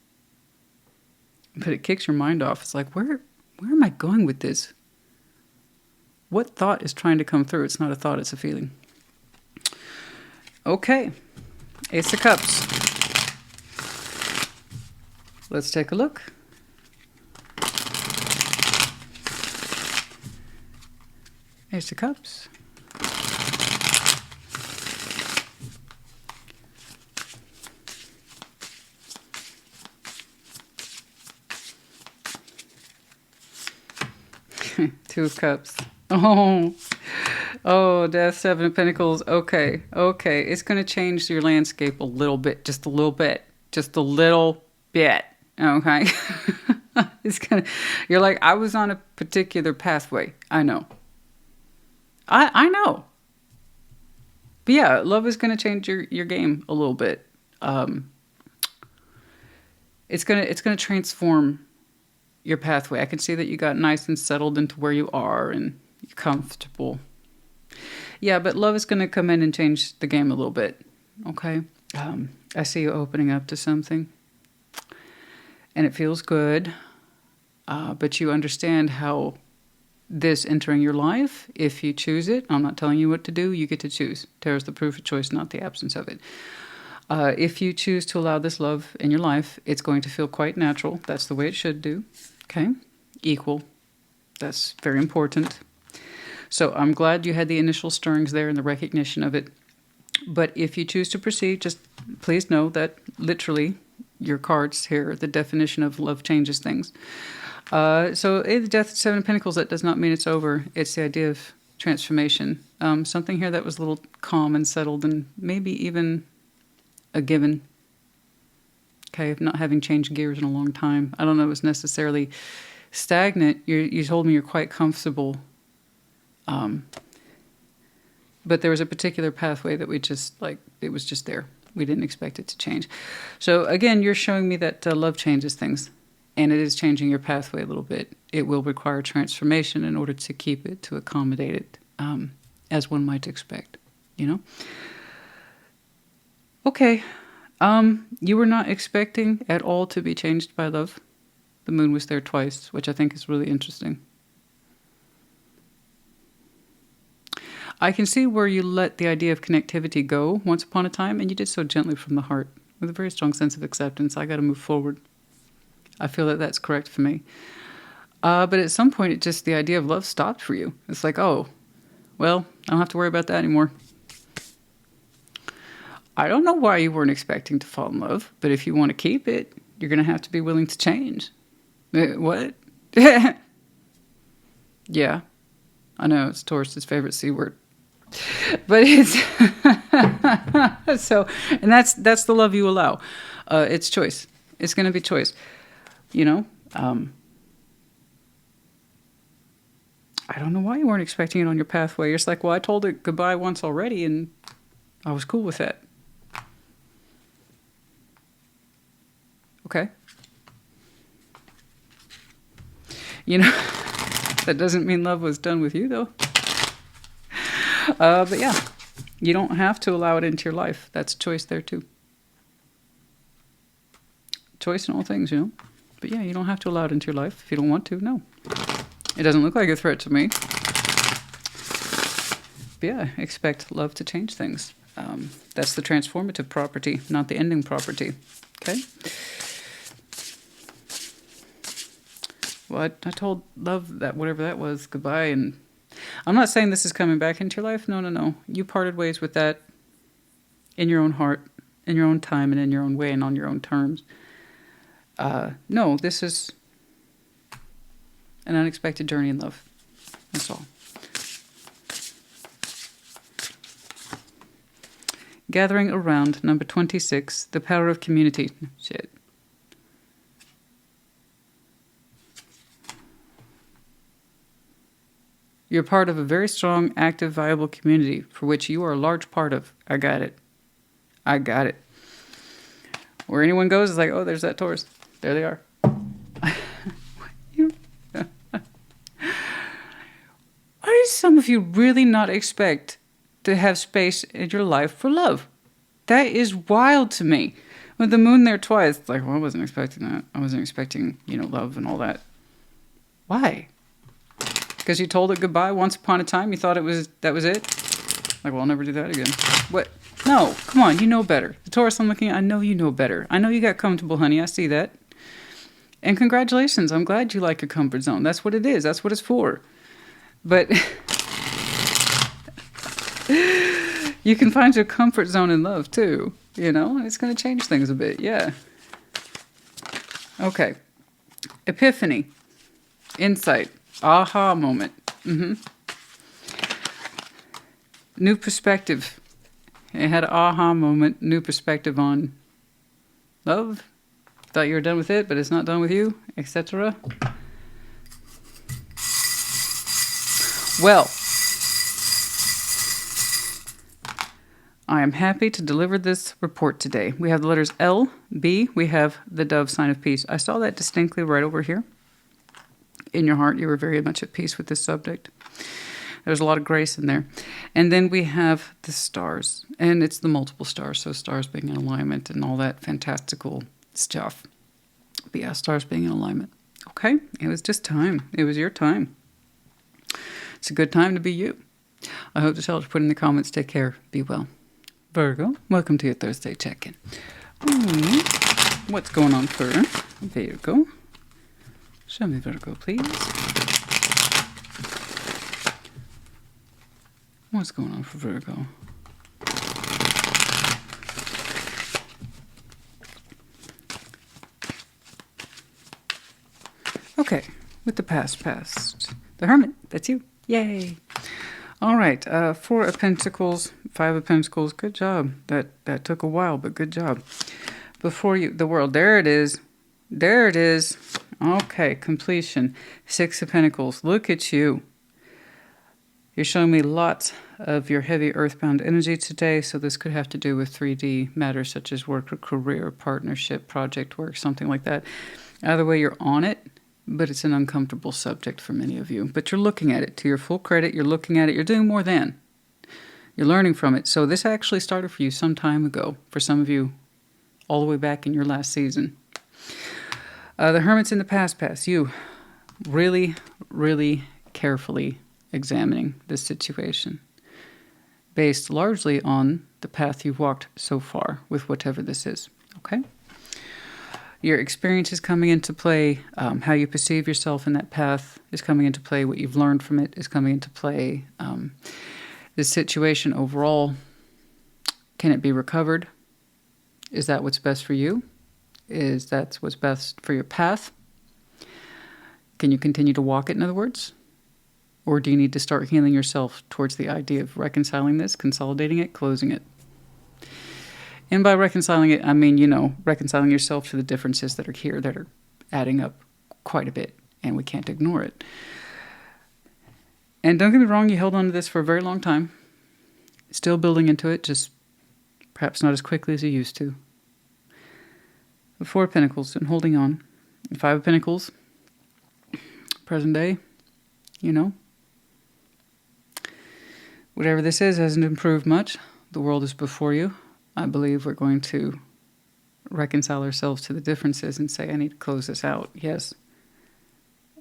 But it kicks your mind off. It's like, where am I going with this? What thought is trying to come through? It's not a thought, it's a feeling. Okay. Ace of Cups. Let's take a look Ace of Cups. Two of Cups. Oh, Death, Seven of Pentacles. Okay, okay. It's going to change your landscape a little bit, just a little bit, just a little bit. Okay. It's gonna. You're like, I was on a particular pathway. I know. I know. But yeah, love is going to change your game a little bit. It's gonna transform your pathway. I can see that you got nice and settled into where you are and you're comfortable. Yeah, but love is going to come in and change the game a little bit. Okay? I see you opening up to something. And it feels good. But you understand how this entering your life, if you choose it, I'm not telling you what to do, you get to choose. Tarot's the proof of choice, not the absence of it. If you choose to allow this love in your life, it's going to feel quite natural. That's the way it should do. Okay? Equal. That's very important. So I'm glad you had the initial stirrings there and the recognition of it. But if you choose to proceed, just please know that literally your cards here, the definition of love changes things. So the Death, Seven of Pentacles, that does not mean it's over. It's the idea of transformation. Something here that was a little calm and settled and maybe even a given. Okay, of not having changed gears in a long time. I don't know if it's necessarily stagnant. You told me you're quite comfortable. But there was a particular pathway that we just, like, it was just there. We didn't expect it to change. So again, you're showing me that love changes things. And it is changing your pathway a little bit. It will require transformation in order to keep it, to accommodate it, as one might expect, you know? Okay. You were not expecting at all to be changed by love. The moon was there twice, which I think is really interesting. I can see where you let the idea of connectivity go once upon a time, and you did so gently from the heart, with a very strong sense of acceptance. I got to move forward. I feel that that's correct for me. But at some point, it just, the idea of love stopped for you. It's like, oh, well, I don't have to worry about that anymore. I don't know why you weren't expecting to fall in love, but if you want to keep it, you're going to have to be willing to change. What? Yeah, I know, it's Taurus's favorite C word. But it's so, and that's the love you allow. It's choice. It's going to be choice. You know, I don't know why you weren't expecting it on your pathway. You're just like, well, I told it goodbye once already, and I was cool with that. Okay. You know, that doesn't mean love was done with you, though. But yeah, you don't have to allow it into your life. That's a choice there, too. Choice in all things, you know. But yeah, you don't have to allow it into your life if you don't want to. No. It doesn't look like a threat to me. But yeah, expect love to change things. That's the transformative property, not the ending property. Okay? Well, I told love that whatever that was, goodbye. And I'm not saying this is coming back into your life. No, no, no. You parted ways with that in your own heart, in your own time, and in your own way, and on your own terms. No, this is an unexpected journey in love. That's all. Gathering around, number 26, the power of community. Shit. You're part of a very strong, active, viable community for which you are a large part of. I got it. I got it. Where anyone goes, it's like, oh, there's that Taurus. There they are. Why do some of you really not expect to have space in your life for love? That is wild to me. With the moon there twice, it's like, well, I wasn't expecting that. I wasn't expecting, you know, love and all that. Why? Because you told it goodbye once upon a time? You thought that was it? Like, well, I'll never do that again. What? No, come on, you know better. The Taurus I'm looking at, I know you know better. I know you got comfortable, honey. I see that. And congratulations. I'm glad you like your comfort zone. That's what it is. That's what it's for. But You can find your comfort zone in love too, you know? It's going to change things a bit, yeah. Okay. Epiphany. Insight. Aha moment. New perspective. I had an aha moment, new perspective on love. Thought you were done with it, but it's not done with you, etc. Well, I am happy to deliver this report today. We have the letters L, B, we have the dove sign of peace. I saw that distinctly right over here. In your heart, you were very much at peace with this subject. There's a lot of grace in there. And then we have the stars, and it's the multiple stars, so stars being in alignment and all that fantastical stuff. But yeah, stars being in alignment. Okay, it was just time. It was your time. It's a good time to be you. I hope to tell you to put in the comments. Take care. Be well. Virgo, welcome to your Thursday check-in. What's going on for Virgo? Show me Virgo, please. What's going on for Virgo? Okay, with the past. The Hermit, that's you. Yay. All right, 4 of Pentacles, 5 of Pentacles. Good job. That took a while, but good job. Before you, the World. There it is. There it is. Okay, completion. 6 of Pentacles. Look at you. You're showing me lots of your heavy earthbound energy today, so this could have to do with 3D matters such as work or career, partnership, project work, something like that. Either way, you're on it, but it's an uncomfortable subject for many of you. But you're looking at it. To your full credit, you're looking at it. You're doing more than. You're learning from it. So this actually started for you some time ago. For some of you, all the way back in your last season. The Hermit's in the past. You really, really carefully examining this situation based largely on the path you've walked so far with whatever this is. Okay? Your experience is coming into play. How you perceive yourself in that path is coming into play. What you've learned from it is coming into play. This situation overall, can it be recovered? Is that what's best for you? Is that what's best for your path? Can you continue to walk it, in other words? Or do you need to start healing yourself towards the idea of reconciling this, consolidating it, closing it? And by reconciling it, I mean, you know, reconciling yourself to the differences that are here that are adding up quite a bit, and we can't ignore it. And don't get me wrong, you held on to this for a very long time. Still building into it, just perhaps not as quickly as you used to. The 4 of Pentacles and holding on. 5 of Pentacles, present day, you know. Whatever this is hasn't improved much. The world is before you. I believe we're going to reconcile ourselves to the differences and say, I need to close this out. Yes.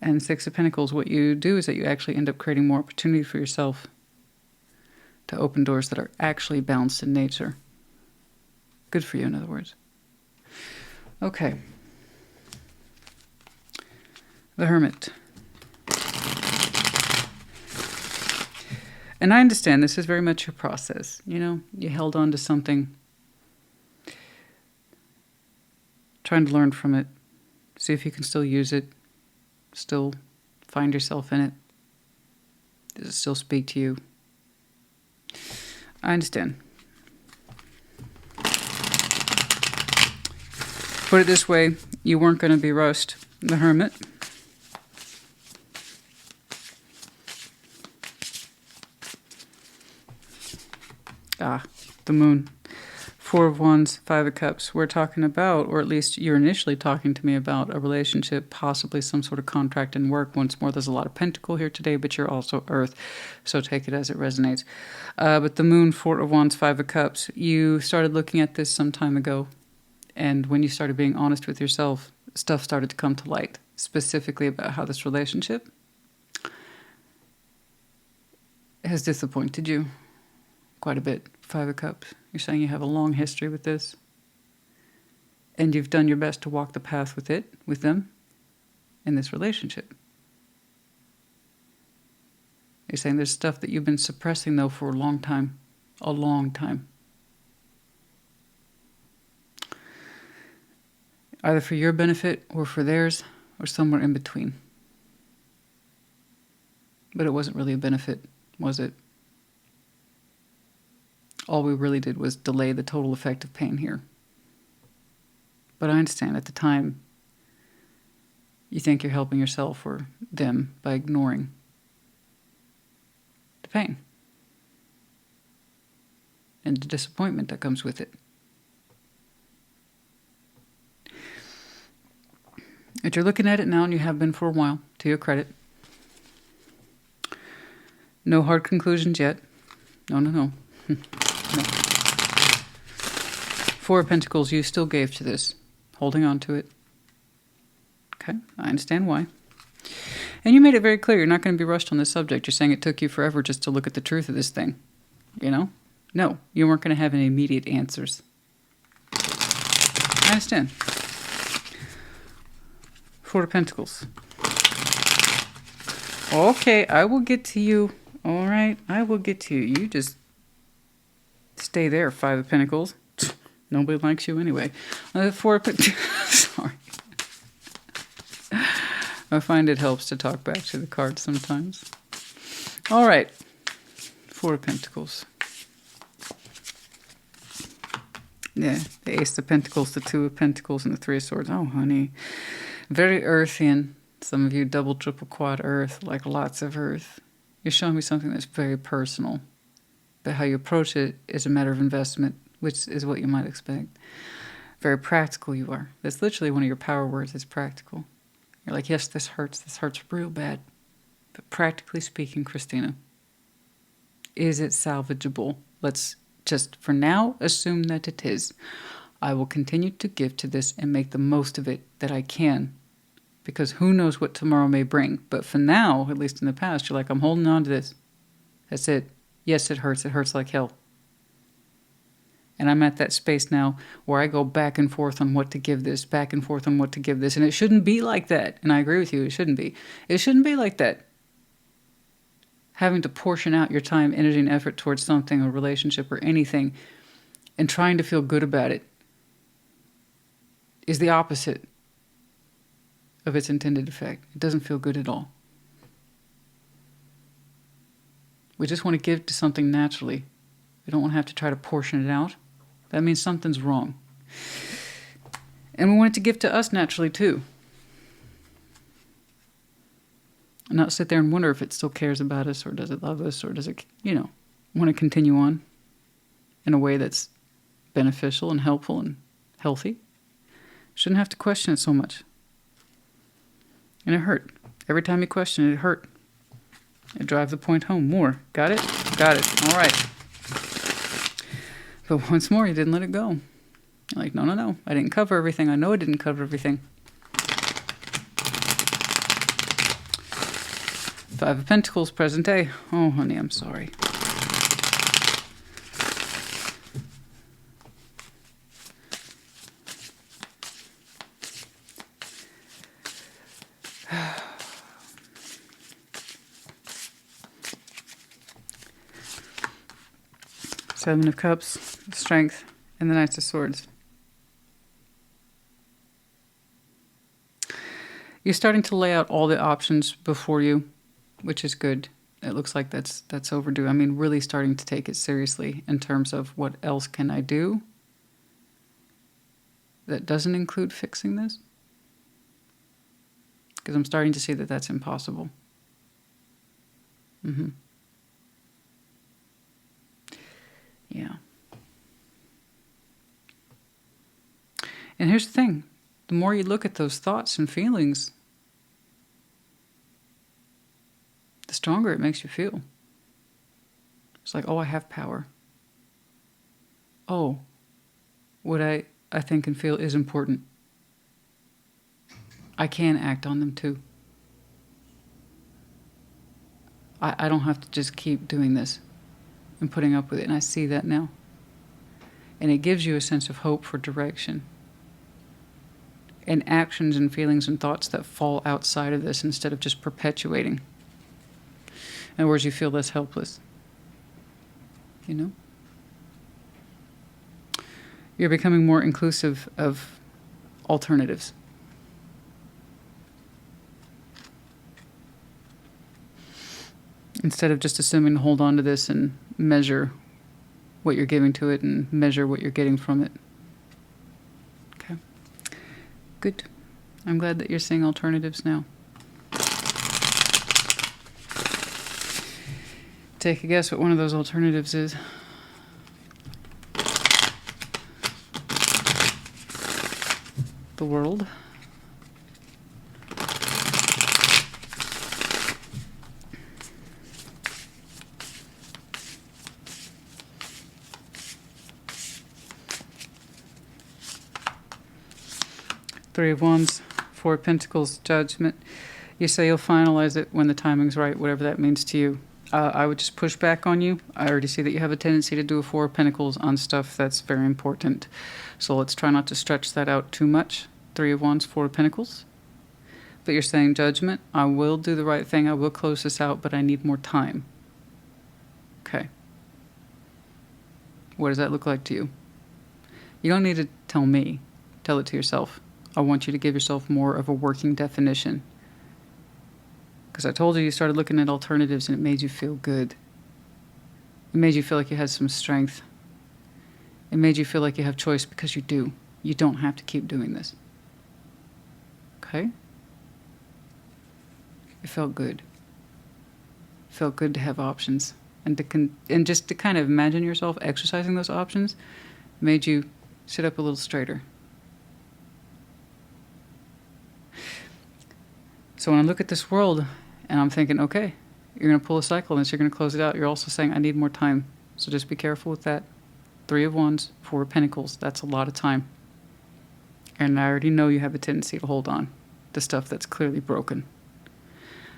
And 6 of Pentacles, what you do is that you actually end up creating more opportunity for yourself to open doors that are actually balanced in nature. Good for you, in other words. Okay. The Hermit. And I understand this is very much your process. You know, you held on to something, trying to learn from it, see if you can still use it, still find yourself in it. Does it still speak to you? I understand. Put it this way, you weren't going to be rushed. The Hermit. The Moon. 4 of Wands, 5 of Cups. We're talking about, or at least you're initially talking to me about, a relationship, possibly some sort of contract and work. Once more, there's a lot of Pentacle here today, but you're also Earth, so take it as it resonates. But the Moon, 4 of Wands, 5 of Cups. You started looking at this some time ago, and when you started being honest with yourself, stuff started to come to light, specifically about how this relationship has disappointed you quite a bit. 5 of Cups. You're saying you have a long history with this, and you've done your best to walk the path with it, with them, in this relationship. You're saying there's stuff that you've been suppressing, though, for a long time. A long time. Either for your benefit or for theirs or somewhere in between. But it wasn't really a benefit, was it? All we really did was delay the total effect of pain here. But I understand at the time, you think you're helping yourself or them by ignoring the pain and the disappointment that comes with it. But you're looking at it now, and you have been for a while, to your credit. No hard conclusions yet. No. No. Four of Pentacles you still gave to this. Holding on to it. Okay, I understand why. And you made it very clear you're not going to be rushed on this subject. You're saying it took you forever just to look at the truth of this thing. You know? No, you weren't going to have any immediate answers. I understand. Four of Pentacles. Okay, I will get to you. All right, I will get to you. You just stay there, Five of Pentacles. Nobody likes you anyway. Four of Pentacles. Sorry. I find it helps to talk back to the cards sometimes. All right. Four of Pentacles. Yeah, the Ace of Pentacles, the Two of Pentacles, and the Three of Swords. Oh, honey. Very earthian. Some of you double, triple, quad earth, like lots of earth. You're showing me something that's very personal. But how you approach it is a matter of investment, which is what you might expect. Very practical you are. That's literally one of your power words, is practical. You're like, yes, this hurts real bad. But practically speaking, Christina, is it salvageable? Let's just, for now, assume that it is. I will continue to give to this and make the most of it that I can. Because who knows what tomorrow may bring. But for now, at least in the past, you're like, I'm holding on to this. That's it. Yes, it hurts. It hurts like hell. And I'm at that space now where I go back and forth on what to give this, back and forth on what to give this. And it shouldn't be like that. And I agree with you, it shouldn't be. It shouldn't be like that. Having to portion out your time, energy, and effort towards something, a relationship, or anything, and trying to feel good about it is the opposite of its intended effect. It doesn't feel good at all. We just want to give to something naturally. We don't want to have to try to portion it out. That means something's wrong. And we want it to give to us naturally too. And not sit there and wonder if it still cares about us, or does it love us, or does it, want to continue on in a way that's beneficial and helpful and healthy. Shouldn't have to question it so much. And it hurt. Every time you question it, it hurt. It drives the point home more. Got it? Got it. All right. But once more, you didn't let it go. You're like, no. I didn't cover everything. I know I didn't cover everything. Five of Pentacles, present day. Oh, honey, I'm sorry. Seven of Cups, Strength, and the Knight of Swords. You're starting to lay out all the options before you, which is good. It looks like that's overdue. I mean, really starting to take it seriously in terms of what else can I do that doesn't include fixing this? Because I'm starting to see that that's impossible. Yeah. And here's the thing. The more you look at those thoughts and feelings, the stronger it makes you feel. It's like, oh, I have power. Oh, what I think and feel is important. I can act on them too. I don't have to just keep doing this and putting up with it. And I see that now. And it gives you a sense of hope for direction. And actions and feelings and thoughts that fall outside of this instead of just perpetuating. In other words, you feel less helpless. You know? You're becoming more inclusive of alternatives. Instead of just assuming to hold on to this and measure what you're giving to it and measure what you're getting from it. Okay. Good. I'm glad that you're seeing alternatives now. Take a guess what one of those alternatives is. The world. Three of Wands, Four of Pentacles, Judgment. You say you'll finalize it when the timing's right, whatever that means to you. I would just push back on you. I already see that you have a tendency to do a Four of Pentacles on stuff that's very important. So let's try not to stretch that out too much. Three of Wands, Four of Pentacles. But you're saying Judgment. I will do the right thing. I will close this out, but I need more time. Okay. What does that look like to you? You don't need to tell me. Tell it to yourself. I want you to give yourself more of a working definition. Because I told you started looking at alternatives and it made you feel good. It made you feel like you had some strength. It made you feel like you have choice because you do. You don't have to keep doing this. Okay? It felt good. It felt good to have options. And just to kind of imagine yourself exercising those options made you sit up a little straighter. So when I look at this world and I'm thinking, okay, you're going to pull a cycle and you're going to close it out, you're also saying, I need more time. So just be careful with that. Three of Wands, Four of Pentacles. That's a lot of time. And I already know you have a tendency to hold on to stuff that's clearly broken.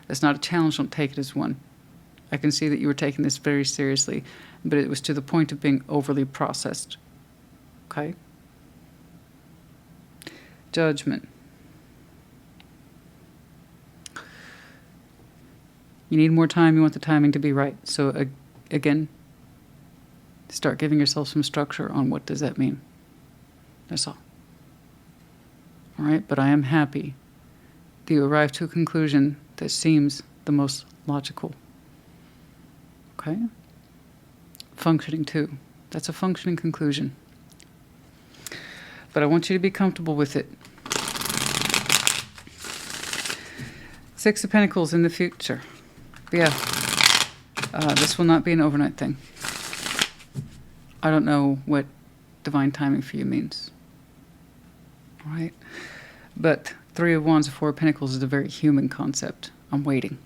That's not a challenge. Don't take it as one. I can see that you were taking this very seriously, but it was to the point of being overly processed. Okay? Judgment. You need more time. You want the timing to be right. So again, start giving yourself some structure on what does that mean. That's all. All right? But I am happy that you arrived to a conclusion that seems the most logical. Okay? Functioning too. That's a functioning conclusion. But I want you to be comfortable with it. Six of Pentacles in the future. Yeah. This will not be an overnight thing. I don't know what divine timing for you means. All right? But Three of Wands and Four of Pentacles is a very human concept. I'm waiting.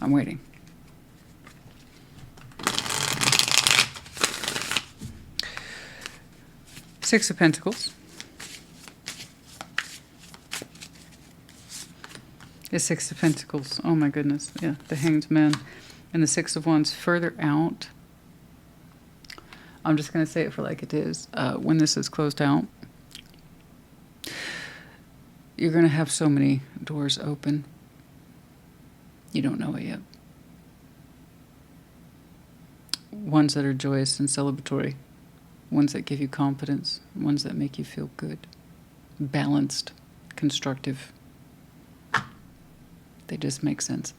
I'm waiting. Six of Pentacles. The Six of Pentacles. Oh my goodness. Yeah, the Hanged Man. And the Six of Wands further out. I'm just going to say it for like it is. When this is closed out, you're going to have so many doors open. You don't know it yet. Ones that are joyous and celebratory. Ones that give you confidence. Ones that make you feel good. Balanced. Constructive. They just make sense.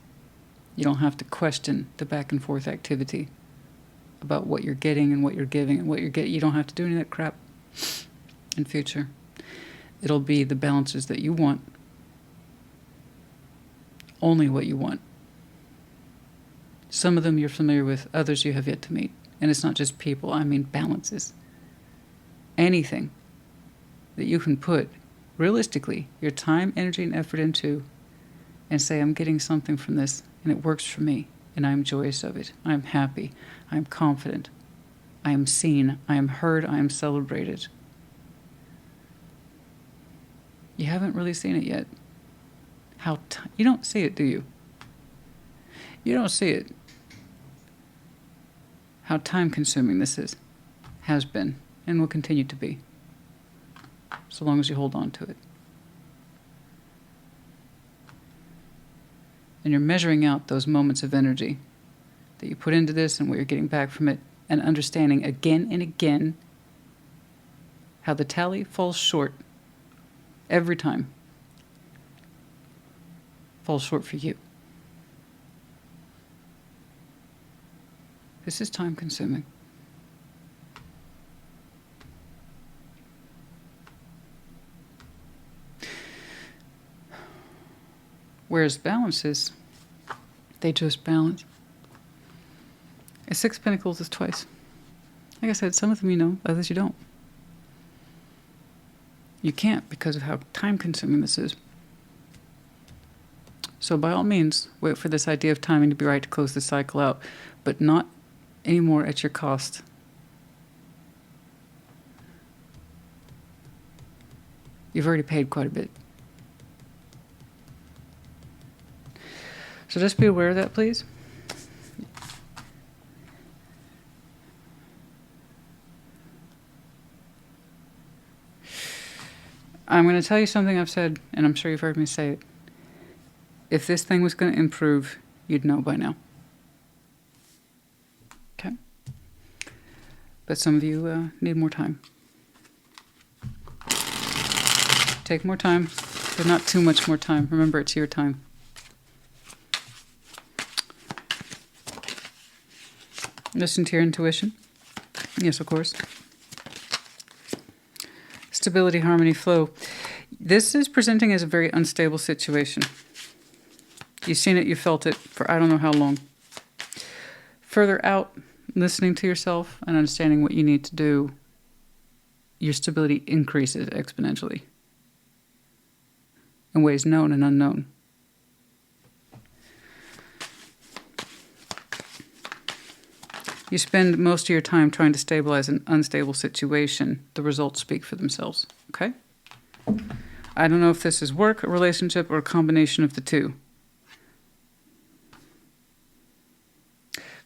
You don't have to question the back and forth activity about what you're getting and what you're giving and what you're getting. You don't have to do any of that crap in future. It'll be the balances that you want. Only what you want. Some of them you're familiar with, others you have yet to meet. And it's not just people, I mean balances. Anything that you can put, realistically, your time, energy, and effort into, and say, I'm getting something from this, and it works for me, and I'm joyous of it. I'm happy. I'm confident. I am seen. I am heard. I am celebrated. You haven't really seen it yet. You don't see it, do you? You don't see it. How time-consuming this is, has been, and will continue to be, so long as you hold on to it. And you're measuring out those moments of energy that you put into this and what you're getting back from it, and understanding again and again how the tally falls short every time. Falls short for you. This is time consuming. Whereas balances, they just balance. A 6 of Pentacles is twice. Like I said, some of them you know, others you don't. You can't because of how time consuming this is. So by all means, wait for this idea of timing to be right to close the cycle out, but not anymore at your cost. You've already paid quite a bit. So just be aware of that, please. I'm going to tell you something I've said, and I'm sure you've heard me say it. If this thing was going to improve, you'd know by now. Okay? But some of you need more time. Take more time, but not too much more time. Remember, it's your time. Listen to your intuition. Yes, of course. Stability, harmony, flow. This is presenting as a very unstable situation. You've seen it, you felt it for I don't know how long. Further out, listening to yourself and understanding what you need to do, your stability increases exponentially in ways known and unknown. You spend most of your time trying to stabilize an unstable situation. The results speak for themselves, okay? I don't know if this is work, a relationship, or a combination of the two.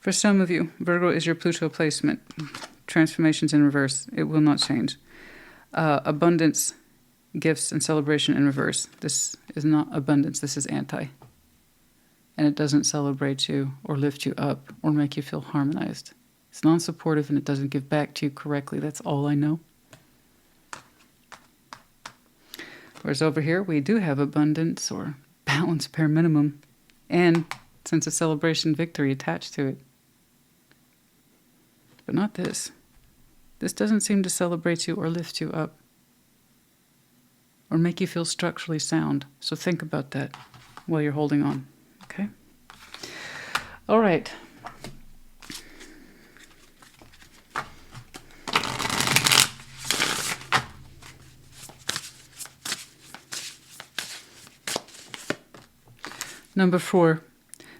For some of you, Virgo is your Pluto placement. Transformations in reverse. It will not change. Abundance, gifts, and celebration in reverse. This is not abundance. This is anti. And it doesn't celebrate you or lift you up or make you feel harmonized. It's non-supportive and it doesn't give back to you correctly. That's all I know. Whereas over here, we do have abundance or balance bare minimum and sense of celebration, victory attached to it. But not this. This doesn't seem to celebrate you or lift you up or make you feel structurally sound. So think about that while you're holding on. Okay? All right. Number 4,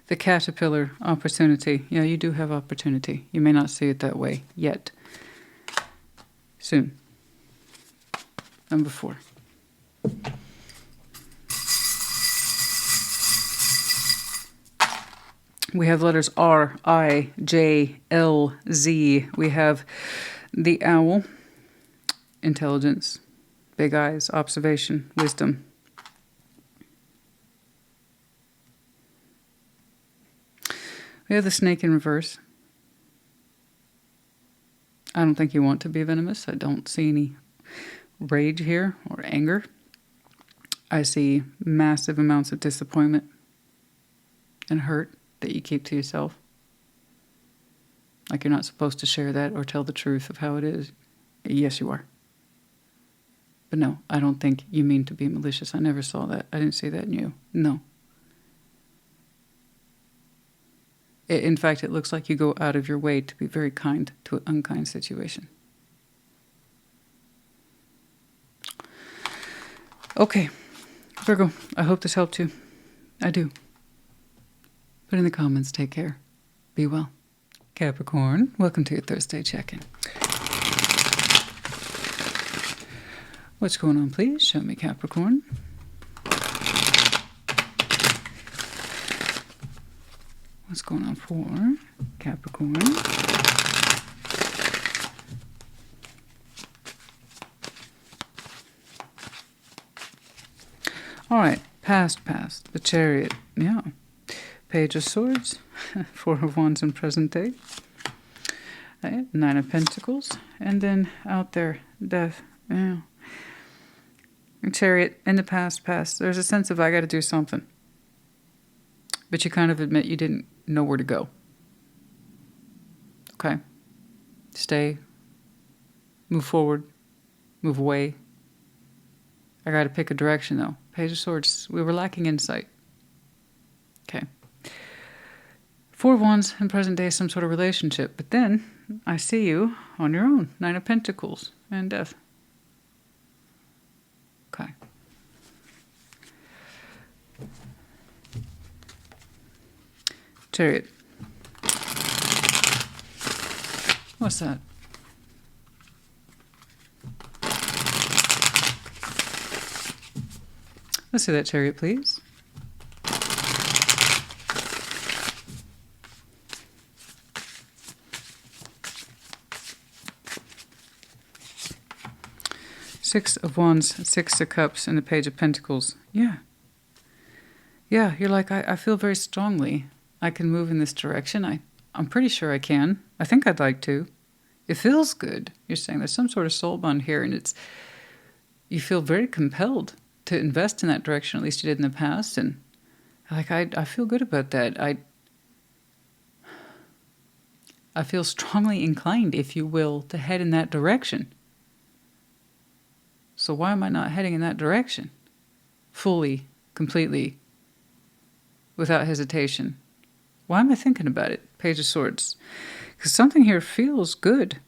the caterpillar, opportunity. Yeah, you do have opportunity. You may not see it that way yet. Soon. Number 4. We have letters R, I, J, L, Z. We have the owl, intelligence, big eyes, observation, wisdom. We have the snake in reverse. I don't think you want to be venomous. I don't see any rage here or anger. I see massive amounts of disappointment and hurt that you keep to yourself. Like you're not supposed to share that or tell the truth of how it is. Yes, you are. But no, I don't think you mean to be malicious. I never saw that. I didn't see that in you. No. In fact, it looks like you go out of your way to be very kind to an unkind situation. Okay, Virgo, I hope this helped you. I do. Put in the comments, take care. Be well. Capricorn, welcome to your Thursday check-in. What's going on, please? Show me, Capricorn. What's going on for Capricorn? All right, past, the Chariot. Yeah. Page of Swords, Four of Wands in present day, Nine of Pentacles, and then out there, Death. Yeah. Chariot, in the past. There's a sense of I got to do something. But you kind of admit you didn't know where to go. Okay. Stay. Move forward. Move away. I got to pick a direction, though. Page of Swords. We were lacking insight. Okay. Four of Wands in present day, some sort of relationship. But then I see you on your own. Nine of Pentacles and Death. Okay. Chariot. What's that? Let's see that Chariot, please. Six of Wands, Six of Cups, and the Page of Pentacles. Yeah. Yeah, you're like, I feel very strongly I can move in this direction. I'm pretty sure I can. I think I'd like to. It feels good. You're saying there's some sort of soul bond here, and you feel very compelled to invest in that direction, at least you did in the past, and like I feel good about that. I feel strongly inclined, if you will, to head in that direction. So why am I not heading in that direction? Fully, completely, without hesitation. Why am I thinking about it? Page of Swords. Because something here feels good.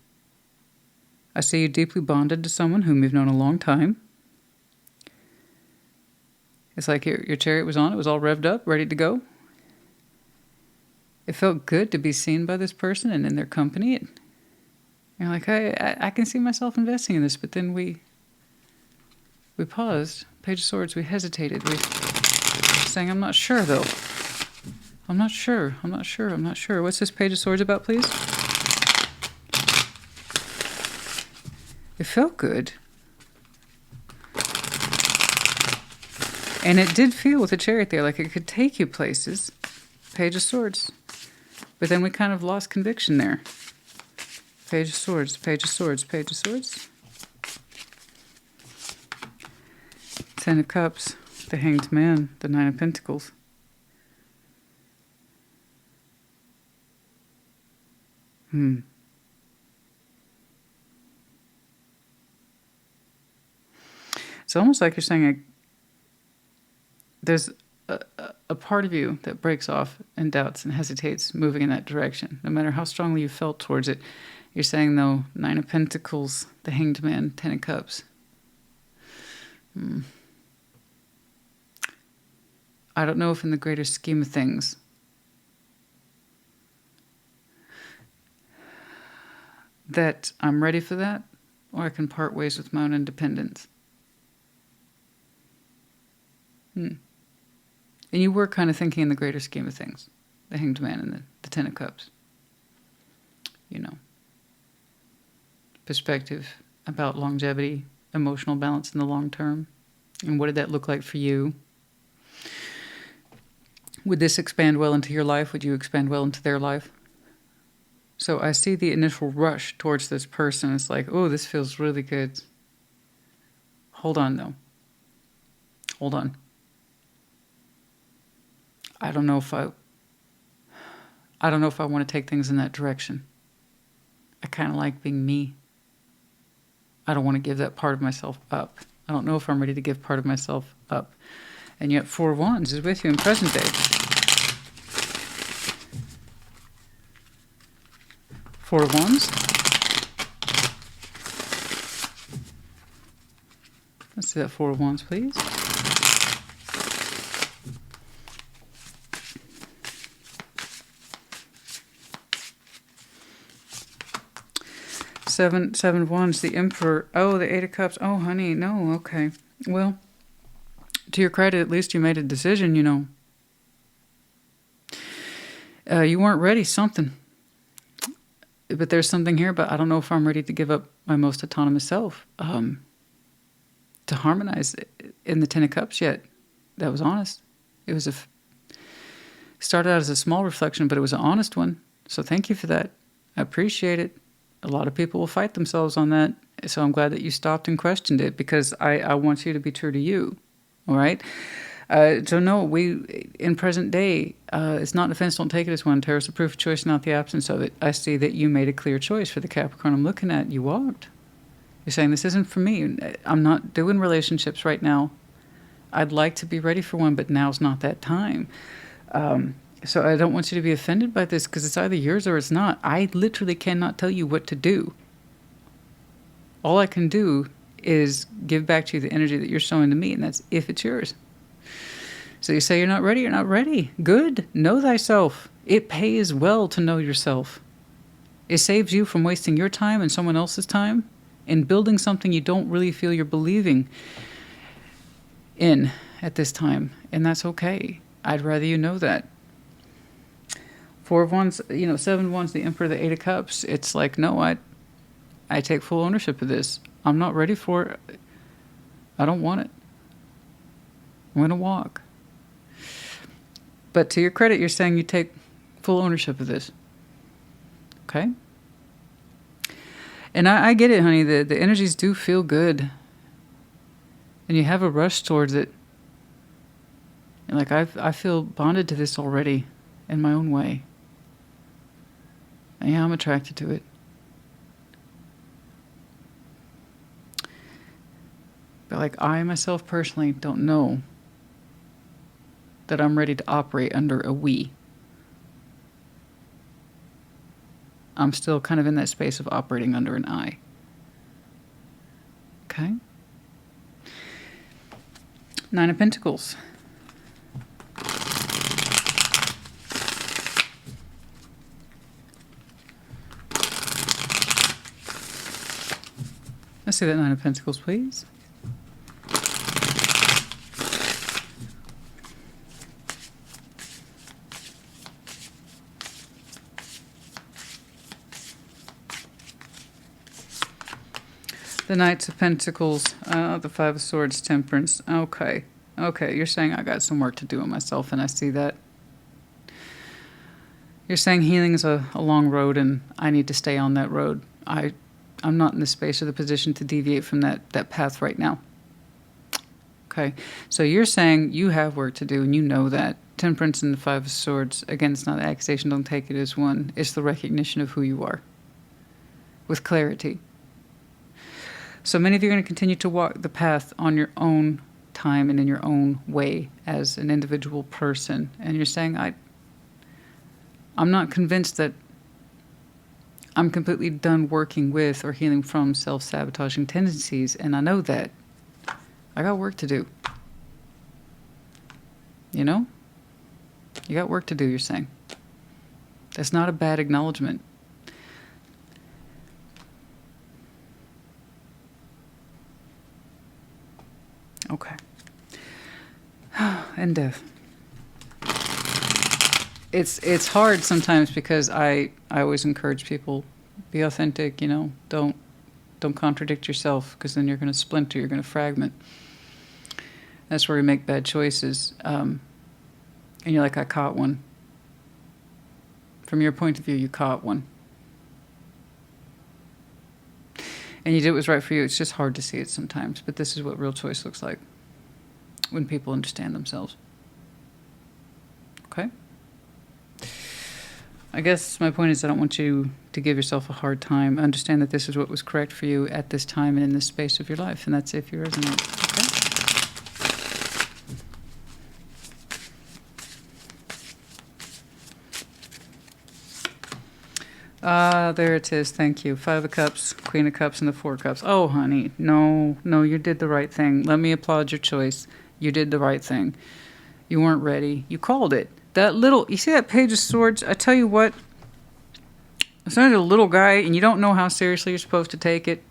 I see you deeply bonded to someone whom you've known a long time. It's like your chariot was on, it was all revved up, ready to go. It felt good to be seen by this person and in their company. You're like, I can see myself investing in this, but then we paused. Page of Swords, we hesitated. We saying, I'm not sure, though. I'm not sure. What's this Page of Swords about, please? It felt good. And it did feel with the Chariot there like it could take you places. Page of Swords. But then we kind of lost conviction there. Page of Swords, Page of Swords, Page of Swords. Ten of Cups, the Hanged Man, the Nine of Pentacles. It's almost like you're saying there's a part of you that breaks off and doubts and hesitates moving in that direction, no matter how strongly you felt towards it. You're saying, though, Nine of Pentacles, the Hanged Man, Ten of Cups. I don't know if in the greater scheme of things, that I'm ready for that, or I can part ways with my own independence. And you were kind of thinking in the greater scheme of things. The Hanged Man and the Ten of Cups. You know. Perspective about longevity, emotional balance in the long term. And what did that look like for you? Would this expand well into your life? Would you expand well into their life? So I see the initial rush towards this person. It's like, oh, this feels really good. Hold on, though. Hold on. I don't know if I want to take things in that direction. I kind of like being me. I don't want to give that part of myself up. I don't know if I'm ready to give part of myself up. And yet Four of Wands is with you in present day. Four of Wands. Let's see that Four of Wands, please. Seven of Wands, the Emperor. Oh, the Eight of Cups. Oh, honey, no, okay. Well, to your credit, at least you made a decision, you know. You weren't ready, something. But there's something here, but I don't know if I'm ready to give up my most autonomous self. To harmonize in the Ten of Cups yet. That was honest. It was Started out as a small reflection, but it was an honest one. So thank you for that. I appreciate it. A lot of people will fight themselves on that. So I'm glad that you stopped and questioned it, because I want you to be true to you. All right? So no, we, in present day, it's not an offense, don't take it as one. Tarot's the proof of choice, not the absence of it. I see that you made a clear choice for the Capricorn I'm looking at. You walked. You're saying, this isn't for me. I'm not doing relationships right now. I'd like to be ready for one, but now's not that time. So I don't want you to be offended by this, because it's either yours or it's not. I literally cannot tell you what to do. All I can do is give back to you the energy that you're showing to me, and that's if it's yours. So you say you're not ready, you're not ready. Good. Know thyself. It pays well to know yourself. It saves you from wasting your time and someone else's time in building something you don't really feel you're believing in at this time. And that's okay. I'd rather you know that. Four of Wands, 7 of Wands, the Emperor, the Eight of Cups. It's like, no, I take full ownership of this. I'm not ready for it. I don't want it. I'm going to walk. But to your credit, you're saying you take full ownership of this. Okay? And I get it, honey. The energies do feel good. And you have a rush towards it. And like, I feel bonded to this already in my own way. And yeah, I'm attracted to it. But like, I myself personally don't know that I'm ready to operate under a we. I'm still kind of in that space of operating under an I. Okay? 9 of Pentacles. Let's see that 9 of Pentacles, please. The Knights of Pentacles, the Five of Swords, Temperance. Okay. Okay, you're saying I got some work to do on myself, and I see that. You're saying healing is a long road, and I need to stay on that road. I'm not in the space or the position to deviate from that path right now. Okay, so you're saying you have work to do, and you know that. Temperance and the Five of Swords, again, it's not an accusation, don't take it as one. It's the recognition of who you are with clarity. So many of you are going to continue to walk the path on your own time and in your own way as an individual person. And you're saying, I'm not convinced that I'm completely done working with or healing from self-sabotaging tendencies. And I know that. I got work to do. You know? You got work to do, you're saying. That's not a bad acknowledgement. Okay. And death. It's hard sometimes because I always encourage people, be authentic, don't contradict yourself, because then you're going to splinter, you're going to fragment. That's where we make bad choices. And you're like, I caught one. From your point of view, you caught one. And you did what was right for you. It's just hard to see it sometimes. But this is what real choice looks like when people understand themselves. Okay? I guess my point is I don't want you to give yourself a hard time. Understand that this is what was correct for you at this time and in this space of your life. And that's if you resonate. There it is. Thank you. 5 of Cups, Queen of Cups, and the 4 of Cups. Oh, honey. No, you did the right thing. Let me applaud your choice. You did the right thing. You weren't ready. You called it. You see that Page of Swords? I tell you what, it's not a little guy, and you don't know how seriously you're supposed to take it.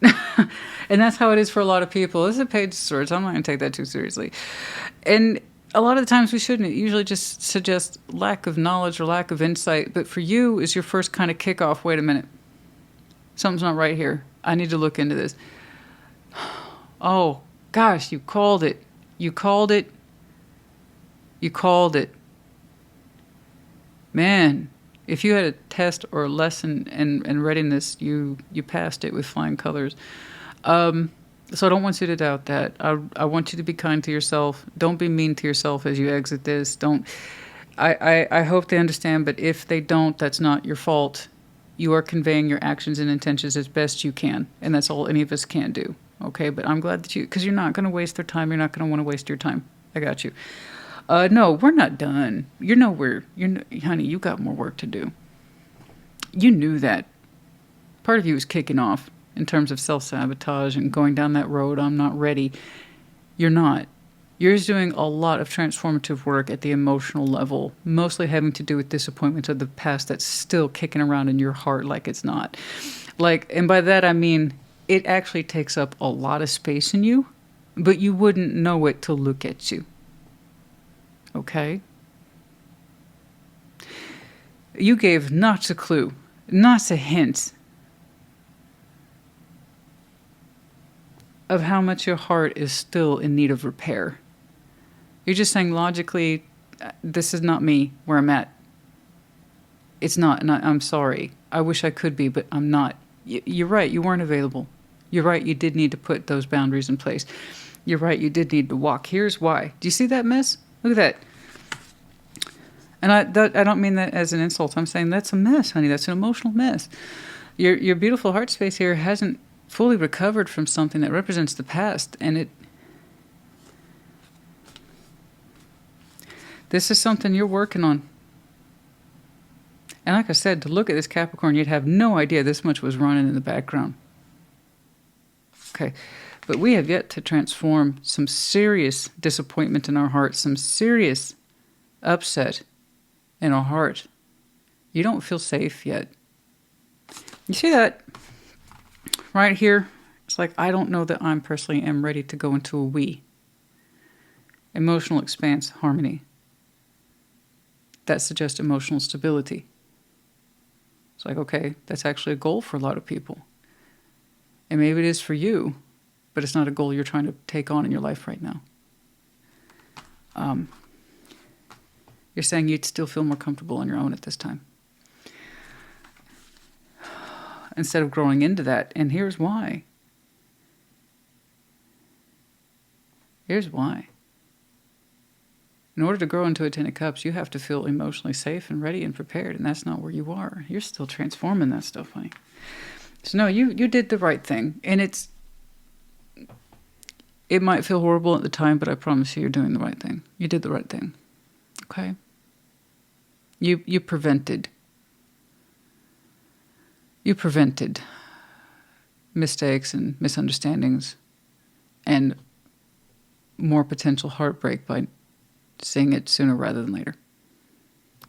And that's how it is for a lot of people. This is a Page of Swords. I'm not going to take that too seriously. And a lot of the times we shouldn't. It usually just suggests lack of knowledge or lack of insight. But for you, is your first kind of kickoff. Wait a minute. Something's not right here. I need to look into this. Oh, gosh, you called it. You called it. You called it. Man, if you had a test or a lesson and readiness, you passed it with flying colors. So I don't want you to doubt that. I want you to be kind to yourself. Don't be mean to yourself as you exit this. Don't. I hope they understand, but if they don't, that's not your fault. You are conveying your actions and intentions as best you can, and that's all any of us can do. Okay, but I'm glad that because you're not going to waste their time. You're not going to want to waste your time. I got you. No, we're not done. Honey, you got more work to do. You knew that. Part of you was kicking off in terms of self-sabotage and going down that road. I'm not ready. You're not. You're doing a lot of transformative work at the emotional level, mostly having to do with disappointments of the past that's still kicking around in your heart like it's not. And by that I mean it actually takes up a lot of space in you, but you wouldn't know it to look at you. Okay? You gave not a clue, not a hint of how much your heart is still in need of repair. You're just saying logically, this is not me where I'm at. It's not, and I'm sorry. I wish I could be, but I'm not. You're right, you weren't available. You're right, you did need to put those boundaries in place. You're right, you did need to walk. Here's why. Do you see that mess? Look at that. And I don't mean that as an insult. I'm saying that's a mess, honey. That's an emotional mess. Your beautiful heart space here hasn't fully recovered from something that represents the past, and this is something you're working on. And like I said, to look at this Capricorn, you'd have no idea this much was running in the background. Okay, but we have yet to transform some serious disappointment in our heart, some serious upset in our heart. You don't feel safe yet. You see that right here? It's like, I don't know that I'm personally am ready to go into a we. Emotional expanse, harmony. That suggests emotional stability. It's like, okay, that's actually a goal for a lot of people. And maybe it is for you, but it's not a goal you're trying to take on in your life right now. You're saying you'd still feel more comfortable on your own at this time, instead of growing into that. And here's why. Here's why. In order to grow into a Ten of Cups, you have to feel emotionally safe and ready and prepared, and that's not where you are. You're still transforming that stuff, honey. So no, you did the right thing, and it might feel horrible at the time, but I promise you're doing the right thing. You did the right thing, okay? You prevented mistakes and misunderstandings and more potential heartbreak by seeing it sooner rather than later.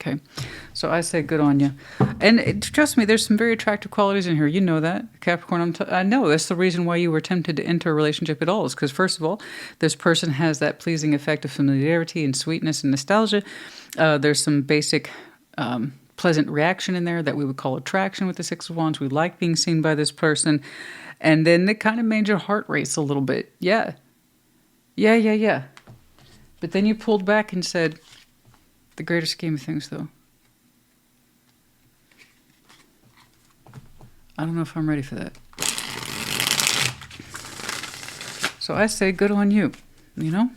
Okay, so I say good on you. And trust me, there's some very attractive qualities in here. You know that, Capricorn. I know that's the reason why you were tempted to enter a relationship at all, is because, first of all, this person has that pleasing effect of familiarity and sweetness and nostalgia. There's some basic pleasant reaction in there that we would call attraction with the Six of Wands. We like being seen by this person. And then it kind of made your heart race a little bit. Yeah. But then you pulled back and said, the greater scheme of things, though, I don't know if I'm ready for that. So I say good on you, you know?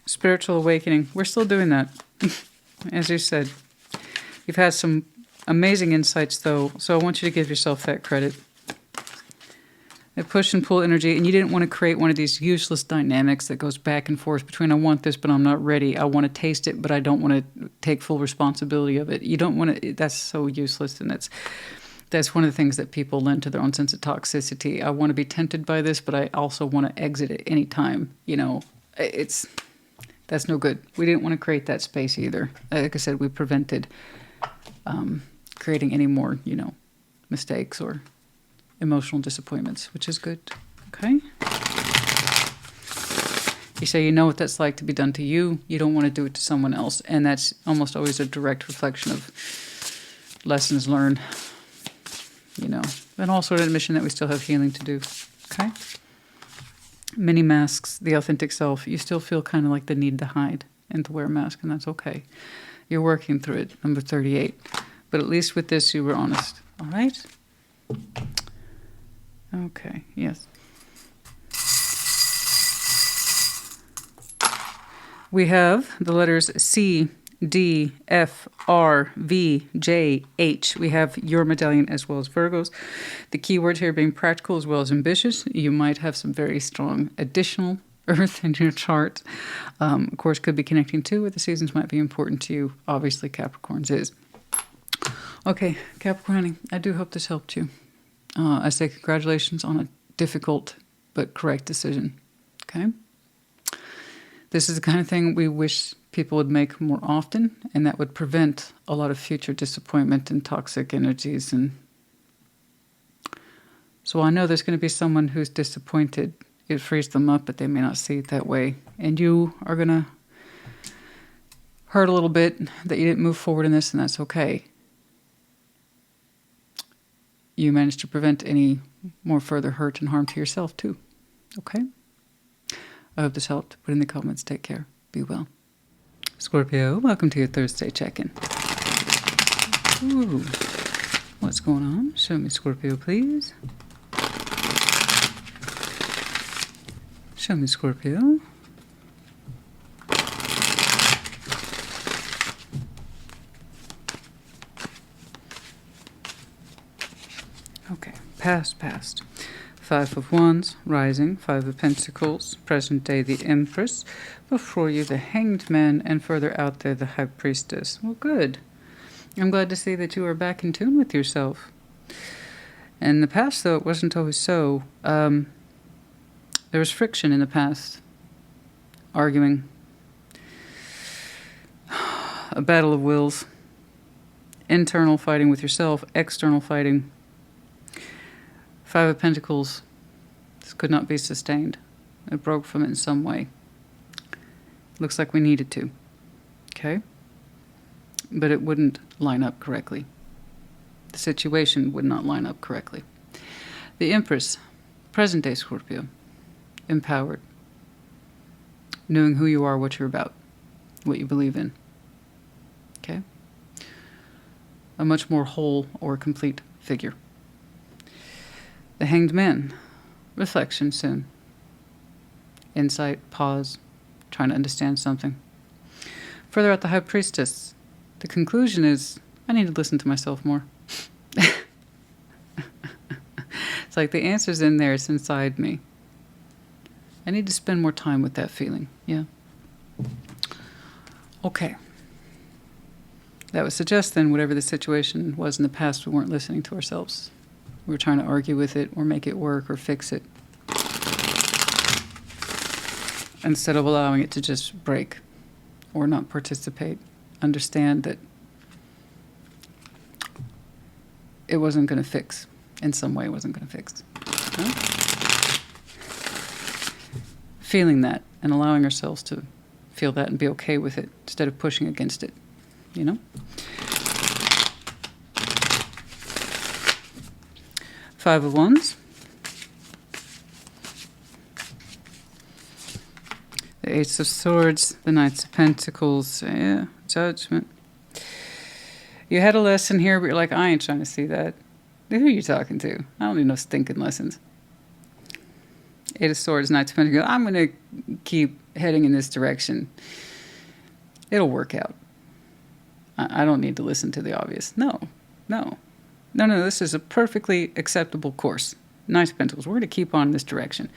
Spiritual awakening. We're still doing that. As you said. You've had some amazing insights, though, so I want you to give yourself that credit. That push and pull energy, and you didn't want to create one of these useless dynamics that goes back and forth between I want this, but I'm not ready. I want to taste it, but I don't want to take full responsibility of it. You don't want to, that's so useless, and that's one of the things that people lend to their own sense of toxicity. I want to be tempted by this, but I also want to exit at any time. You know, that's no good. We didn't want to create that space either. Like I said, we prevented creating any more, you know, mistakes or emotional disappointments, which is good. Okay? You say you know what that's like to be done to you. You don't want to do it to someone else. And that's almost always a direct reflection of lessons learned, you know, and also an admission that we still have healing to do. Okay? many masks, the authentic self, you still feel kind of like the need to hide and to wear a mask, and that's okay. You're working through it, number 38. But at least with this, you were honest. All right? Okay, yes. We have the letters C, D, F, R, V, J, H. We have your medallion as well as Virgos. The key word here being practical as well as ambitious. You might have some very strong additional Earth in your chart. Of course, could be connecting to where the seasons might be important to you. Obviously, Capricorn's is. Okay, Capricorn, I do hope this helped you. I say congratulations on a difficult but correct decision. Okay? This is the kind of thing we wish people would make more often, and that would prevent a lot of future disappointment and toxic energies. And so I know there's going to be someone who's disappointed. It frees them up, but they may not see it that way. And you are going to hurt a little bit that you didn't move forward in this, and that's okay. You managed to prevent any more further hurt and harm to yourself, too. Okay? I hope this helped. Put in the comments. Take care. Be well. Scorpio, welcome to your Thursday check-in. Ooh. What's going on? Show me Scorpio, please. Show me Scorpio. Okay, past. 5 of Wands, rising, 5 of Pentacles, present day the Empress, before you the Hanged Man, and further out there the High Priestess. Well, good. I'm glad to see that you are back in tune with yourself. In the past, though, it wasn't always so. There was friction in the past. Arguing. A battle of wills. Internal fighting with yourself, external fighting. 5 of Pentacles. This could not be sustained. It broke from it in some way. Looks like we needed to. Okay? But it wouldn't line up correctly. The situation would not line up correctly. The Empress. Present day Scorpio. Empowered. Knowing who you are, what you're about. What you believe in. Okay? A much more whole or complete figure. The Hanged Man. Reflection soon. Insight, pause, trying to understand something. Further out the High Priestess. The conclusion is, I need to listen to myself more. It's like the answer's in there, it's inside me. I need to spend more time with that feeling, yeah. Okay. That would suggest then, whatever the situation was in the past, we weren't listening to ourselves. We were trying to argue with it or make it work or fix it, instead of allowing it to just break or not participate. Understand that it wasn't going to fix. In some way, it wasn't going to fix. Okay? Feeling that and allowing ourselves to feel that and be okay with it instead of pushing against it, you know? 5 of Wands. The Ace of Swords, the Knights of Pentacles, yeah, Judgment. You had a lesson here, but you're like, I ain't trying to see that. Who are you talking to? I don't need no stinking lessons. 8 of Swords, Knights of Pentacles. I'm going to keep heading in this direction. It'll work out. I don't need to listen to the obvious. No. This is a perfectly acceptable course. Knights of Pentacles. We're going to keep on in this direction.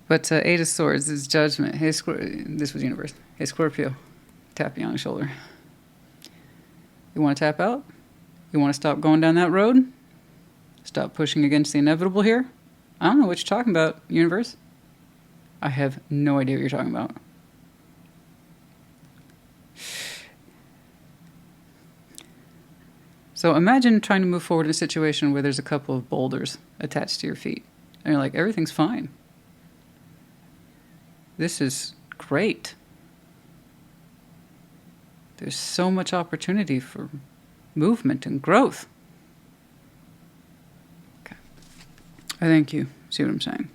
But 8 of Swords is Judgment. Hey, this was Universe. Hey, Scorpio. Tap you on the shoulder. You want to tap out? You want to stop going down that road? Stop pushing against the inevitable here? I don't know what you're talking about, Universe. I have no idea what you're talking about. So imagine trying to move forward in a situation where there's a couple of boulders attached to your feet. And you're like, everything's fine. This is great. There's so much opportunity for movement and growth. Okay. I think you see what I'm saying.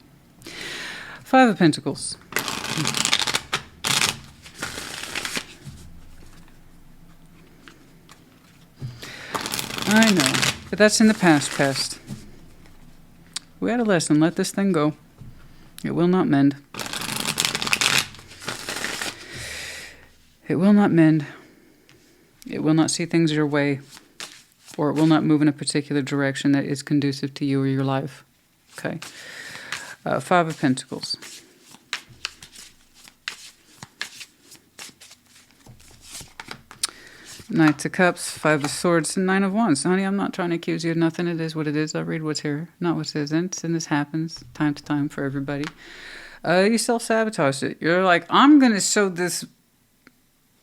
Five of Pentacles. I know, but that's in the past. We had a lesson. Let this thing go. It will not mend. It will not mend. It will not see things your way, or it will not move in a particular direction that is conducive to you or your life. Okay. Five of Pentacles. Knight of Cups, Five of Swords, and Nine of Wands. Honey, I'm not trying to accuse you of nothing. It is what it is. I read what's here, not what isn't. And this happens time to time for everybody. You self-sabotaged it. You're like, I'm going to show this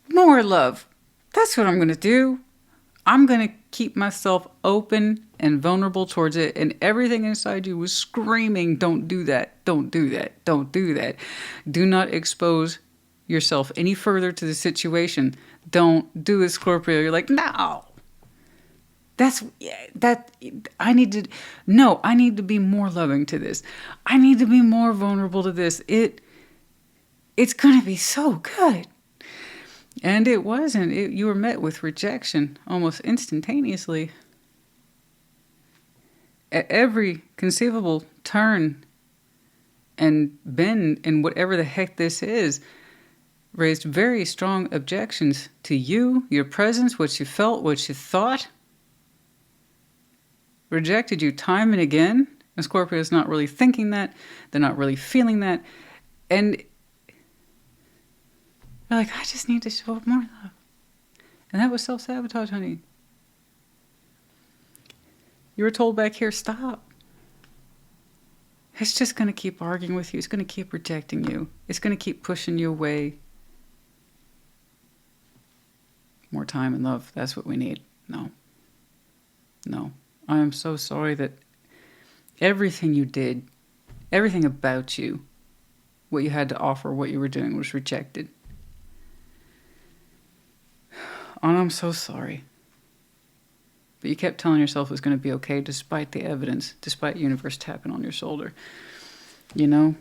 more love. That's what I'm going to do. I'm going to keep myself open and vulnerable towards it. And everything inside you was screaming, don't do that. Don't do that. Don't do that. Do not expose yourself any further to the situation. Don't do it, Scorpio. You're like, no. I need to be more loving to this. I need to be more vulnerable to this. It's going to be so good. And it wasn't. You were met with rejection almost instantaneously. At every conceivable turn and bend in whatever the heck this is, raised very strong objections to you, your presence, what you felt, what you thought. Rejected you time and again. And Scorpio is not really thinking that. They're not really feeling that. And you're like, I just need to show up more love. And that was self-sabotage, honey. You were told back here, stop. It's just going to keep arguing with you. It's going to keep rejecting you. It's going to keep pushing you away. More time and love. That's what we need. No. I am so sorry that everything you did, everything about you, what you had to offer, what you were doing was rejected. And I'm so sorry. But you kept telling yourself it was going to be okay despite the evidence, despite universe tapping on your shoulder. You know?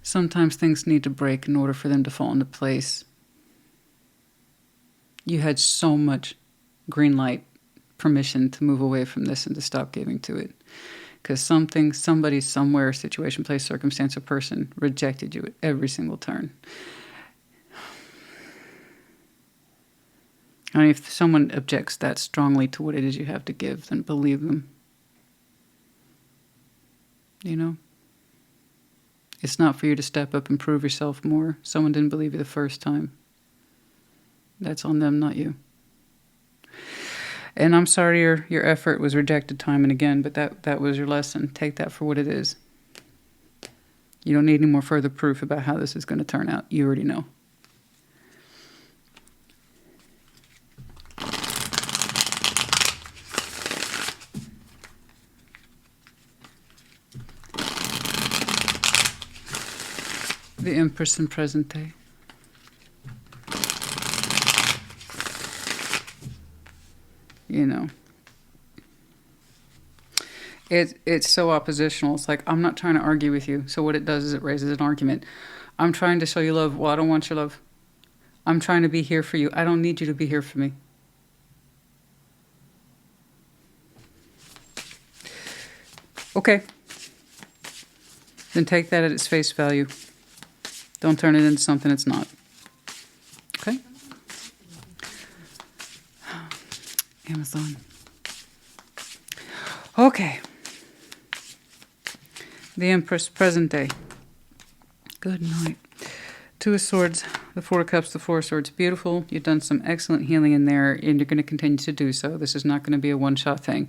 Sometimes things need to break in order for them to fall into place. You had so much green light, permission to move away from this and to stop giving to it. Because something, somebody, somewhere, situation, place, circumstance, or person rejected you at every single turn. I mean, if someone objects that strongly to what it is you have to give, then believe them. You know? It's not for you to step up and prove yourself more. Someone didn't believe you the first time. That's on them, not you. And I'm sorry your effort was rejected time and again, but that was your lesson. Take that for what it is. You don't need any more further proof about how this is going to turn out. You already know. The Empress in present day. You know. It's so oppositional. It's like, I'm not trying to argue with you. So what it does is it raises an argument. I'm trying to show you love. Well, I don't want your love. I'm trying to be here for you. I don't need you to be here for me. Okay. Then take that at its face value. Don't turn it into something it's not. Okay? Amazon. Okay. The Empress, present day. Good night. Two of Swords, the Four of Cups, the Four of Swords. Beautiful. You've done some excellent healing in there, and you're going to continue to do so. This is not going to be a one-shot thing.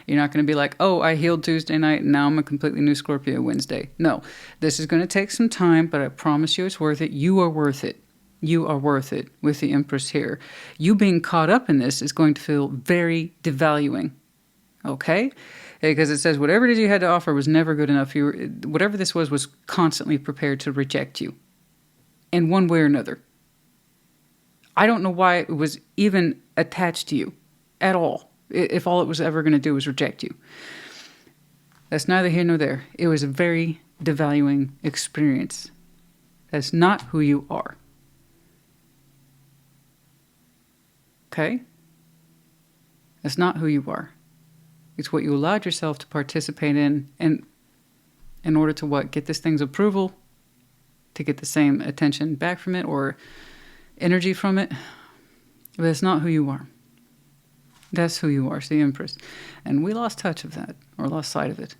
You're not going to be like, oh, I healed Tuesday night, and now I'm a completely new Scorpio Wednesday. No. This is going to take some time, but I promise you it's worth it. You are worth it. You are worth it with the Empress here. You being caught up in this is going to feel very devaluing. Okay? Because it says whatever it is you had to offer was never good enough. Whatever this was constantly prepared to reject you in one way or another. I don't know why it was even attached to you at all, if all it was ever going to do was reject you. That's neither here nor there. It was a very devaluing experience. That's not who you are. Okay? That's not who you are. It's what you allowed yourself to participate in, and in order to what? Get this thing's approval, to get the same attention back from it or energy from it. But it's not who you are. That's who you are. It's the Empress. And we lost touch of that, or lost sight of it.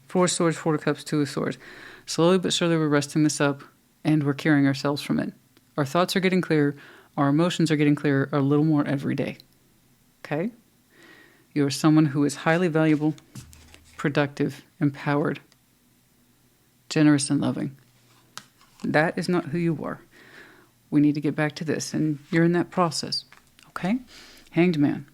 4 of Swords, 4 of Cups, 2 of Swords. Slowly but surely we're resting this up, and we're curing ourselves from it. Our thoughts are getting clearer. Our emotions are getting clearer a little more every day. Okay? You are someone who is highly valuable, productive, empowered, generous, and loving. That is not who you are. We need to get back to this, and you're in that process. Okay? Hanged Man.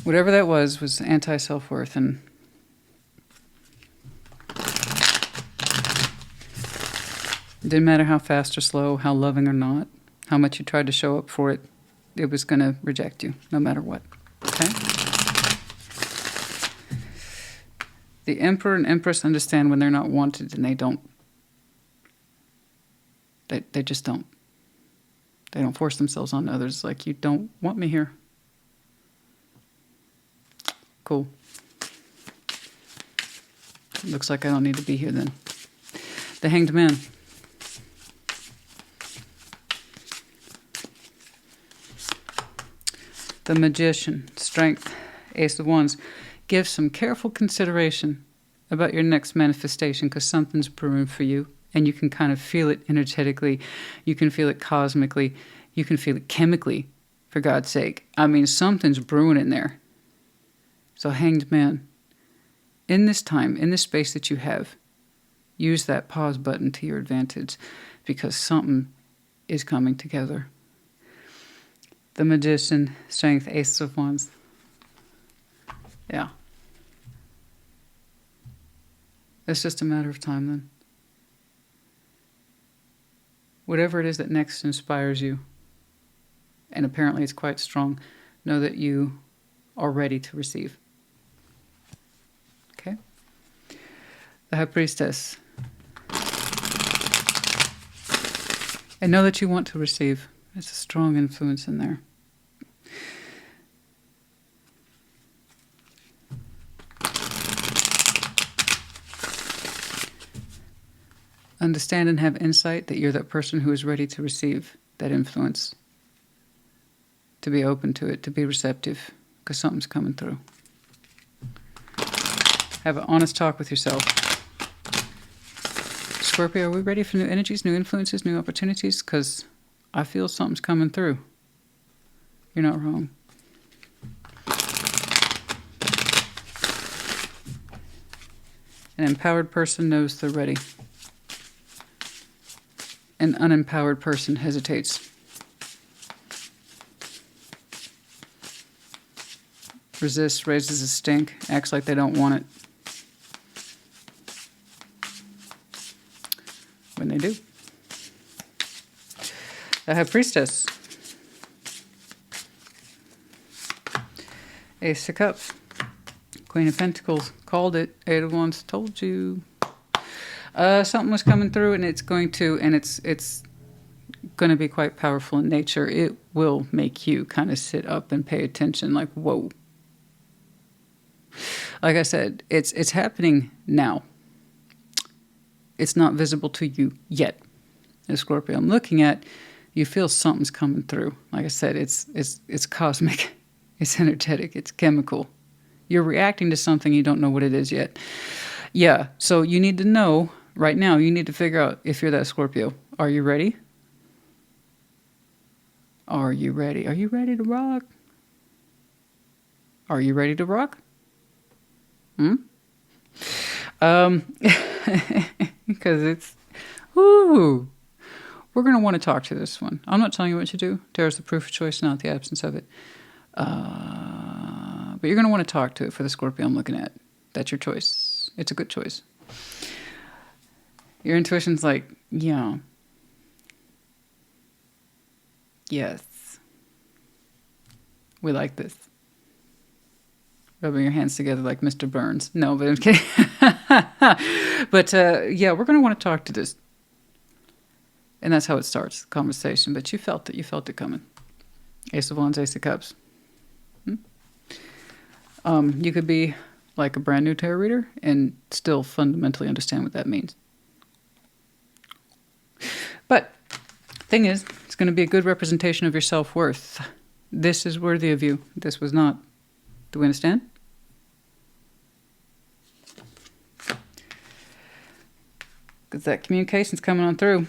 Whatever that was anti-self-worth, and it didn't matter how fast or slow, how loving or not, how much you tried to show up for it, it was going to reject you, no matter what. Okay? The Emperor and Empress understand when they're not wanted, and they don't. They just don't. They don't force themselves on others like, you don't want me here. Cool. Looks like I don't need to be here then. The Hanged Man. The Magician. Strength. Ace of Wands. Give some careful consideration about your next manifestation, because something's brewing for you, and you can kind of feel it energetically. You can feel it cosmically. You can feel it chemically, for God's sake. I mean, something's brewing in there. So, Hanged Man, in this time, in this space that you have, use that pause button to your advantage, because something is coming together. The Magician. Strength. Ace of Wands. Yeah. It's just a matter of time then. Whatever it is that next inspires you, and apparently it's quite strong, know that you are ready to receive. Okay? The High Priestess. And know that you want to receive. There's a strong influence in there. Understand and have insight that you're that person who is ready to receive that influence. To be open to it, to be receptive, because something's coming through. Have an honest talk with yourself. Scorpio, are we ready for new energies, new influences, new opportunities? Because I feel something's coming through. You're not wrong. An empowered person knows they're ready. An unempowered person hesitates. Resists, raises a stink, acts like they don't want it. When they do. The High Priestess. Ace of Cups. Queen of Pentacles. Called it. 8 of Wands. Told you. Something was coming through, and it's going to, and it's going to be quite powerful in nature. It will make you kind of sit up and pay attention, like, whoa. Like I said, it's happening now. It's not visible to you yet. As Scorpio, I'm looking at, you feel something's coming through. Like I said, it's cosmic, it's energetic, it's chemical. You're reacting to something, you don't know what it is yet. Yeah, so you need to know. Right now, you need to figure out if you're that Scorpio. Are you ready? Are you ready? Are you ready to rock? Are you ready to rock? Because it's, woo. We're going to want to talk to this one. I'm not telling you what to do. Tarot's the proof of choice, not the absence of it. But you're going to want to talk to it for the Scorpio I'm looking at. That's your choice. It's a good choice. Your intuition's like, yeah. Yes. We like this. Rubbing your hands together like Mr. Burns. No, but I'm kidding. But yeah, we're going to want to talk to this. And that's how it starts, the conversation. But you felt it. You felt it coming. Ace of Wands, Ace of Cups. You could be like a brand new tarot reader and still fundamentally understand what that means. But thing is, it's going to be a good representation of your self-worth. This is worthy of you. This was not. Do we understand? Because that communication's coming on through.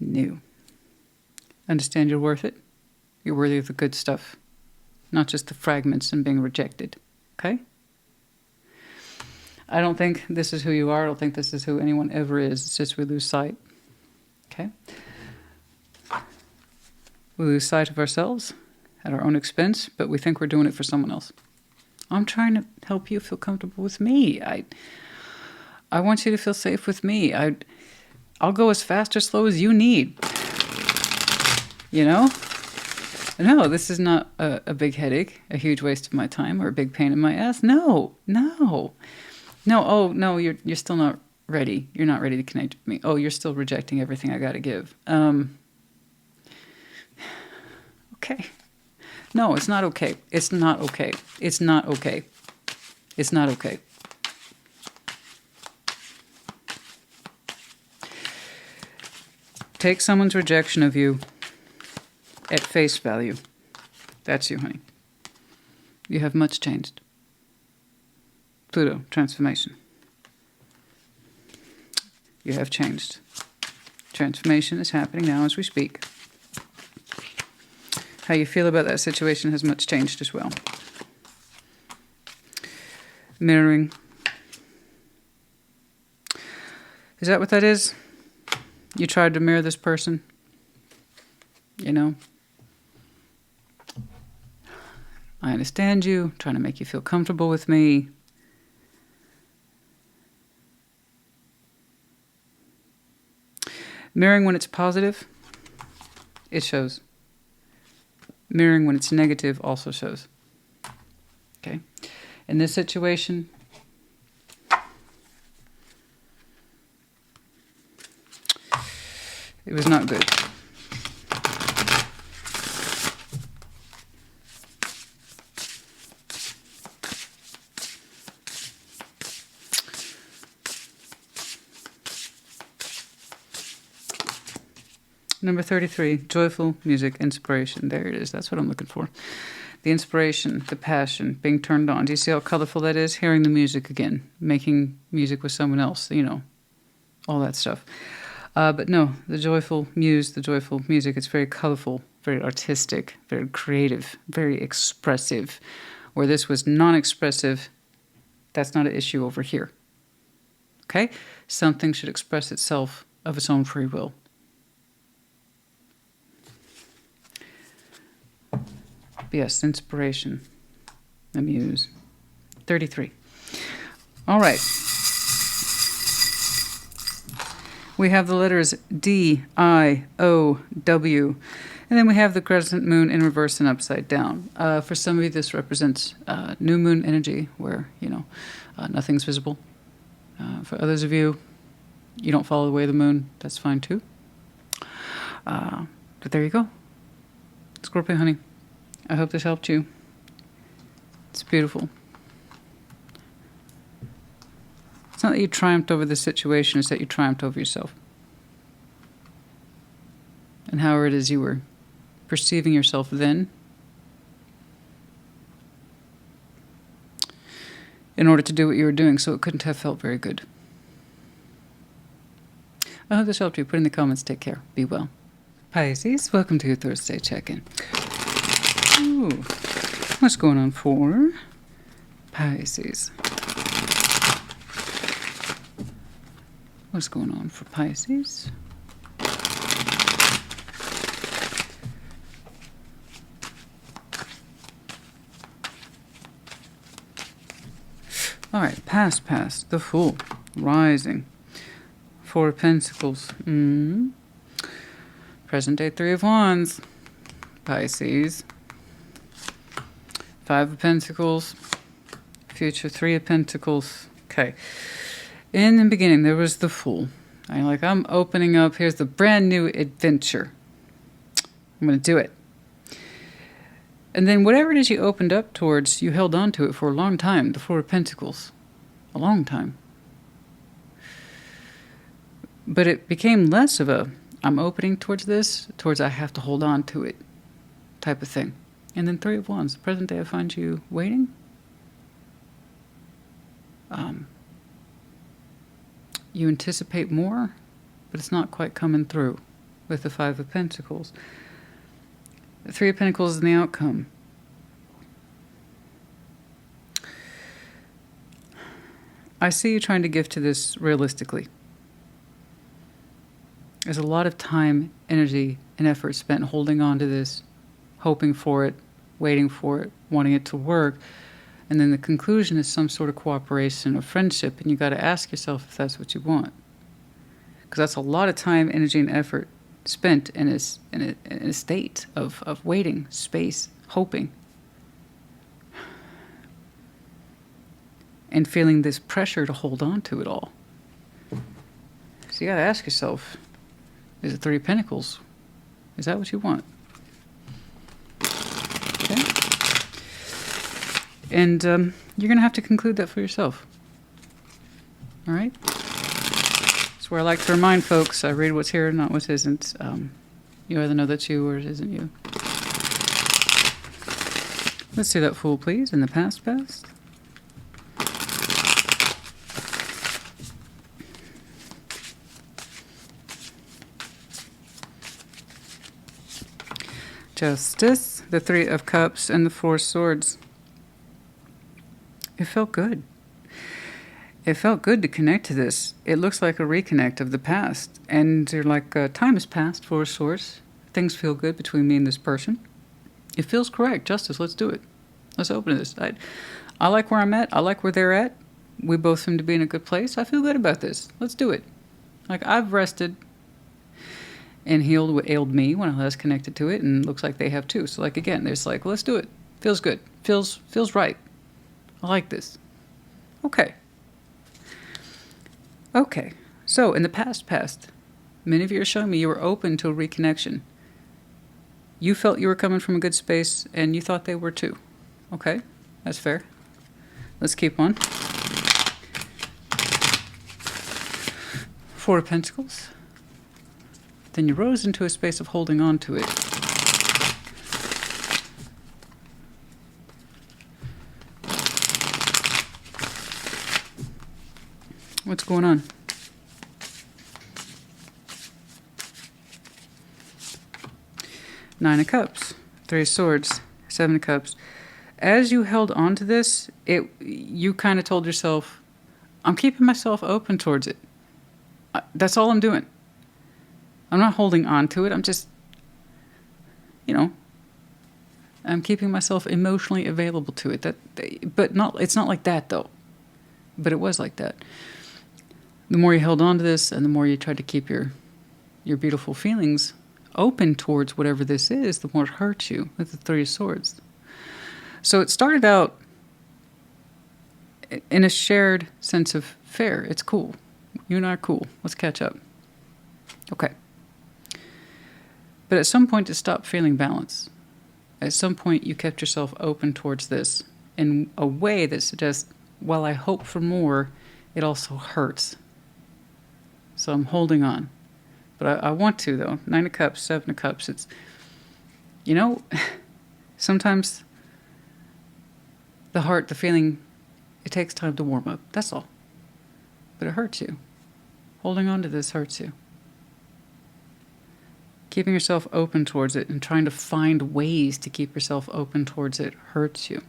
New. Understand you're worth it. You're worthy of the good stuff. Not just the fragments and being rejected. Okay? I don't think this is who you are. I don't think this is who anyone ever is. It's just we lose sight. Okay? We lose sight of ourselves at our own expense, but we think we're doing it for someone else. I'm trying to help you feel comfortable with me. I want you to feel safe with me. I'll go as fast or slow as you need. You know? No, this is not a big headache, a huge waste of my time, or a big pain in my ass. No. Oh, no, you're still not ready. You're not ready to connect with me. Oh, you're still rejecting everything I got to give. Okay. No, it's not okay. It's not okay. It's not okay. It's not okay. Take someone's rejection of you at face value. That's you, honey. You have much changed. Pluto, transformation. You have changed. Transformation is happening now as we speak. How you feel about that situation has much changed as well. Mirroring. Is that what that is? You tried to mirror this person? You know? I understand you, trying to make you feel comfortable with me. Mirroring when it's positive, it shows. Mirroring when it's negative also shows. Okay? In this situation, it was not good. Number 33, joyful music, inspiration. There it is. That's what I'm looking for. The inspiration, the passion, being turned on. Do you see how colorful that is? Hearing the music again. Making music with someone else, you know. All that stuff. But no, the joyful muse, the joyful music, it's very colorful, very artistic, very creative, very expressive. Where this was non-expressive, that's not an issue over here. Okay? Something should express itself of its own free will. Yes, inspiration, the muse. 33. All right. We have the letters D, I, O, W, and then we have the crescent moon in reverse and upside down. For some of you, this represents new moon energy, where, you know, nothing's visible. For others of you, you don't follow the way of the moon. That's fine too. But there you go. Scorpio, honey. I hope this helped you. It's beautiful. It's not that you triumphed over the situation, it's that you triumphed over yourself. And however it is you were perceiving yourself then, in order to do what you were doing, so it couldn't have felt very good. I hope this helped you. Put in the comments. Take care. Be well. Pisces, welcome to your Thursday check-in. Ooh, what's going on for Pisces? What's going on for Pisces? All right, past, the Fool, rising. Four of Pentacles. Present day Three of Wands. Pisces. Five of Pentacles. Future Three of Pentacles. Okay. In the beginning, there was the Fool. I'm opening up. Here's the brand new adventure. I'm going to do it. And then whatever it is you opened up towards, you held on to it for a long time. The Four of Pentacles. A long time. But it became less of a, I'm opening towards this, towards I have to hold on to it type of thing. And then Three of Wands. The present day I find you waiting. You anticipate more, but it's not quite coming through with the Five of Pentacles. The Three of Pentacles is the outcome. I see you trying to give to this realistically. There's a lot of time, energy, and effort spent holding on to this, hoping for it, waiting for it, wanting it to work. And then the conclusion is some sort of cooperation or friendship, and you got to ask yourself if that's what you want. Because that's a lot of time, energy, and effort spent in a state of waiting, space, hoping. And feeling this pressure to hold on to it all. So you got to ask yourself, is it Three of Pentacles? Is that what you want? Okay. And you're going to have to conclude that for yourself. All right? That's where I like to remind folks, I read what's here, not what isn't. You either know that's you or it isn't you. Let's see that Fool, please, in the past. Justice, the Three of Cups, and the Four of Swords. It felt good. It felt good to connect to this. It looks like a reconnect of the past. And you're like, time has passed, Four of Swords. Things feel good between me and this person. It feels correct. Justice, let's do it. Let's open this. I like where I'm at. I like where they're at. We both seem to be in a good place. I feel good about this. Let's do it. I've rested and healed what ailed me when I was connected to it, and looks like they have too. So again, there's let's do it. Feels good. Feels right. I like this. Okay. So in the past, many of you are showing me you were open to a reconnection. You felt you were coming from a good space, and you thought they were too. Okay, that's fair. Let's keep on. Four of Pentacles. Then you rose into a space of holding on to it. What's going on? Nine of Cups, Three of Swords, Seven of Cups. As you held on to this, you kind of told yourself, I'm keeping myself open towards it. That's all I'm doing. I'm not holding on to it. I'm just, I'm keeping myself emotionally available to it. It's not like that though. But it was like that. The more you held on to this, and the more you tried to keep your beautiful feelings open towards whatever this is, the more it hurts you with the Three of Swords. So it started out in a shared sense of fair. It's cool. You and I are cool. Let's catch up. Okay. But at some point it stopped feeling balanced. At some point you kept yourself open towards this in a way that suggests, while I hope for more, it also hurts. So I'm holding on. But I want to, though. Nine of Cups, Seven of Cups. It's, sometimes the heart, the feeling, it takes time to warm up. That's all. But it hurts you. Holding on to this hurts you. Keeping yourself open towards it and trying to find ways to keep yourself open towards it hurts you.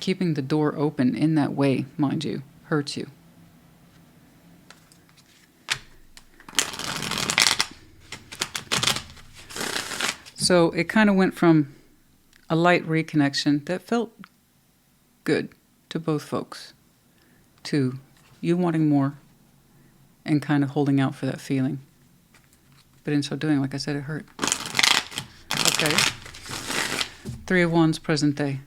Keeping the door open in that way, mind you, hurts you. So it kind of went from a light reconnection that felt good to both folks, to you wanting more and kind of holding out for that feeling. But in so doing, like I said, it hurt. Okay. 3 of Wands, present day.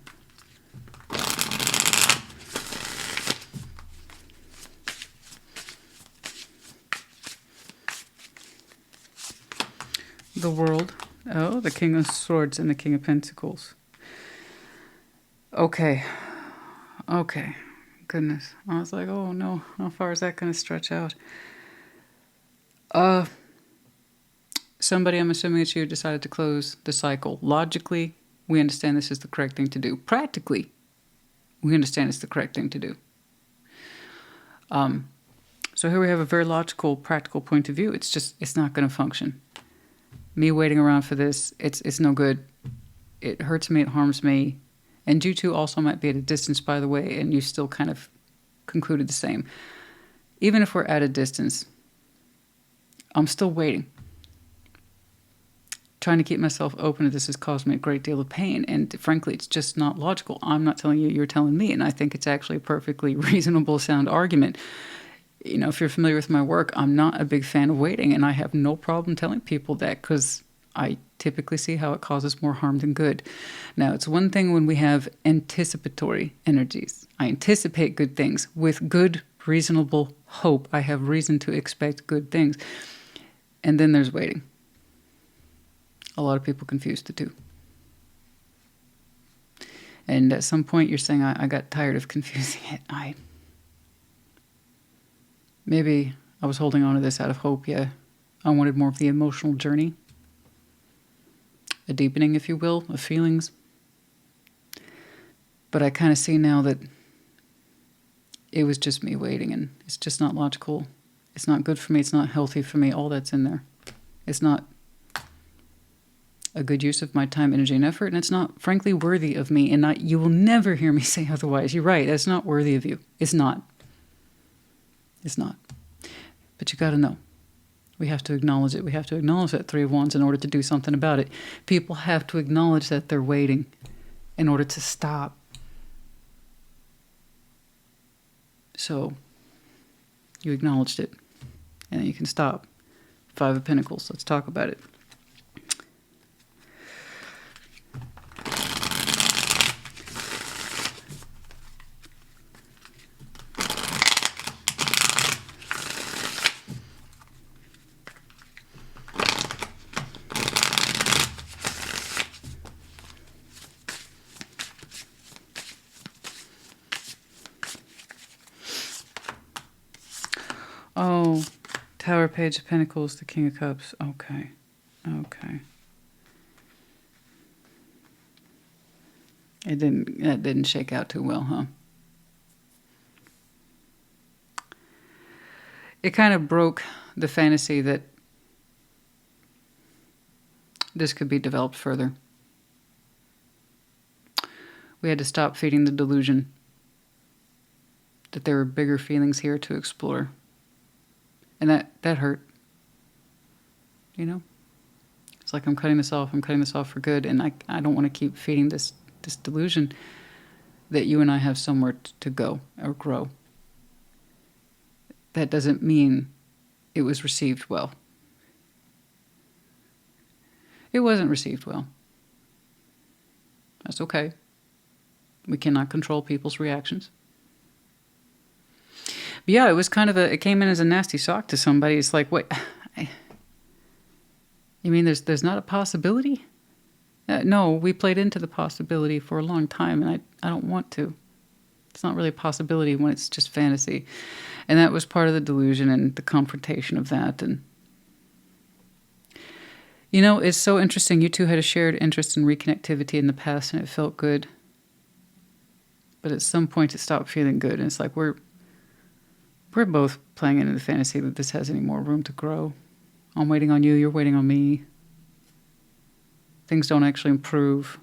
The World. Oh, the King of Swords and the King of Pentacles. Okay. Okay. Goodness. I was like, oh no, how far is that going to stretch out? Somebody, I'm assuming it's you, decided to close the cycle. Logically, we understand this is the correct thing to do. Practically, we understand it's the correct thing to do. So here we have a very logical, practical point of view. It's not going to function. Me waiting around for this, it's no good. It hurts me, it harms me. And you two also might be at a distance, by the way, and you still kind of concluded the same. Even if we're at a distance, I'm still waiting. Trying to keep myself open to this has caused me a great deal of pain. And frankly, it's just not logical. I'm not telling you, you're telling me. And I think it's actually a perfectly reasonable, sound argument. You know, if you're familiar with my work, I'm not a big fan of waiting. And I have no problem telling people that because I typically see how it causes more harm than good. Now, it's one thing when we have anticipatory energies. I anticipate good things. With good, reasonable hope, I have reason to expect good things. And then there's waiting. A lot of people confuse the two. And at some point you're saying, I got tired of confusing it. Maybe I was holding on to this out of hope, yeah. I wanted more of the emotional journey. A deepening, if you will, of feelings. But I kind of see now that it was just me waiting, and it's just not logical. It's not good for me. It's not healthy for me. All that's in there. It's not a good use of my time, energy, and effort, and it's not, frankly, worthy of me. And you will never hear me say otherwise. You're right. That's not worthy of you. It's not. It's not. But you got to know. We have to acknowledge it. We have to acknowledge that 3 of Wands in order to do something about it. People have to acknowledge that they're waiting in order to stop. So you acknowledged it, and then you can stop. 5 of Pentacles. Let's talk about it. Oh, Tower, Page of Pentacles, the King of Cups. Okay. Okay. That didn't shake out too well, huh? It kind of broke the fantasy that this could be developed further. We had to stop feeding the delusion that there were bigger feelings here to explore. And that hurt. You know? It's like I'm cutting this off for good, and I don't want to keep feeding this delusion that you and I have somewhere to go or grow. That doesn't mean it was received well. It wasn't received well. That's okay. We cannot control people's reactions. But yeah, it was kind of it came in as a nasty shock to somebody. It's like, wait, you mean there's not a possibility? No, we played into the possibility for a long time, and I don't want to. It's not really a possibility when it's just fantasy. And that was part of the delusion and the confrontation of that. And you know, it's so interesting. You two had a shared interest in reconnectivity in the past, and it felt good. But at some point, it stopped feeling good. And it's like we're both playing into the fantasy that this has any more room to grow. I'm waiting on you. You're waiting on me. Things don't actually improve.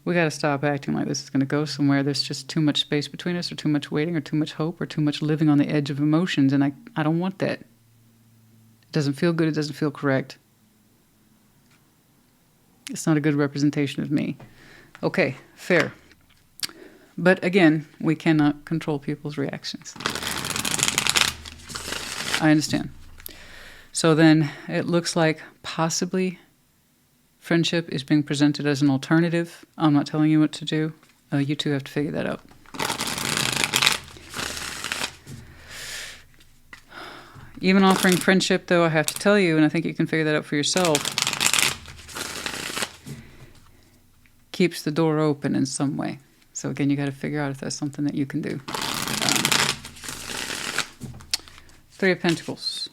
We got to stop acting like this is going to go somewhere. There's just too much space between us, or too much waiting, or too much hope, or too much living on the edge of emotions. And I don't want that. It doesn't feel good. It doesn't feel correct. It's not a good representation of me. Okay, fair. But again, we cannot control people's reactions. I understand. So then it looks like possibly friendship is being presented as an alternative. I'm not telling you what to do. You two have to figure that out. Even offering friendship, though, I have to tell you, and I think you can figure that out for yourself, keeps the door open in some way. So again, you got to figure out if that's something that you can do. Three of Pentacles.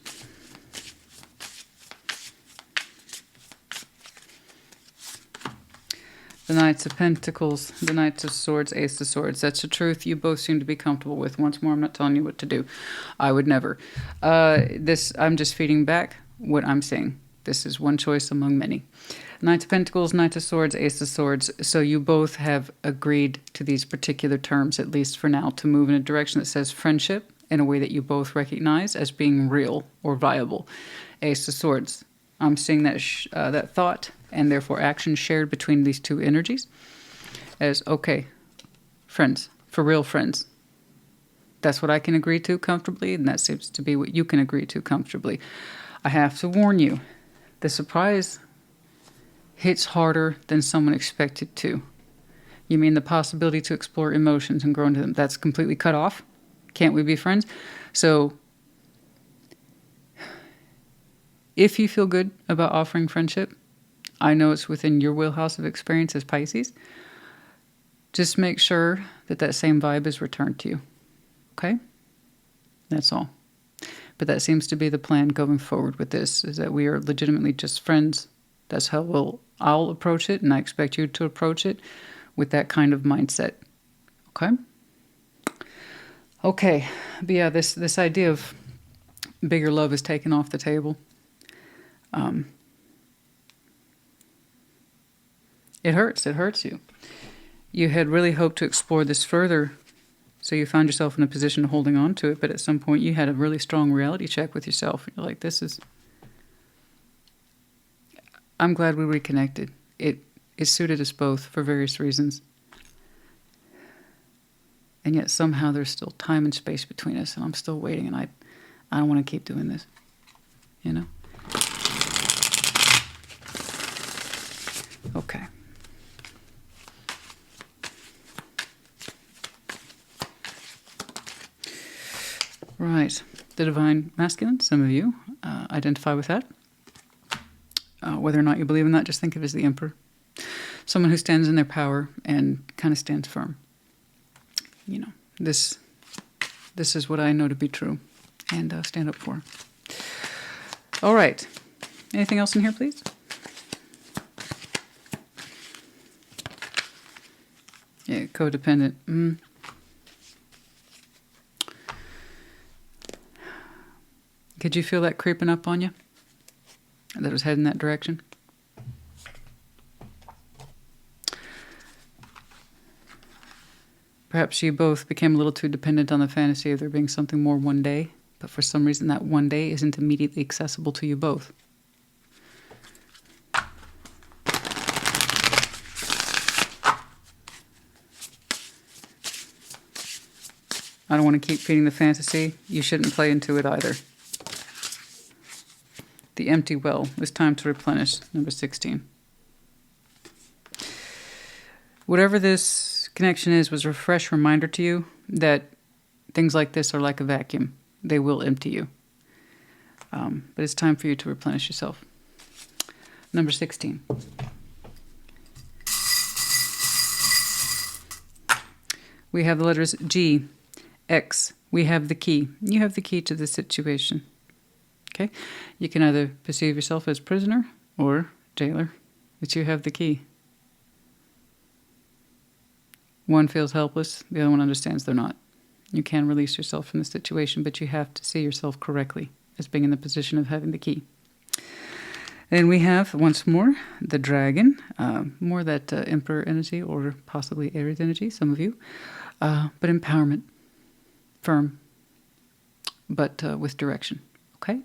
The Knights of Pentacles, the Knights of Swords, Ace of Swords. That's the truth you both seem to be comfortable with. Once more, I'm not telling you what to do. I would never. I'm just feeding back what I'm saying. This is one choice among many. Knights of Pentacles, Knight of Swords, Ace of Swords. So you both have agreed to these particular terms, at least for now, to move in a direction that says friendship in a way that you both recognize as being real or viable. Ace of Swords. I'm seeing that that thought and therefore action shared between these two energies as, okay, friends, for real friends. That's what I can agree to comfortably, and that seems to be what you can agree to comfortably. I have to warn you, the surprise hits harder than someone expected to. You mean the possibility to explore emotions and grow into them. That's completely cut off? Can't we be friends? So if you feel good about offering friendship, I know it's within your wheelhouse of experience as Pisces. Just make sure that that same vibe is returned to you. Okay? That's all. But that seems to be the plan going forward with this, is that we are legitimately just friends. That's how I'll approach it, and I expect you to approach it with that kind of mindset. Okay? Okay. But yeah, this idea of bigger love is taken off the table. It hurts. It hurts you. You had really hoped to explore this further, so you found yourself in a position of holding on to it, but at some point you had a really strong reality check with yourself. You're like, I'm glad we reconnected. It suited us both for various reasons. And yet somehow there's still time and space between us, and I'm still waiting, and I don't want to keep doing this. You know? Okay. Right. The Divine Masculine, some of you identify with that. Whether or not you believe in that, just think of it as the Emperor. Someone who stands in their power and kind of stands firm. You know, this is what I know to be true, and stand up for. All right. Anything else in here, please? Yeah, codependent. Could you feel that creeping up on you? That it was heading that direction? Perhaps you both became a little too dependent on the fantasy of there being something more one day, but for some reason that one day isn't immediately accessible to you both. I don't want to keep feeding the fantasy. You shouldn't play into it either. The empty well. It's time to replenish. Number 16. Whatever this connection is was a fresh reminder to you that things like this are like a vacuum. They will empty you. But it's time for you to replenish yourself. Number 16. We have the letters G, X. We have the key. You have the key to the situation. Okay? You can either perceive yourself as prisoner or jailer, but you have the key. One feels helpless, the other one understands they're not. You can release yourself from the situation, but you have to see yourself correctly as being in the position of having the key. And we have, once more, the dragon, more that Emperor energy or possibly Aries energy, some of you, but empowerment, firm, but with direction. Okay?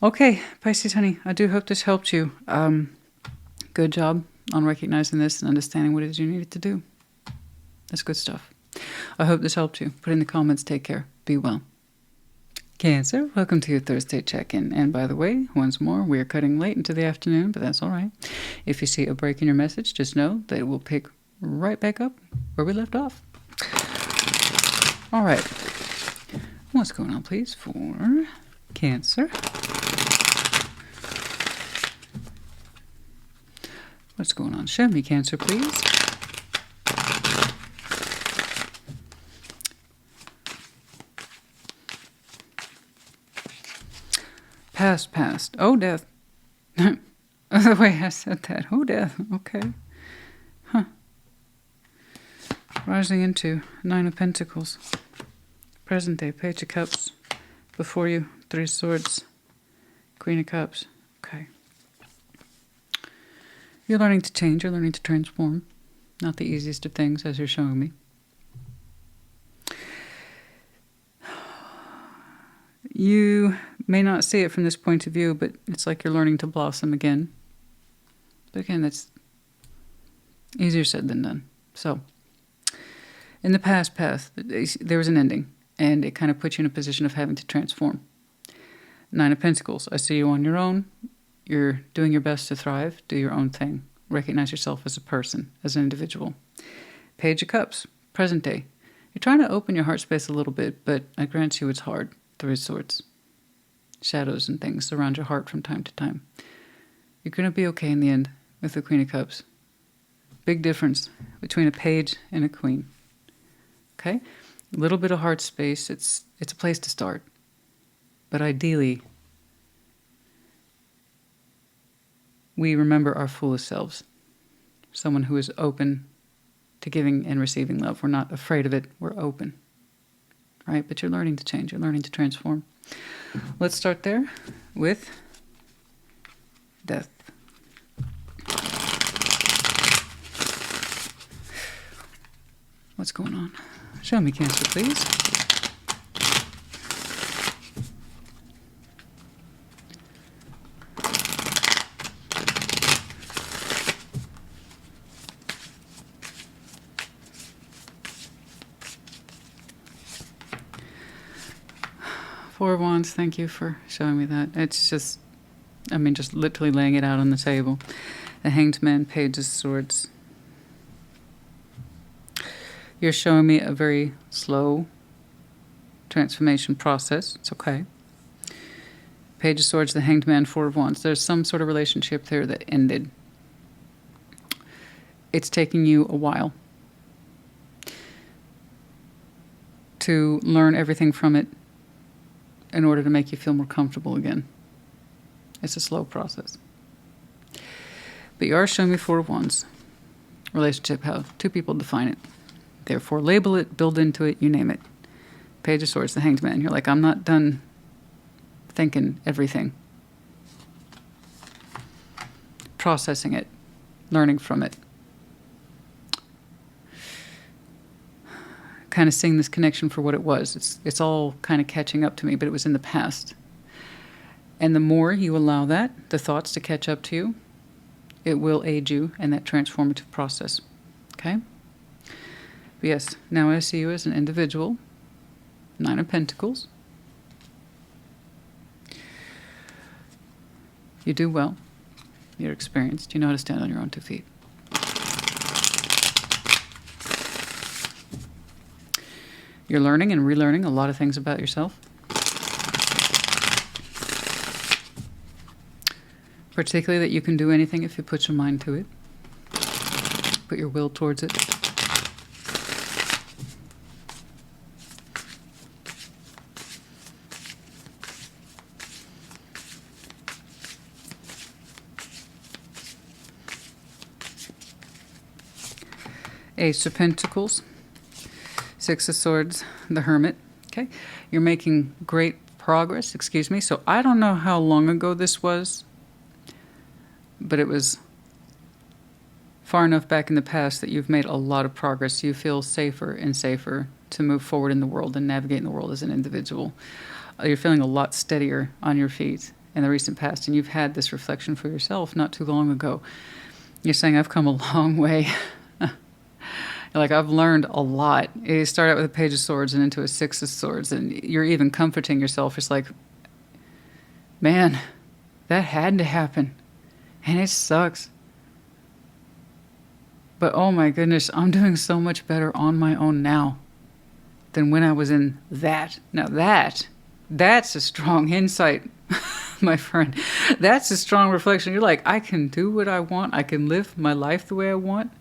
Okay, Pisces, honey, I do hope this helped you. Good job on recognizing this and understanding what it is you needed to do. That's good stuff. I hope this helped you. Put in the comments. Take care. Be well. Cancer, welcome to your Thursday check-in. And by the way, once more, we are cutting late into the afternoon, but that's all right. If you see a break in your message, just know that it will pick right back up where we left off. All right. What's going on, please, for Cancer? What's going on? Show me, Cancer, please. Past. Oh, death. The way I said that. Oh, death. Okay. Huh. Rising into Nine of Pentacles. Present day, Page of Cups. Before you, Three of Swords. Queen of Cups. Okay. You're learning to change. You're learning to transform. Not the easiest of things, as you're showing me. You may not see it from this point of view, but it's like you're learning to blossom again. But again, that's easier said than done. So, in the past path, there was an ending, and it kind of puts you in a position of having to transform. Nine of Pentacles, I see you on your own. You're doing your best to thrive, do your own thing. Recognize yourself as a person, as an individual. Page of Cups, present day. You're trying to open your heart space a little bit, but I grant you it's hard. Three of Swords. Shadows and things surround your heart from time to time. You're going to be okay in the end with the Queen of Cups. Big difference between a page and a queen. Okay? A little bit of heart space. It's a place to start. But ideally, we remember our foolish selves. Someone who is open to giving and receiving love. We're not afraid of it. We're open. Right? But you're learning to change. You're learning to transform. Let's start there with death. What's going on? Show me, Cancer, please. Four of Wands, thank you for showing me that. It's just, just literally laying it out on the table. The Hanged Man, Page of Swords. You're showing me a very slow transformation process. It's okay. Page of Swords, the Hanged Man, Four of Wands. There's some sort of relationship there that ended. It's taking you a while to learn everything from it in order to make you feel more comfortable again. It's a slow process. But you are showing me Four of Wands. Relationship, how two people define it. Therefore, label it, build into it, you name it. Page of Swords, the Hanged Man. You're like, I'm not done thinking everything. Processing it. Learning from it. Kind of seeing this connection for what it was. It's all kind of catching up to me, but it was in the past. And the more you allow that, the thoughts to catch up to you, it will aid you in that transformative process. Okay? But yes, now I see you as an individual. Nine of Pentacles. You do well. You're experienced. You know how to stand on your own two feet. You're learning and relearning a lot of things about yourself. Particularly that you can do anything if you put your mind to it. Put your will towards it. Ace of Pentacles. Six of Swords, the Hermit. Okay, you're making great progress. Excuse me. So I don't know how long ago this was, but it was far enough back in the past that you've made a lot of progress. You feel safer and safer to move forward in the world and navigate in the world as an individual. You're feeling a lot steadier on your feet in the recent past, and you've had this reflection for yourself not too long ago. You're saying, I've come a long way. Like, I've learned a lot. You start out with a Page of Swords and into a Six of Swords, and you're even comforting yourself. It's like, man, that had to happen. And it sucks. But oh my goodness, I'm doing so much better on my own now than when I was in that. Now that's a strong insight, my friend. That's a strong reflection. You're like, I can do what I want. I can live my life the way I want.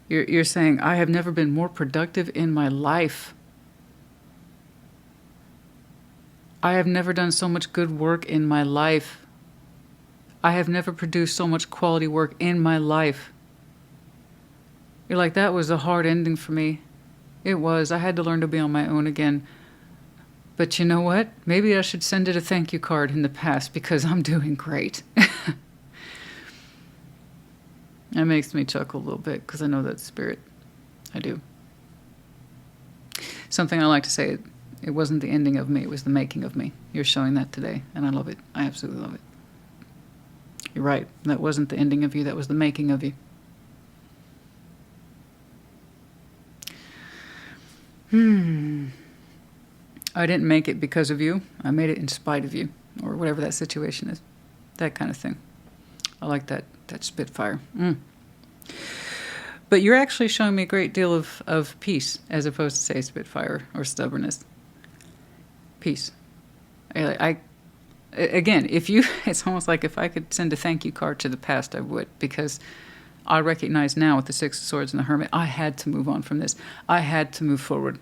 You're saying, I have never been more productive in my life. I have never done so much good work in my life. I have never produced so much quality work in my life. You're like, that was a hard ending for me. It was. I had to learn to be on my own again. But you know what? Maybe I should send it a thank you card in the past because I'm doing great. That makes me chuckle a little bit because I know that's spirit. I do. Something I like to say, it wasn't the ending of me, it was the making of me. You're showing that today, and I love it. I absolutely love it. You're right. That wasn't the ending of you, that was the making of you. I didn't make it because of you. I made it in spite of you, or whatever that situation is. That kind of thing. I like that spitfire. But you're actually showing me a great deal of peace, as opposed to, say, spitfire or stubbornness. Peace. Again, it's almost like if I could send a thank you card to the past, I would, because I recognize now with the Six of Swords and the Hermit, I had to move on from this. I had to move forward.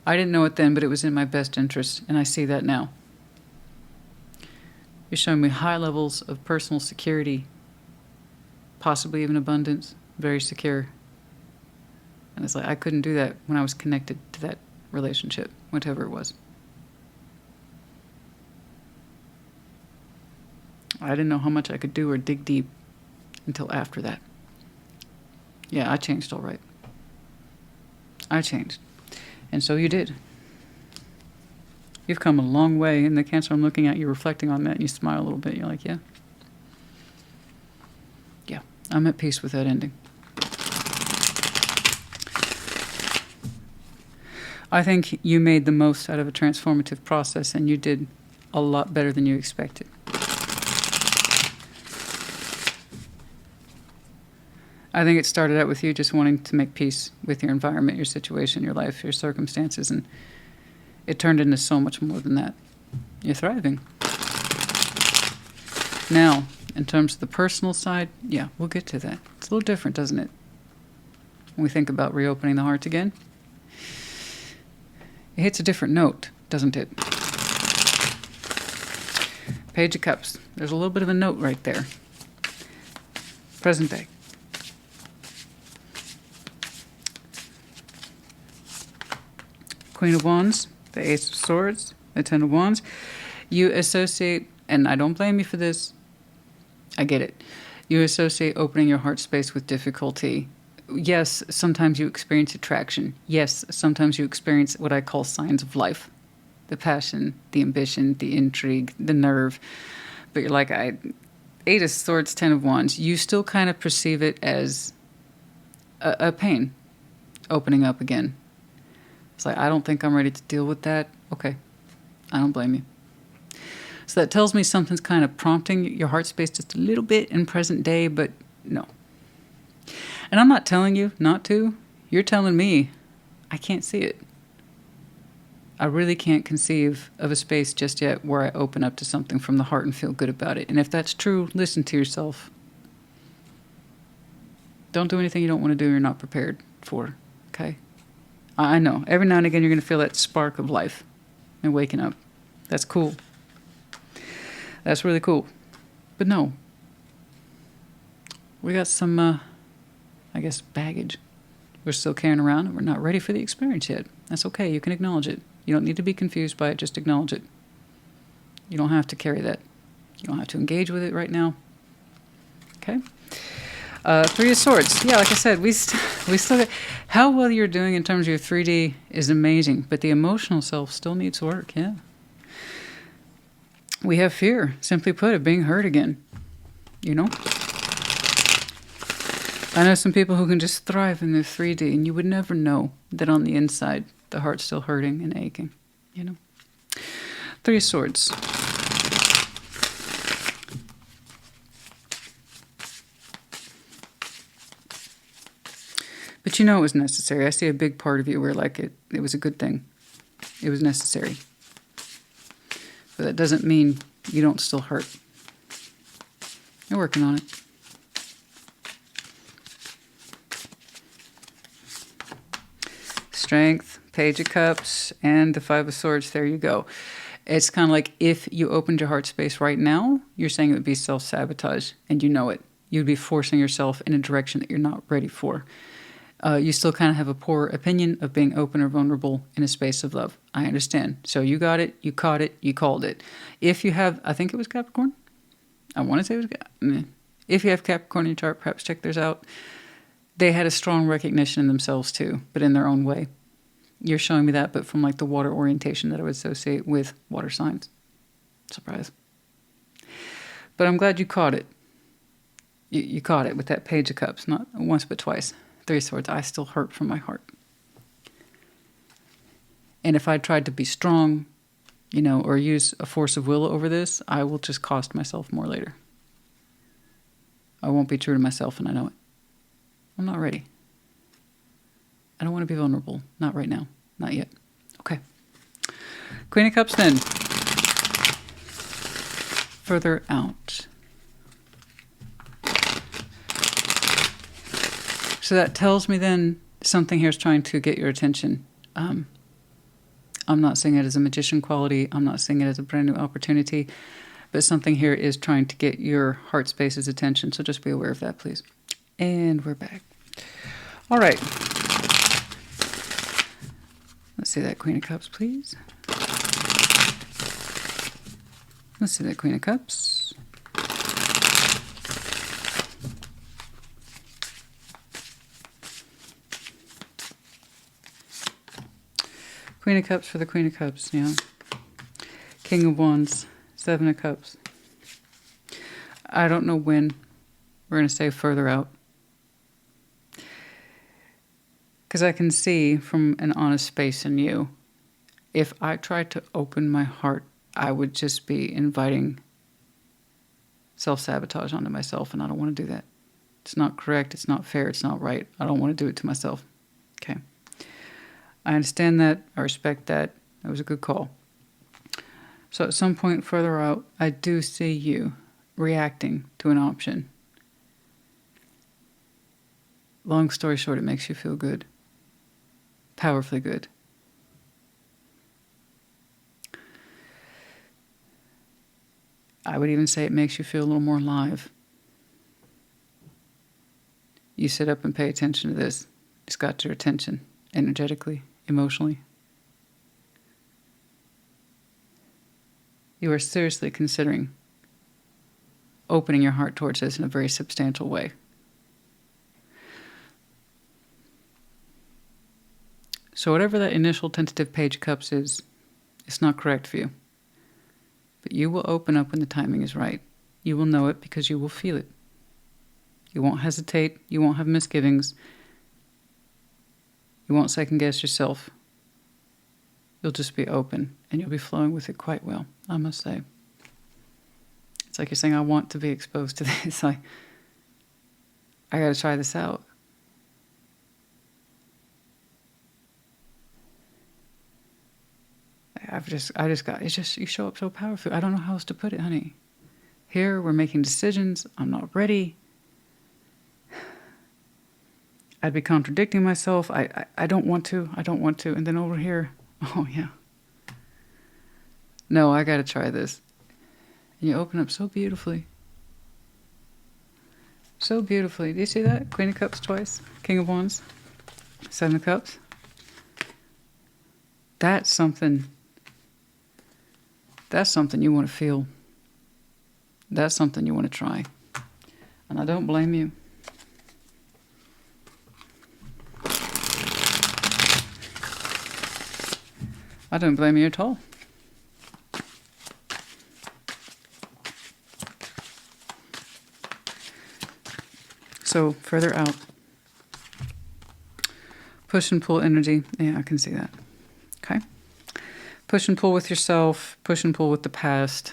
I didn't know it then, but it was in my best interest, and I see that now. You're showing me high levels of personal security, possibly even abundance, very secure. And it's like, I couldn't do that when I was connected to that relationship, whatever it was. I didn't know how much I could do or dig deep until after that. Yeah, I changed all right. I changed. And so you did. You've come a long way. In the Cancer I'm looking at, you're reflecting on that, and you smile a little bit. You're like, yeah. Yeah, I'm at peace with that ending. I think you made the most out of a transformative process, and you did a lot better than you expected. I think it started out with you just wanting to make peace with your environment, your situation, your life, your circumstances, and it turned into so much more than that. You're thriving. Now, in terms of the personal side, yeah, we'll get to that. It's a little different, doesn't it? When we think about reopening the heart again, it hits a different note, doesn't it? Page of Cups. There's a little bit of a note right there. Present day. Queen of Wands, the Ace of Swords, the Ten of Wands. You associate, and I don't blame you for this, I get it. You associate opening your heart space with difficulty. Yes, sometimes you experience attraction. Yes, sometimes you experience what I call signs of life. The passion, the ambition, the intrigue, the nerve. But you're like, Eight of Swords, Ten of Wands. You still kind of perceive it as a pain opening up again. It's like, I don't think I'm ready to deal with that. Okay, I don't blame you. So that tells me something's kind of prompting your heart space just a little bit in present day, but no. And I'm not telling you not to. You're telling me I can't see it. I really can't conceive of a space just yet where I open up to something from the heart and feel good about it. And if that's true, listen to yourself. Don't do anything you don't want to do or you're not prepared for, okay? I know. Every now and again, you're going to feel that spark of life and waking up. That's cool. That's really cool. But no. We got some, I guess, baggage we're still carrying around, and we're not ready for the experience yet. That's okay. You can acknowledge it. You don't need to be confused by it. Just acknowledge it. You don't have to carry that. You don't have to engage with it right now. Okay? Three of Swords. Yeah, like I said, we still get... How well you're doing in terms of your 3D is amazing, but the emotional self still needs work, yeah. We have fear, simply put, of being hurt again. You know? I know some people who can just thrive in their 3D, and you would never know that on the inside the heart's still hurting and aching, you know. 3 of Swords. But you know it was necessary. I see a big part of you where like it was a good thing. It was necessary. But that doesn't mean you don't still hurt. You're working on it. Strength, Page of Cups, and the 5 of Swords. There you go. It's kind of like if you opened your heart space right now, you're saying it would be self-sabotage, and you know it. You'd be forcing yourself in a direction that you're not ready for. You still kind of have a poor opinion of being open or vulnerable in a space of love. I understand. So you got it, you caught it, you called it. If you have, I think it was Capricorn. I want to say it was, if you have Capricorn in your chart, perhaps check theirs out. They had a strong recognition in themselves too, but in their own way. You're showing me that, but from like the water orientation that I would associate with water signs. Surprise. But I'm glad you caught it. You caught it with that Page of Cups, not once but twice. 3 of Swords, I still hurt from my heart. And if I tried to be strong, you know, or use a force of will over this, I will just cost myself more later. I won't be true to myself, and I know it. I'm not ready. I don't want to be vulnerable. Not right now. Not yet. Okay. Queen of Cups then. Further out. So that tells me then something here is trying to get your attention. I'm not seeing it as a magician quality. I'm not seeing it as a brand new opportunity. But something here is trying to get your heart space's attention. So just be aware of that, please. And we're back. All right. Let's see that Queen of Cups, please. Let's see that Queen of Cups. Queen of Cups for the Queen of Cups, yeah. King of Wands, 7 of Cups. I don't know when. We're going to say further out. Because I can see from an honest space in you, if I tried to open my heart, I would just be inviting self-sabotage onto myself, and I don't want to do that. It's not correct, it's not fair, it's not right. I don't want to do it to myself. Okay. I understand that. I respect that. That was a good call. So at some point further out, I do see you reacting to an option. Long story short, it makes you feel good. Powerfully good. I would even say it makes you feel a little more alive. You sit up and pay attention to this. It's got your attention energetically, emotionally. You are seriously considering opening your heart towards this in a very substantial way. So whatever that initial tentative Page of Cups is, it's not correct for you. But you will open up when the timing is right. You will know it because you will feel it. You won't hesitate. You won't have misgivings. You won't second guess yourself. You'll just be open and you'll be flowing with it quite well, I must say. It's like you're saying, I want to be exposed to this. I got to try this out. You show up so powerfully. I don't know how else to put it, honey. Here, we're making decisions. I'm not ready. I'd be contradicting myself. I don't want to. I don't want to. And then over here, oh yeah. No, I got to try this. And you open up so beautifully. So beautifully. Do you see that? Queen of Cups twice. King of Wands. 7 of Cups. That's something you want to feel. That's something you want to try. And I don't blame you. I don't blame you at all. So So further out. Push and pull energy. Yeah, I can see that. Okay. Push and pull with yourself. Push and pull with the past.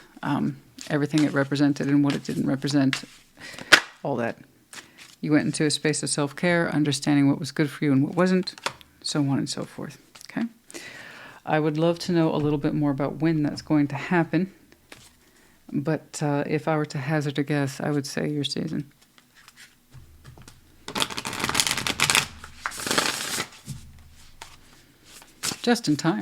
Everything it represented and what it didn't represent. All that. You went into a space of self-care, understanding what was good for you and what wasn't, so on and so forth. Okay. I would love to know a little bit more about when that's going to happen. But if I were to hazard a guess, I would say your season. Just in time.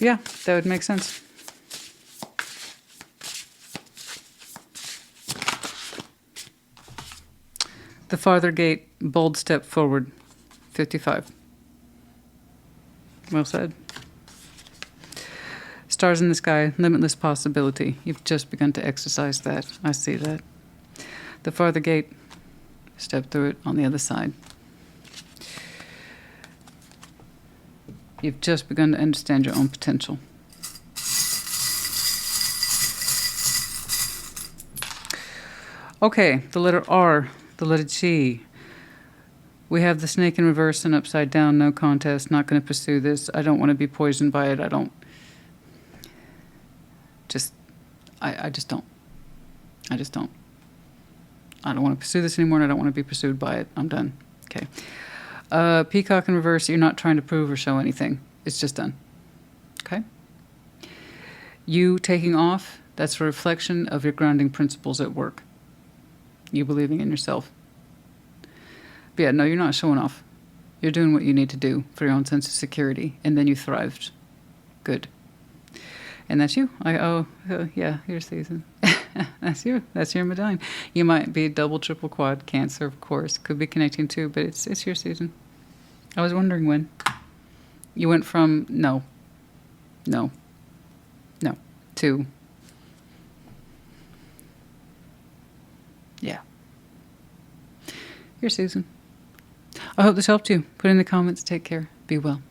Yeah, that would make sense. The farther gate, bold step forward, 55. Well said. Stars in the sky, limitless possibility. You've just begun to exercise that. I see that. The farther gate, step through it on the other side. You've just begun to understand your own potential. Okay, the letter R, the letter G. We have the snake in reverse and upside down, no contest, not going to pursue this. I don't want to be poisoned by it. I just don't. I just don't. I don't want to pursue this anymore, and I don't want to be pursued by it. I'm done. Okay. Peacock in reverse, you're not trying to prove or show anything. It's just done. Okay? You taking off, that's a reflection of your grounding principles at work. You believing in yourself. But yeah, no, you're not showing off. You're doing what you need to do for your own sense of security, and then you thrived. Good. And that's you. Yeah, your season. That's your medallion. You might be double, triple, quad, Cancer, of course. Could be connecting too, but it's your season. I was wondering when. You went from no, to yeah. Your season. I hope this helped you. Put in the comments. Take care. Be well.